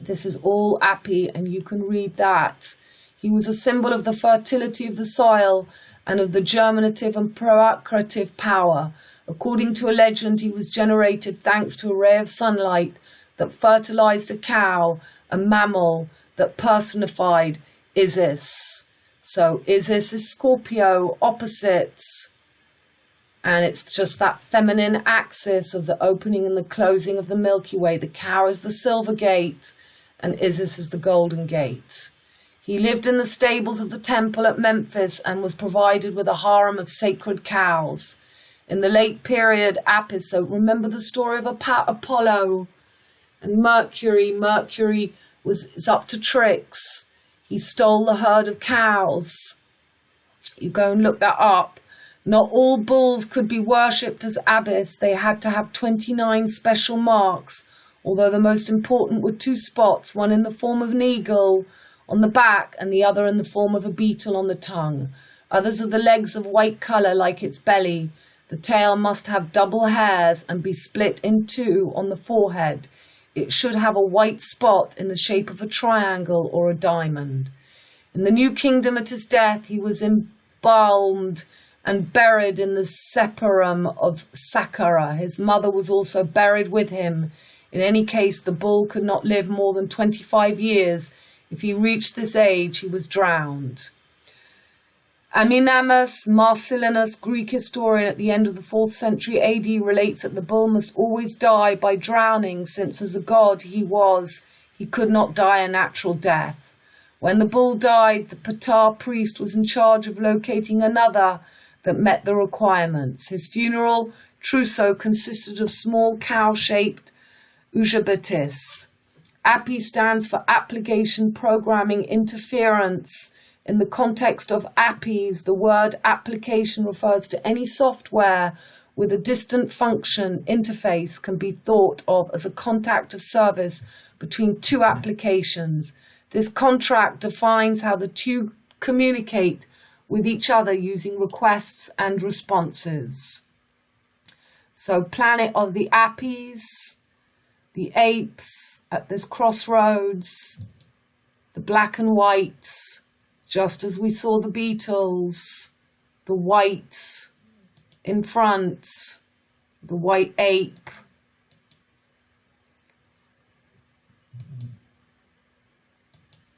This is all Api, and you can read that. He was a symbol of the fertility of the soil and of the germinative and procreative power. According to a legend, he was generated thanks to a ray of sunlight that fertilized a cow, a mammal that personified Isis. So Isis is Scorpio, opposites. And it's just that feminine axis of the opening and the closing of the Milky Way. The cow is the silver gate and Isis is the golden gate. He lived in the stables of the temple at Memphis and was provided with a harem of sacred cows. In the late period, Apis, so remember the story of Apollo and Mercury. Mercury is up to tricks. He stole the herd of cows. You go and look that up. Not all bulls could be worshipped as Apis. They had to have 29 special marks, although the most important were 2 spots, one in the form of an eagle on the back and the other in the form of a beetle on the tongue. Others are the legs of white colour like its belly. The tail must have double hairs and be split in 2 on the forehead. It should have a white spot in the shape of a triangle or a diamond. In the New Kingdom at his death, he was embalmed and buried in the separum of Saqqara. His mother was also buried with him. In any case, the bull could not live more than 25 years. If he reached this age, he was drowned. Amminamus Marcellinus, Greek historian at the end of the 4th century AD, relates that the bull must always die by drowning, since as a god he could not die a natural death. When the bull died, the Ptah priest was in charge of locating another that met the requirements. His funeral trousseau consisted of small cow-shaped ujabatis. API stands for Application Programming Interference. In the context of APIs, the word application refers to any software with a distant function interface, can be thought of as a contract of service between 2 applications. This contract defines how the 2 communicate with each other using requests and responses. So planet of the Apis, the apes at this crossroads, the black and whites, just as we saw the beetles, the whites in front, the white ape.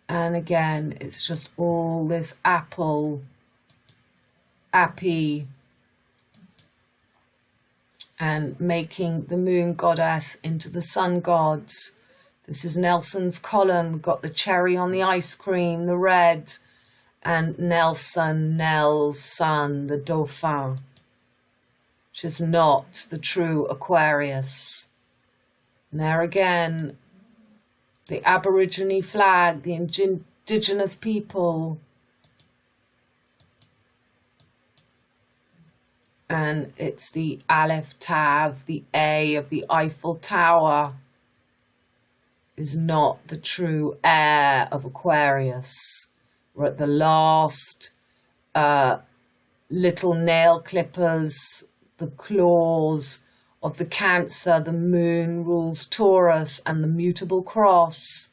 And again, it's just all this apple, Api, and making the moon goddess into the sun gods. This is Nelson's column. We've got the cherry on the ice cream, the red, and Nelson, the Dauphin, which is not the true Aquarius. And there again, the Aborigine flag, the indigenous people. And it's the Aleph Tav, the A of the Eiffel Tower, is not the true heir of Aquarius. We're at the last little nail clippers, the claws of the Cancer. The moon rules Taurus and the mutable cross.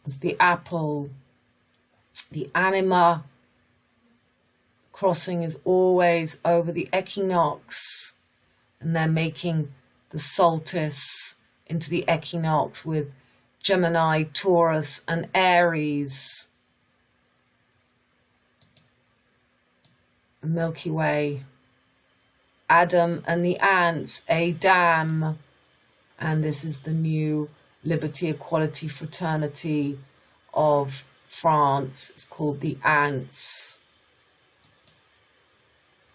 It's the apple, the anima. Crossing is always over the equinox, and they're making the solstice into the equinox with Gemini, Taurus, and Aries. Milky Way. Adam and the ants, Adam. And this is the new Liberty, Equality, Fraternity of France. It's called the Ants.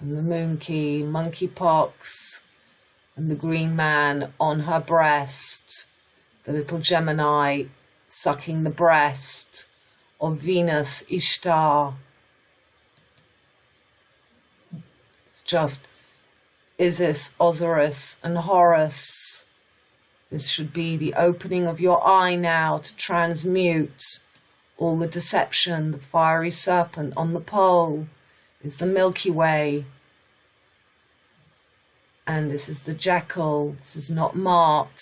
And the moon key, monkeypox, and the green man on her breast. The little Gemini sucking the breast of Venus, Ishtar. It's just Isis, Osiris, and Horus. This should be the opening of your eye now to transmute all the deception. The fiery serpent on the pole is the Milky Way. And this is the jackal. This is not Mart.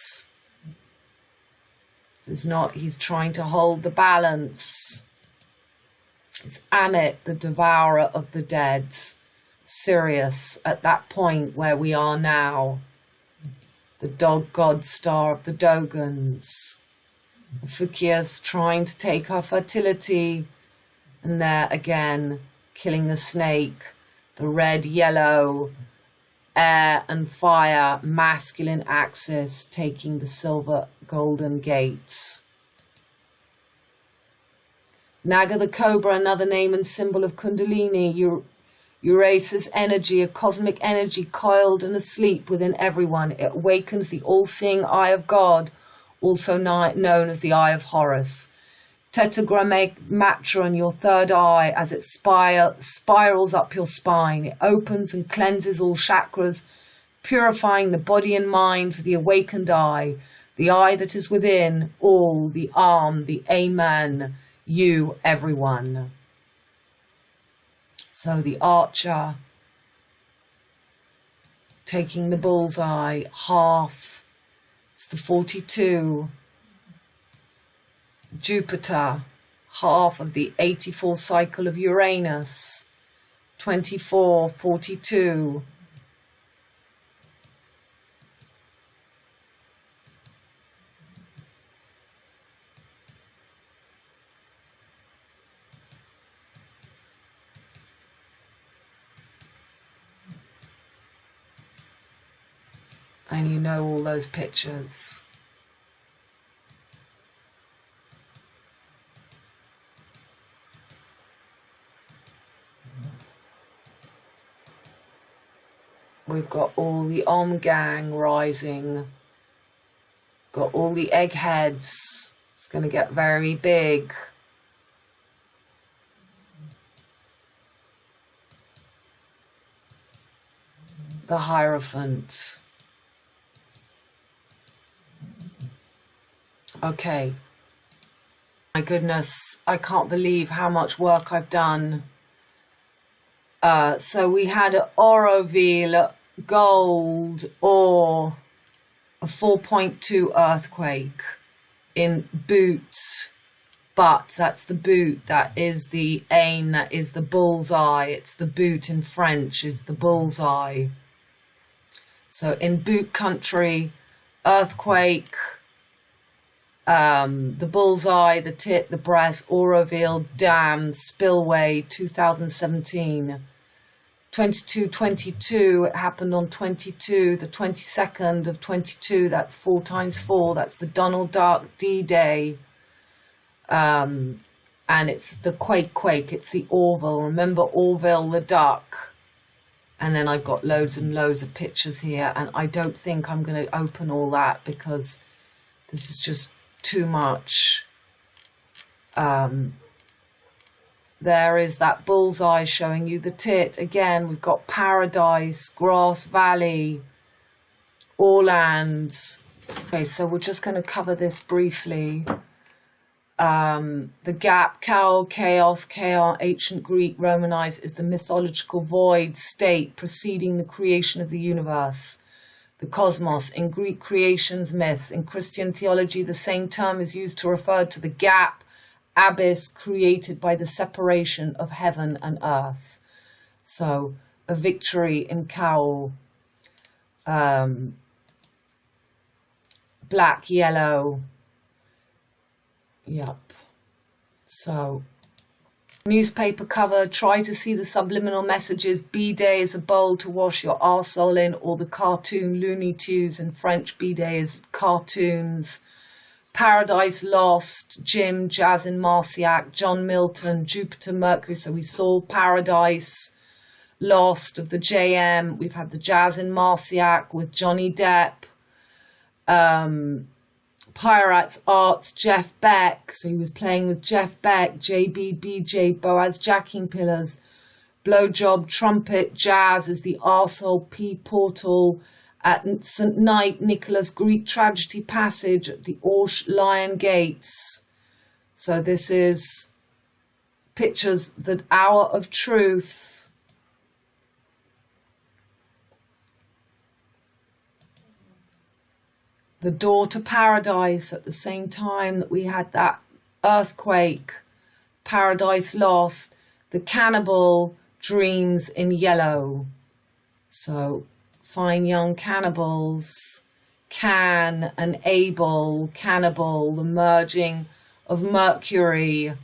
This is not, he's trying to hold the balance. It's Amit, the devourer of the dead. Sirius, at that point where we are now. The dog god star of the Dogons. Fukia's trying to take her fertility. And there again, killing the snake. The red, yellow, air and fire, masculine axis, taking the silver golden gates. Naga the cobra, another name and symbol of Kundalini. Urasa's energy, a cosmic energy coiled and asleep within everyone. It awakens the all-seeing eye of God, also known as the eye of Horus. Tetragrammaton, your third eye, as it spirals up your spine. It opens and cleanses all chakras, purifying the body and mind for the awakened eye, the eye that is within all, the arm, the Amen, you, everyone. So the archer, taking the bullseye, half, it's the 42. Jupiter, half of the 84 cycle of Uranus, 24, 42. And you know all those pictures. We've got all the Om gang rising. Got all the eggheads. It's going to get very big. The Hierophant. Okay. My goodness, I can't believe how much work I've done. So we had an Oroville gold or a 4.2 earthquake in Boot, but that's the boot, that is the aim, that is the bullseye. It's the boot in French is the bullseye. So in Boot country, earthquake, the bullseye, the tit, the breast, Oroville Dam, spillway, 2017. 2222, it happened on 22, the 22nd of 22, that's 4 times 4, that's the Donald Duck D-Day. And it's the quake, it's the Orville. Remember Orville the duck? And then I've got loads and loads of pictures here, and I don't think I'm going to open all that because this is just too much. There is that bullseye showing you the tit. Again, we've got Paradise, Grass Valley, Orland. Okay, so we're just going to cover this briefly. The gap, chaos, ancient Greek, Romanized, is the mythological void state preceding the creation of the universe, the cosmos. In Greek creations myths, in Christian theology, the same term is used to refer to the gap, abyss created by the separation of heaven and earth. So, a victory in cowl, black, yellow. Yep. So, newspaper cover, try to see the subliminal messages. B-Day is a bowl to wash your arsehole in, or the cartoon Looney Tunes in French. B-Day is cartoons. Paradise Lost, Jim, Jazz in Marciac, John Milton, Jupiter, Mercury. So we saw Paradise Lost of the JM. We've had the Jazz in Marciac with Johnny Depp. Pirates Arts, Jeff Beck. So he was playing with Jeff Beck, JB, BJ, Boaz, Jacking Pillars. Blowjob, Trumpet, Jazz is the arsehole P portal. At St. Knight, Nicholas, Greek tragedy passage at the Orsh Lion Gates. So this is pictures, the hour of truth. The door to paradise at the same time that we had that earthquake. Paradise Lost. The cannibal dreams in yellow. So fine young cannibals, Can and Abel, cannibal, the merging of Mercury,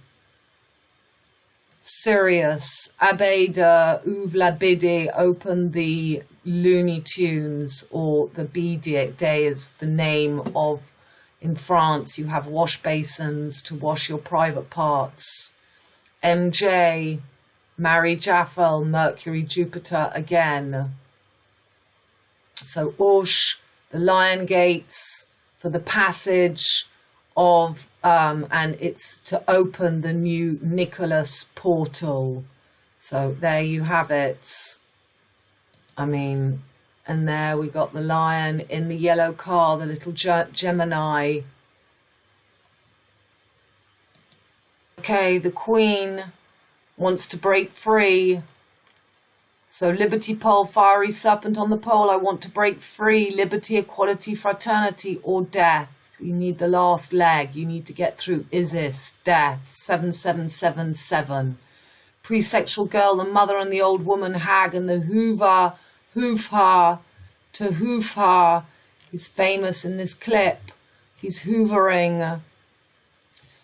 Sirius, Abeda, Uvlabide, open the Looney Tunes, or the B-Day is the name of, in France, you have wash basins to wash your private parts. MJ, Mary Jaffel, Mercury, Jupiter again. So Orsh, the Lion Gates, for the passage of, and it's to open the new Nicholas portal. So there you have it. I mean, and there we got the lion in the yellow car, the little Gemini. Okay, the Queen wants to break free. So liberty pole, fiery serpent on the pole. I want to break free. Liberty, equality, fraternity, or death. You need the last leg. You need to get through Isis, death, 7777. Pre-sexual girl, the mother and the old woman hag, and the hoover, hoofha, to hoofha. He's famous in this clip. He's hoovering.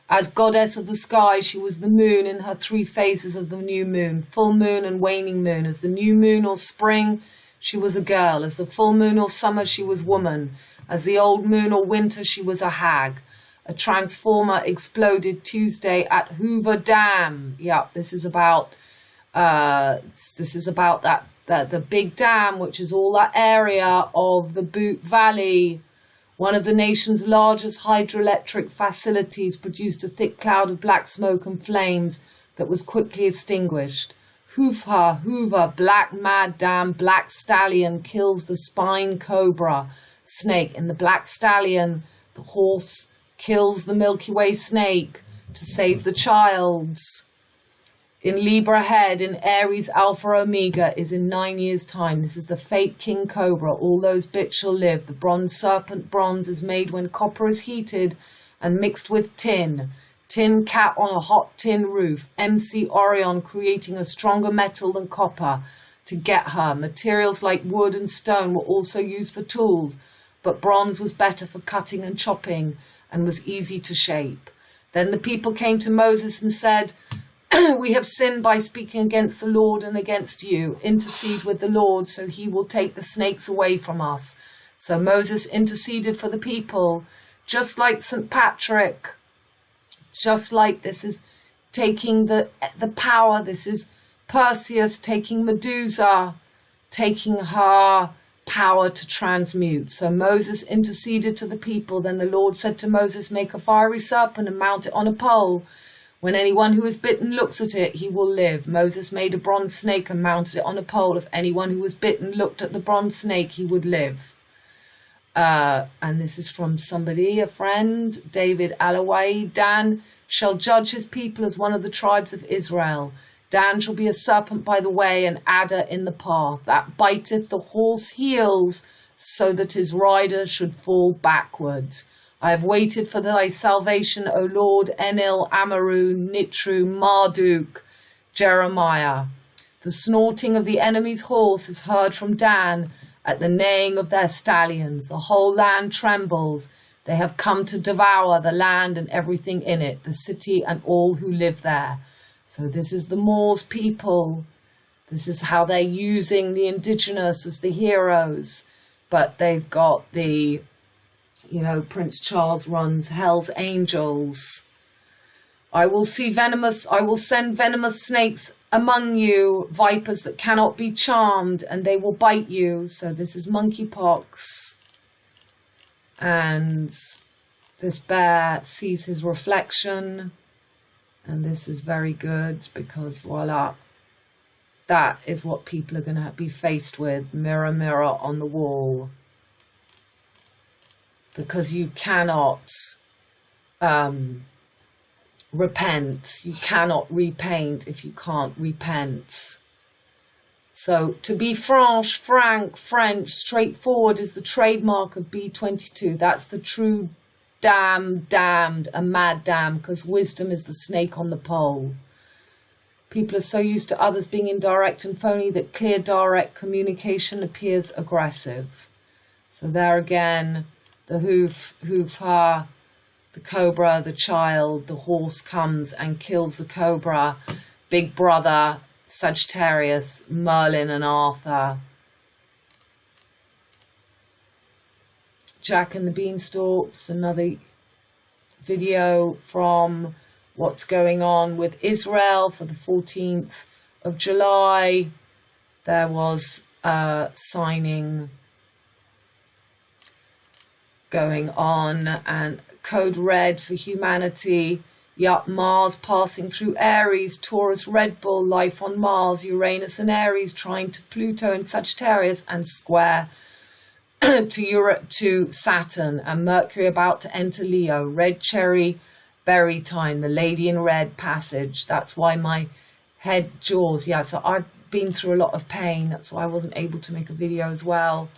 As goddess of the sky, she was the moon in her three phases of the new moon, full moon and waning moon. As the new moon or spring, she was a girl. As the full moon or summer, she was woman. As the old moon or winter, she was a hag. A transformer exploded Tuesday at Hoover Dam. Yeah, this is about that the big dam, which is all that area of the Boot Valley. One of the nation's largest hydroelectric facilities produced a thick cloud of black smoke and flames that was quickly extinguished. Hoofha, Hoover, black mad dam, black stallion kills the spine cobra snake. In the black stallion, the horse kills the Milky Way snake to save the child. In Libra head, in Aries, Alpha Omega is in 9 years' time. This is the fake king cobra. All those bits shall live. The bronze serpent bronze is made when copper is heated and mixed with tin. Tin cat on a hot tin roof. MC Orion creating a stronger metal than copper to get her. Materials like wood and stone were also used for tools, but bronze was better for cutting and chopping and was easy to shape. Then the people came to Moses and said, we have sinned by speaking against the Lord and against you. Intercede with the Lord so he will take the snakes away from us. So Moses interceded for the people, just like St. Patrick, just like this is taking the power. This is Perseus taking Medusa, taking her power to transmute. So Moses interceded to the people. Then the Lord said to Moses, make a fiery serpent and mount it on a pole. When anyone who is bitten looks at it, he will live. Moses made a bronze snake and mounted it on a pole. If anyone who was bitten looked at the bronze snake, he would live. And this is from somebody, a friend, David Alawai. Dan shall judge his people as one of the tribes of Israel. Dan shall be a serpent by the way, an adder in the path, that biteth the horse heels, so that his rider should fall backward. I have waited for thy salvation, O Lord, Enil, Amaru, Nitru, Marduk, Jeremiah. The snorting of the enemy's horse is heard from Dan at the neighing of their stallions. The whole land trembles. They have come to devour the land and everything in it, the city and all who live there. So this is the Morse people. This is how they're using the indigenous as the heroes. But they've got the, you know, Prince Charles runs Hell's Angels. I will send venomous snakes among you, vipers that cannot be charmed, and they will bite you. So this is monkeypox. And this bear sees his reflection. And this is very good because, voila, that is what people are going to be faced with. Mirror, mirror on the wall. Because you cannot repent. You cannot repaint if you can't repent. So to be franc, French, straightforward is the trademark of B22. That's the true damned, a mad dam, because wisdom is the snake on the pole. People are so used to others being indirect and phony that clear, direct communication appears aggressive. So there again, the hoof, ha, the cobra, the child, the horse comes and kills the cobra, Big Brother, Sagittarius, Merlin and Arthur. Jack and the Beanstalks, another video from what's going on with Israel for the 14th of July. There was a signing going on, and code red for humanity. Yup, Mars passing through Aries, Taurus, Red Bull, life on Mars, Uranus and Aries trying to Pluto and Sagittarius, and square to Saturn, and Mercury about to enter Leo. Red cherry berry time, the lady in red passage. That's why my head jaws. Yeah, so I've been through a lot of pain. That's why I wasn't able to make a video as well.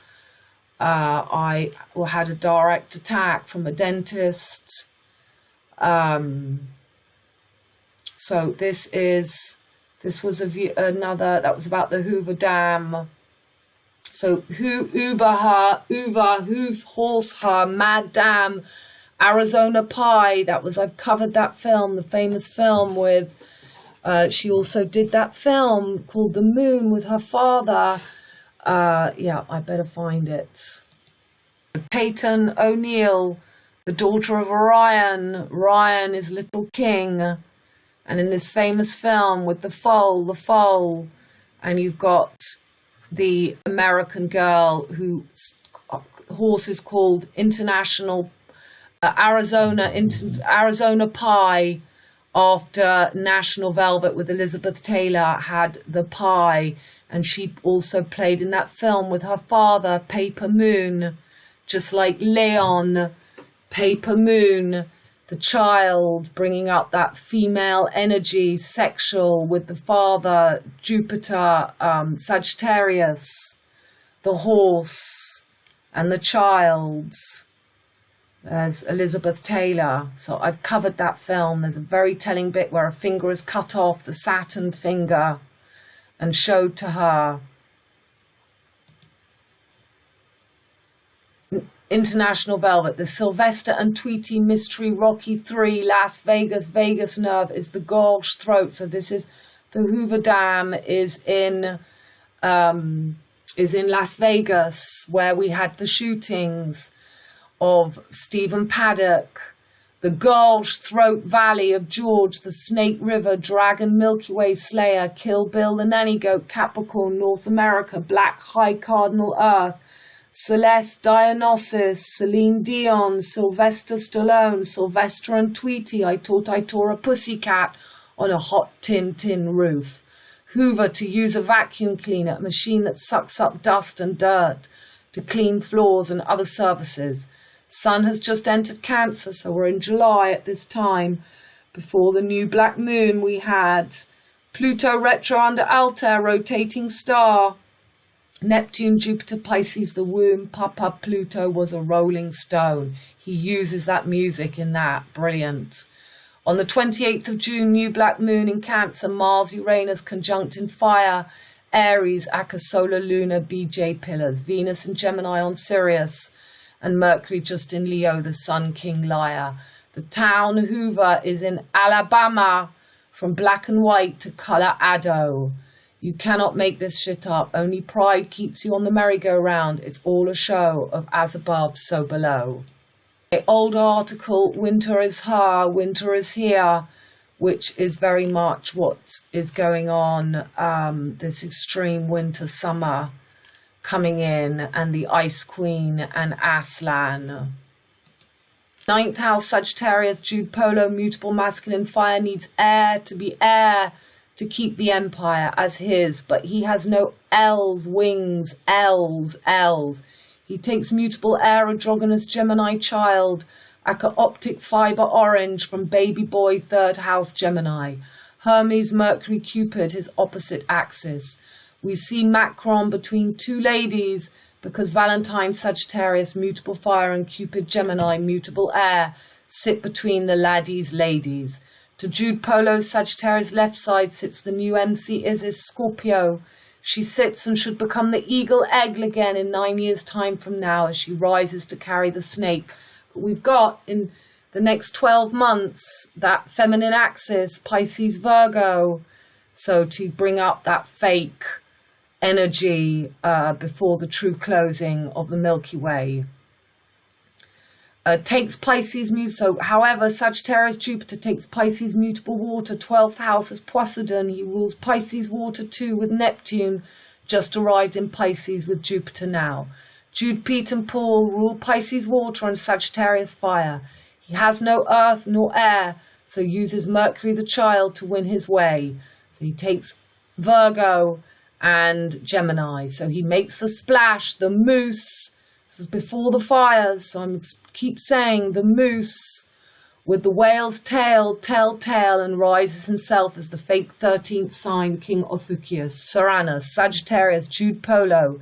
I had a direct attack from a dentist. So this was another that was about the Hoover Dam. So hoof, horse, her, mad dam, Arizona Pie. I've covered that film, the famous film with. She also did that film called The Moon with her father. Yeah, I better find it. Peyton O'Neill, the daughter of Orion. Ryan is Little King. And in this famous film with the foal, and you've got the American girl whose horse is called International Arizona Pie, after National Velvet with Elizabeth Taylor had the pie, and she also played in that film with her father, Paper Moon, just like Leon, Paper Moon, the child, bringing up that female energy, sexual, with the father, Jupiter, Sagittarius, the horse, and the child. There's Elizabeth Taylor. So I've covered that film. There's a very telling bit where a finger is cut off, the Saturn finger, and showed to her. International Velvet, the Sylvester and Tweety Mystery Rocky 3, Las Vegas, Vagus Nerve is the gorge throat. So this is the Hoover Dam is in Las Vegas, where we had the shootings of Stephen Paddock, the Gorge Throat Valley of George, the Snake River, Dragon, Milky Way, Slayer, Kill Bill, the Nanny Goat, Capricorn, North America, Black High Cardinal Earth, Celeste, Dionysus, Celine Dion, Sylvester Stallone, Sylvester and Tweety, I Thought I Tore a Pussycat on a Hot Tin Roof, Hoover to use a vacuum cleaner, a machine that sucks up dust and dirt, to clean floors and other services. Sun has just entered Cancer, so we're in July at this time. Before the new black moon, we had Pluto retro under Altair, rotating star. Neptune, Jupiter, Pisces, the womb. Papa Pluto was a rolling stone. He uses that music in that. Brilliant. On the 28th of June, new black moon in Cancer, Mars, Uranus, conjunct in fire, Aries, Akka, Solar, Lunar, BJ pillars, Venus and Gemini on Sirius, and Mercury just in Leo, the Sun, King, Liar. The town Hoover is in Alabama, from black and white to Colorado. You cannot make this shit up. Only pride keeps you on the merry-go-round. It's all a show of as above, so below. An old article, Winter is Her, Winter is Here, which is very much what is going on, this extreme winter summer coming in, and the Ice Queen and Aslan. 9th house, Sagittarius, Jude Polo, mutable masculine fire, needs air to be air to keep the empire as his, but he has no L's, wings, L's. He takes mutable air, androgynous Gemini child, Aka optic fiber orange from baby boy 3rd house Gemini. Hermes, Mercury, Cupid, his opposite axis. We see Macron between two ladies because Valentine, Sagittarius, mutable fire, and Cupid, Gemini, mutable air, sit between the ladies. To Jude Polo, Sagittarius left side sits the new MC Isis, Scorpio. She sits and should become the eagle egg again in 9 years' time from now as she rises to carry the snake. But we've got in the next 12 months that feminine axis, Pisces, Virgo. So to bring up that fake energy before the true closing of the Milky Way. Takes Pisces so however, Sagittarius Jupiter takes Pisces mutable water, 12th house as Poseidon. He rules Pisces water too with Neptune, just arrived in Pisces with Jupiter now. Jude, Pete and Paul rule Pisces water and Sagittarius fire. He has no earth nor air, so uses Mercury the child to win his way. So he takes Virgo and Gemini. So he makes the splash, the moose. This is before the fires, so I keep saying the moose with the whale's tail, telltale, and rises himself as the fake 13th sign, King Ophiuchus. Uranus, Sagittarius, Jude Polo,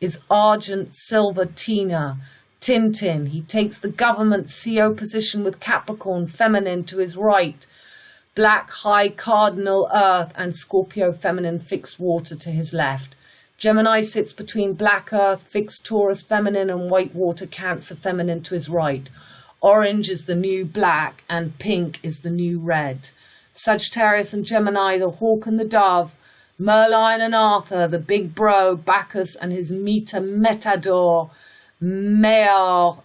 is Argent, Silver, Tina, Tintin. He takes the government CO position with Capricorn, feminine, to his right, black, high, cardinal, earth, and Scorpio, feminine, fixed water to his left. Gemini sits between black earth, fixed Taurus, feminine, and white water, Cancer, feminine, to his right. Orange is the new black, and pink is the new red. Sagittarius and Gemini, the hawk and the dove. Merlin and Arthur, the big bro, Bacchus and his matador, Matador,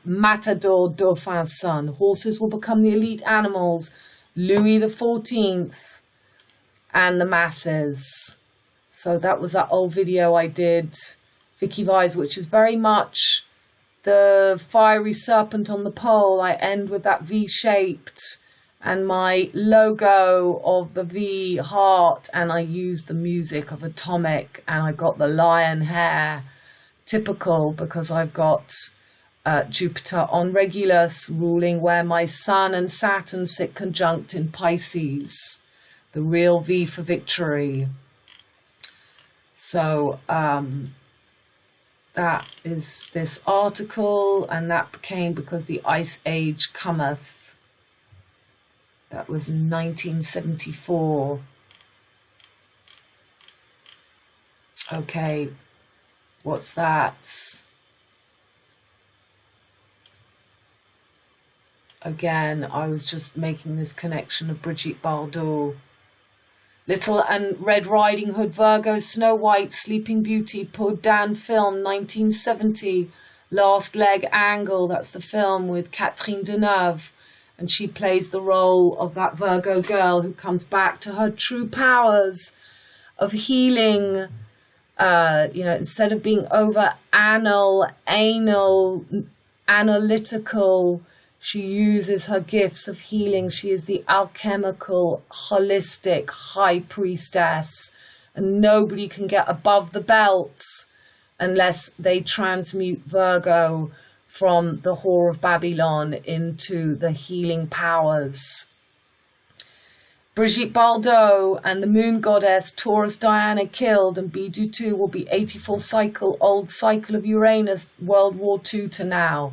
Dauphin's son. Horses will become the elite animals, Louis XIV, and the masses. So that was that old video I did, Vicky Vise, which is very much the fiery serpent on the pole. I end with that V-shaped and my logo of the V heart, and I use the music of Atomic, and I got the lion hair, typical because I've got Jupiter on Regulus ruling where my Sun and Saturn sit conjunct in Pisces, the real V for victory. So that is this article, and that became because the Ice Age cometh. That was in 1974. Okay, what's that? Again, I was just making this connection of Brigitte Bardot. Little and Red Riding Hood, Virgo, Snow White, Sleeping Beauty, Peau d'Ane film, 1970. Last Leg Angle, that's the film with Catherine Deneuve. And she plays the role of that Virgo girl who comes back to her true powers of healing. Instead of being over analytical, she uses her gifts of healing. She is the alchemical, holistic high priestess, and nobody can get above the belt unless they transmute Virgo from the Whore of Babylon into the healing powers. Brigitte Bardot and the moon goddess Taurus Diana killed, and Bidu will be 84 old cycle of Uranus, World War II to now.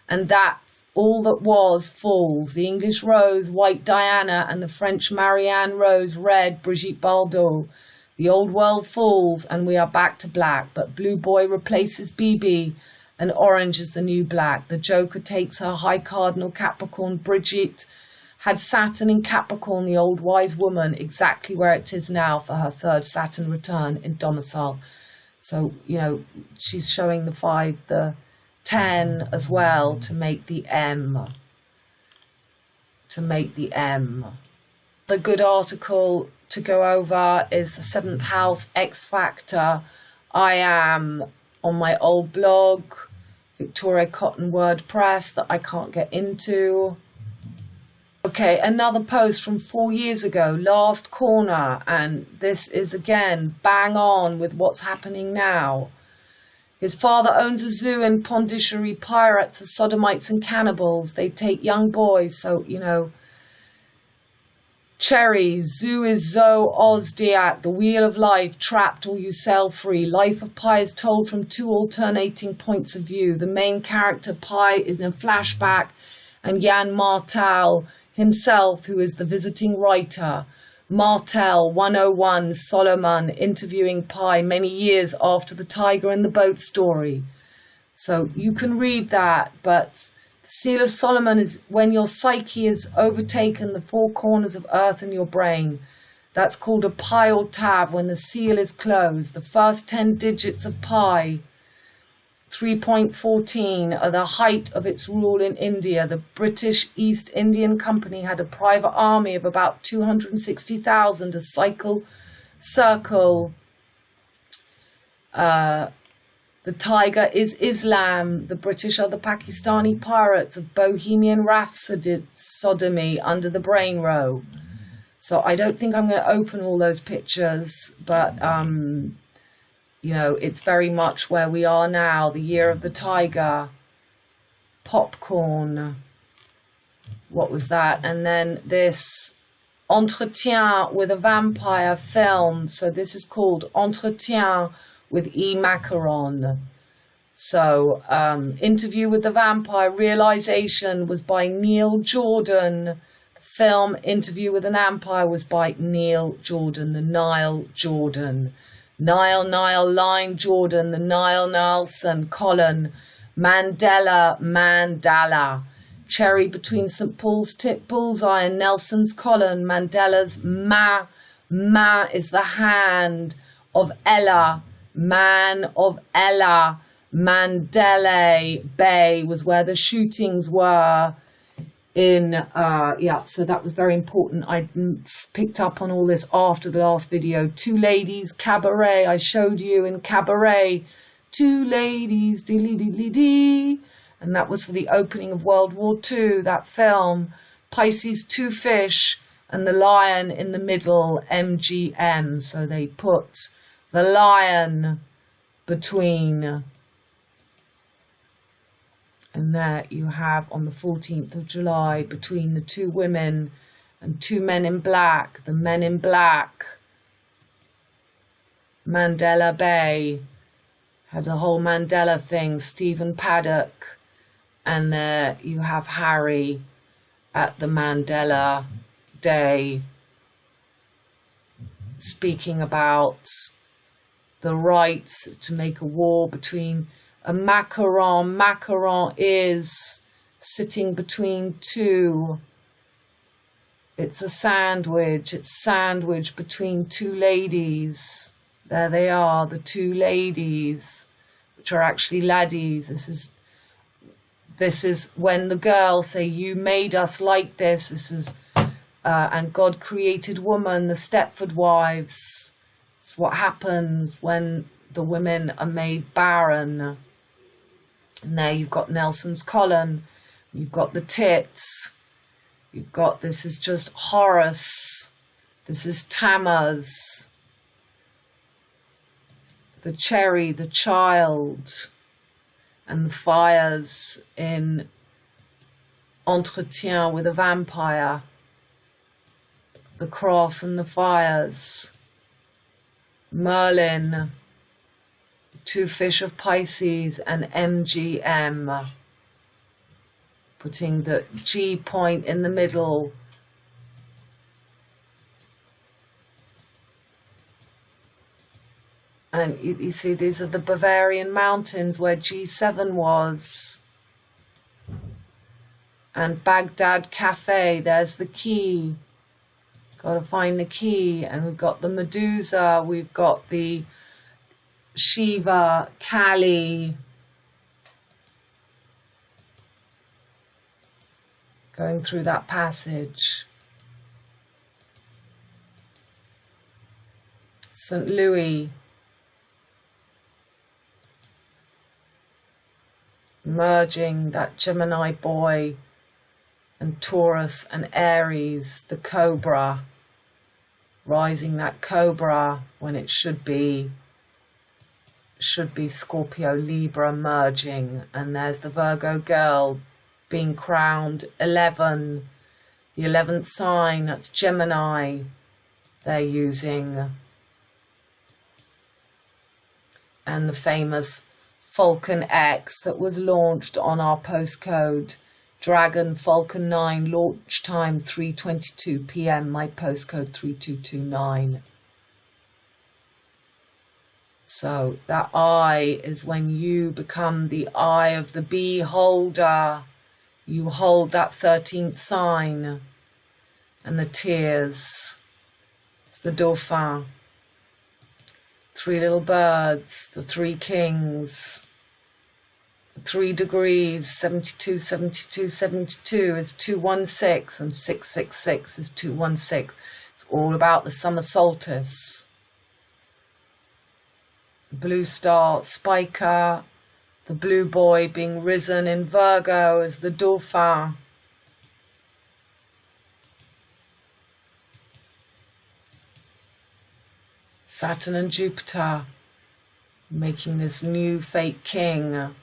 And that's all that was falls. The English rose, white Diana, and the French Marianne rose, red Brigitte Bardot. The old world falls and we are back to black, but blue boy replaces BB and orange is the new black. The Joker takes her high cardinal Capricorn. Brigitte had Saturn in Capricorn, the old wise woman, exactly where it is now for her third Saturn return in domicile. So, you know, she's showing the 5, the 10 as well to make the M. The good article to go over is the 7th house X Factor. I am on my old blog, Victoria Cotton WordPress, that I can't get into. Okay, another post from 4 years ago, last corner, and this is again bang on with what's happening now. His father owns a zoo in Pondicherry. Pirates are sodomites and cannibals. They take young boys, so, you know. Cherry, zoo is Zo Ozdiak, the wheel of life, trapped or you sail free. Life of Pi is told from 2 alternating points of view. The main character, Pi, is in a flashback, and Jan Martel himself, who is the visiting writer. Martel 101 Solomon interviewing Pi many years after the tiger and the boat story. So you can read that, but the seal of Solomon is when your psyche has overtaken the 4 corners of earth and your brain. That's called a Pi or Tav when the seal is closed. The first 10 digits of Pi, 3.14, are the height of its rule in India. The British East Indian Company had a private army of about 260,000, a circle. The tiger is Islam. The British are the Pakistani pirates of Bohemian sodomy under the brain row. So I don't think I'm going to open all those pictures, but you know, it's very much where we are now, the year of the tiger, popcorn, what was that? And then this Entretien with a Vampire film. So this is called Entretien with E. Macaron. So Interview with the Vampire, Realization was by Neil Jordan. The film Interview with an Vampire was by Neil Jordan, the Nile Jordan. Nile, Line, Jordan, the Nile, Nelson, Colin, Mandela, Cherry between St. Paul's tip, Bullseye, and Nelson's Colin, Mandela's Ma is the hand of Ella, man of Ella, Mandalay Bay was where the shootings were in, so that was very important. I picked up on all this after the last video. 2 ladies, cabaret, I showed you in cabaret, 2 ladies, dee-lee-dee-lee-dee, and that was for the opening of World War II, that film. Pisces, 2 fish, and the lion in the middle, MGM, so they put the lion between. And there you have on the 14th of July between the 2 women and 2 men in black. The men in black, Mandela Bay, had the whole Mandela thing, Stephen Paddock. And there you have Harry at the Mandela Day speaking about the rights to make a war between a macaron. Macaron is sitting between 2. It's a sandwich. It's sandwich between 2 ladies. There they are, the 2 ladies, which are actually laddies. This is when the girls say, "You made us like this." This is and God created woman, the Stepford wives. It's what happens when the women are made barren. And there you've got Nelson's Colin, you've got the tits, you've got, this is just Horus, this is Tammuz, the cherry, the child, and the fires in Entretien with a vampire, the cross and the fires, Merlin, two fish of Pisces, and MGM, putting the G point in the middle. And you see, these are the Bavarian mountains where G7 was. And Baghdad Cafe, there's the key. Got to find the key. And we've got the Medusa, we've got the Shiva, Kali. Going through that passage. St. Louis. Merging that Gemini boy and Taurus and Aries, the Cobra, rising that Cobra when it should be Scorpio, Libra merging. And there's the Virgo girl being crowned 11, the 11th sign, that's Gemini they're using. And the famous Falcon X that was launched on our postcode. Dragon Falcon 9, launch time 3:22 p.m. My postcode 3229. So that eye is when you become the eye of the beholder. You hold that 13th sign. And the tears. It's the Dauphin. Three little birds, the three kings, the 3 degrees, 72, 72, 72 is 216, and 666 is 216. It's all about the summer solstice. The blue star, Spica, the blue boy being risen in Virgo is the Dauphin. Saturn and Jupiter making this new fake king.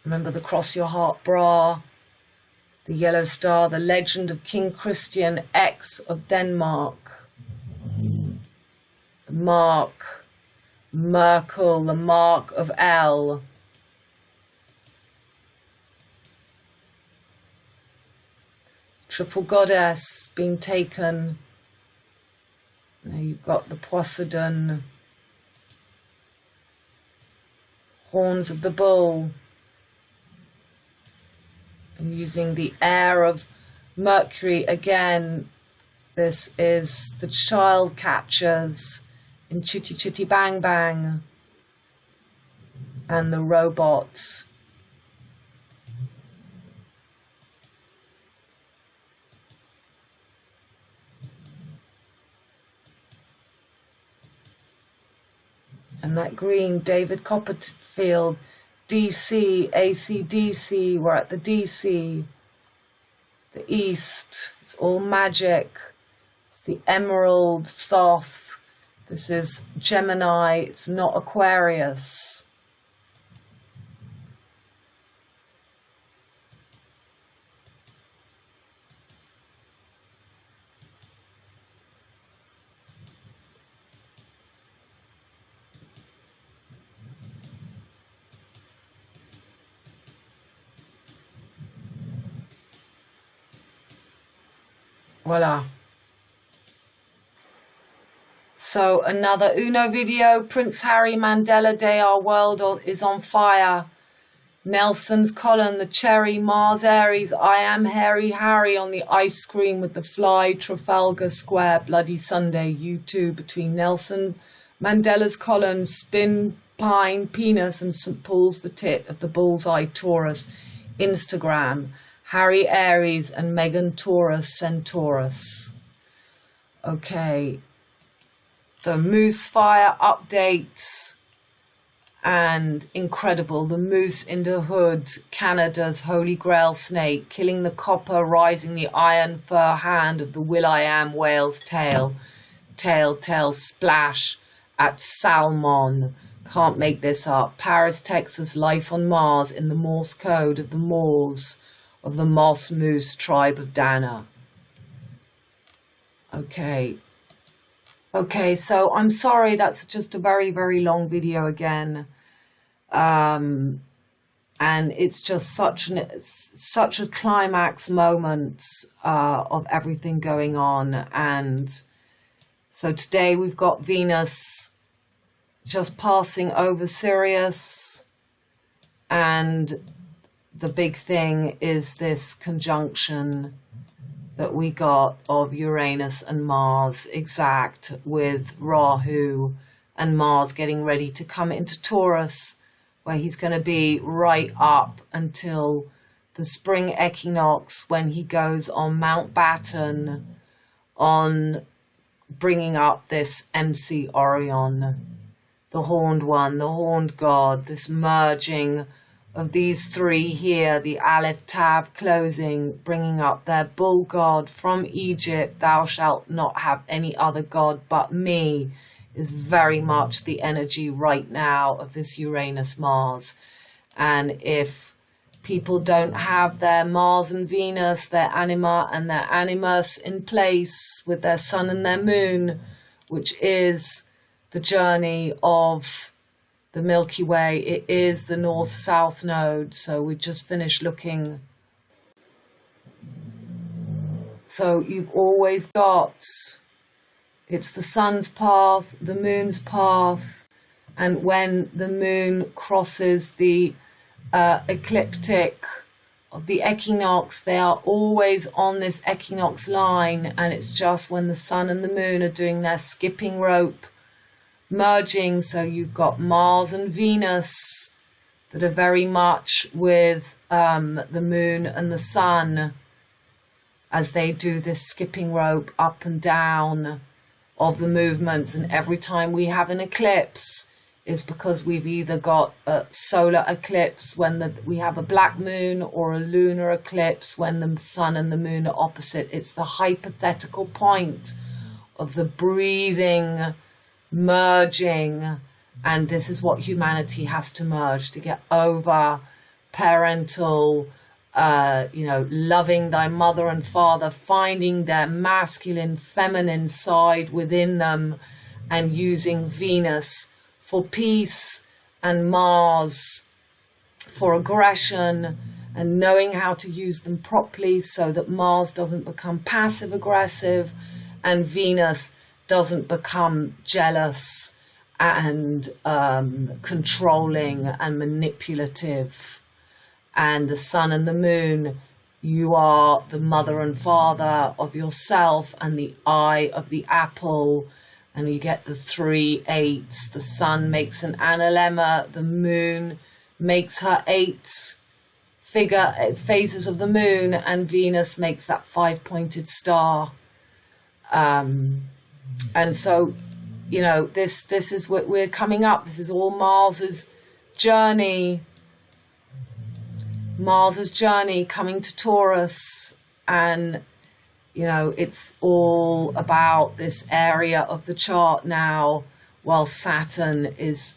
Remember the cross your heart bra, the yellow star, the legend of King Christian X of Denmark. The mark, Merkel, the mark of L. Triple goddess being taken. Now you've got the Poseidon, horns of the bull, and using the air of Mercury again. This is the child catchers in Chitty Chitty Bang Bang, and the robots. And that green, David Copperfield, DC, AC/DC, we're at the DC, the East, it's all magic, it's the Emerald, Thoth, this is Gemini, it's not Aquarius. Voila. So another Uno video. Prince Harry Mandela Day, our world is on fire. Nelson's column, the cherry, Mars Aries, I am Harry on the ice cream with the fly, Trafalgar Square, Bloody Sunday, U2 between Nelson Mandela's column, spin, pine, penis, and St. Paul's the tit of the bullseye Taurus, Instagram. Harry Aries and Megan Taurus Centaurus. Okay. The Moose Fire updates. And incredible. The Moose in the Hood. Canada's Holy Grail snake. Killing the copper, rising the iron fur hand of the Will.I.Am whale's tail. Tail, splash. at Salmon. Can't make this up. Paris, Texas, life on Mars in the Morse code of the Moors of the Moss Moose tribe of Dana. Okay, so I'm sorry, that's just a very, very long video again. And it's just such a climax moment of everything going on. And so today we've got Venus just passing over Sirius, and the big thing is this conjunction that we got of Uranus and Mars exact, with Rahu and Mars getting ready to come into Taurus, where he's going to be right up until the spring equinox, when he goes on Mountbatten on bringing up this MC Orion, the horned one, the horned god, this merging of these three here, the Aleph Tav closing, bringing up their bull god from Egypt, thou shalt not have any other god but me, is very much the energy right now of this Uranus-Mars. And if people don't have their Mars and Venus, their anima and their animus in place with their sun and their moon, which is the journey of the Milky Way, it is the north-south node. So we just finished looking. So you've always got, it's the sun's path, the moon's path, and when the moon crosses the ecliptic of the equinox, they are always on this equinox line, and it's just when the sun and the moon are doing their skipping rope merging. So you've got Mars and Venus that are very much with the moon and the sun as they do this skipping rope up and down of the movements. And every time we have an eclipse is because we've either got a solar eclipse when we have a black moon, or a lunar eclipse when the sun and the moon are opposite. It's the hypothetical point of the breathing, merging, and this is what humanity has to merge to get over parental, loving thy mother and father, finding their masculine, feminine side within them, and using Venus for peace and Mars for aggression, and knowing how to use them properly so that Mars doesn't become passive aggressive and Venus doesn't become jealous and controlling and manipulative. And the sun and the moon, you are the mother and father of yourself and the eye of the apple, and you get the 3 8s. The sun makes an analemma, the moon makes her 8 phases of the moon, and Venus makes that 5-pointed star. And so, this is what we're coming up. This is all Mars's journey. Mars's journey coming to Taurus. And, it's all about this area of the chart now, while Saturn is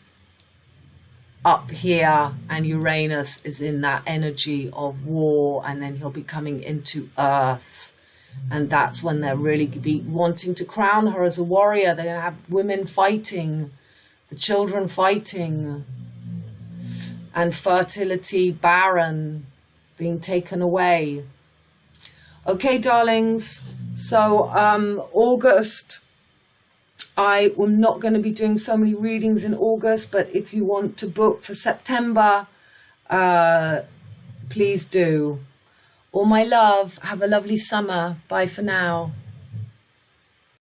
up here and Uranus is in that energy of war, and then he'll be coming into Earth. And that's when they're really be wanting to crown her as a warrior. They're going to have women fighting, the children fighting, and fertility barren, being taken away. Okay, darlings. So August, I am not going to be doing so many readings in August, but if you want to book for September, please do. All my love. Have a lovely summer. Bye for now.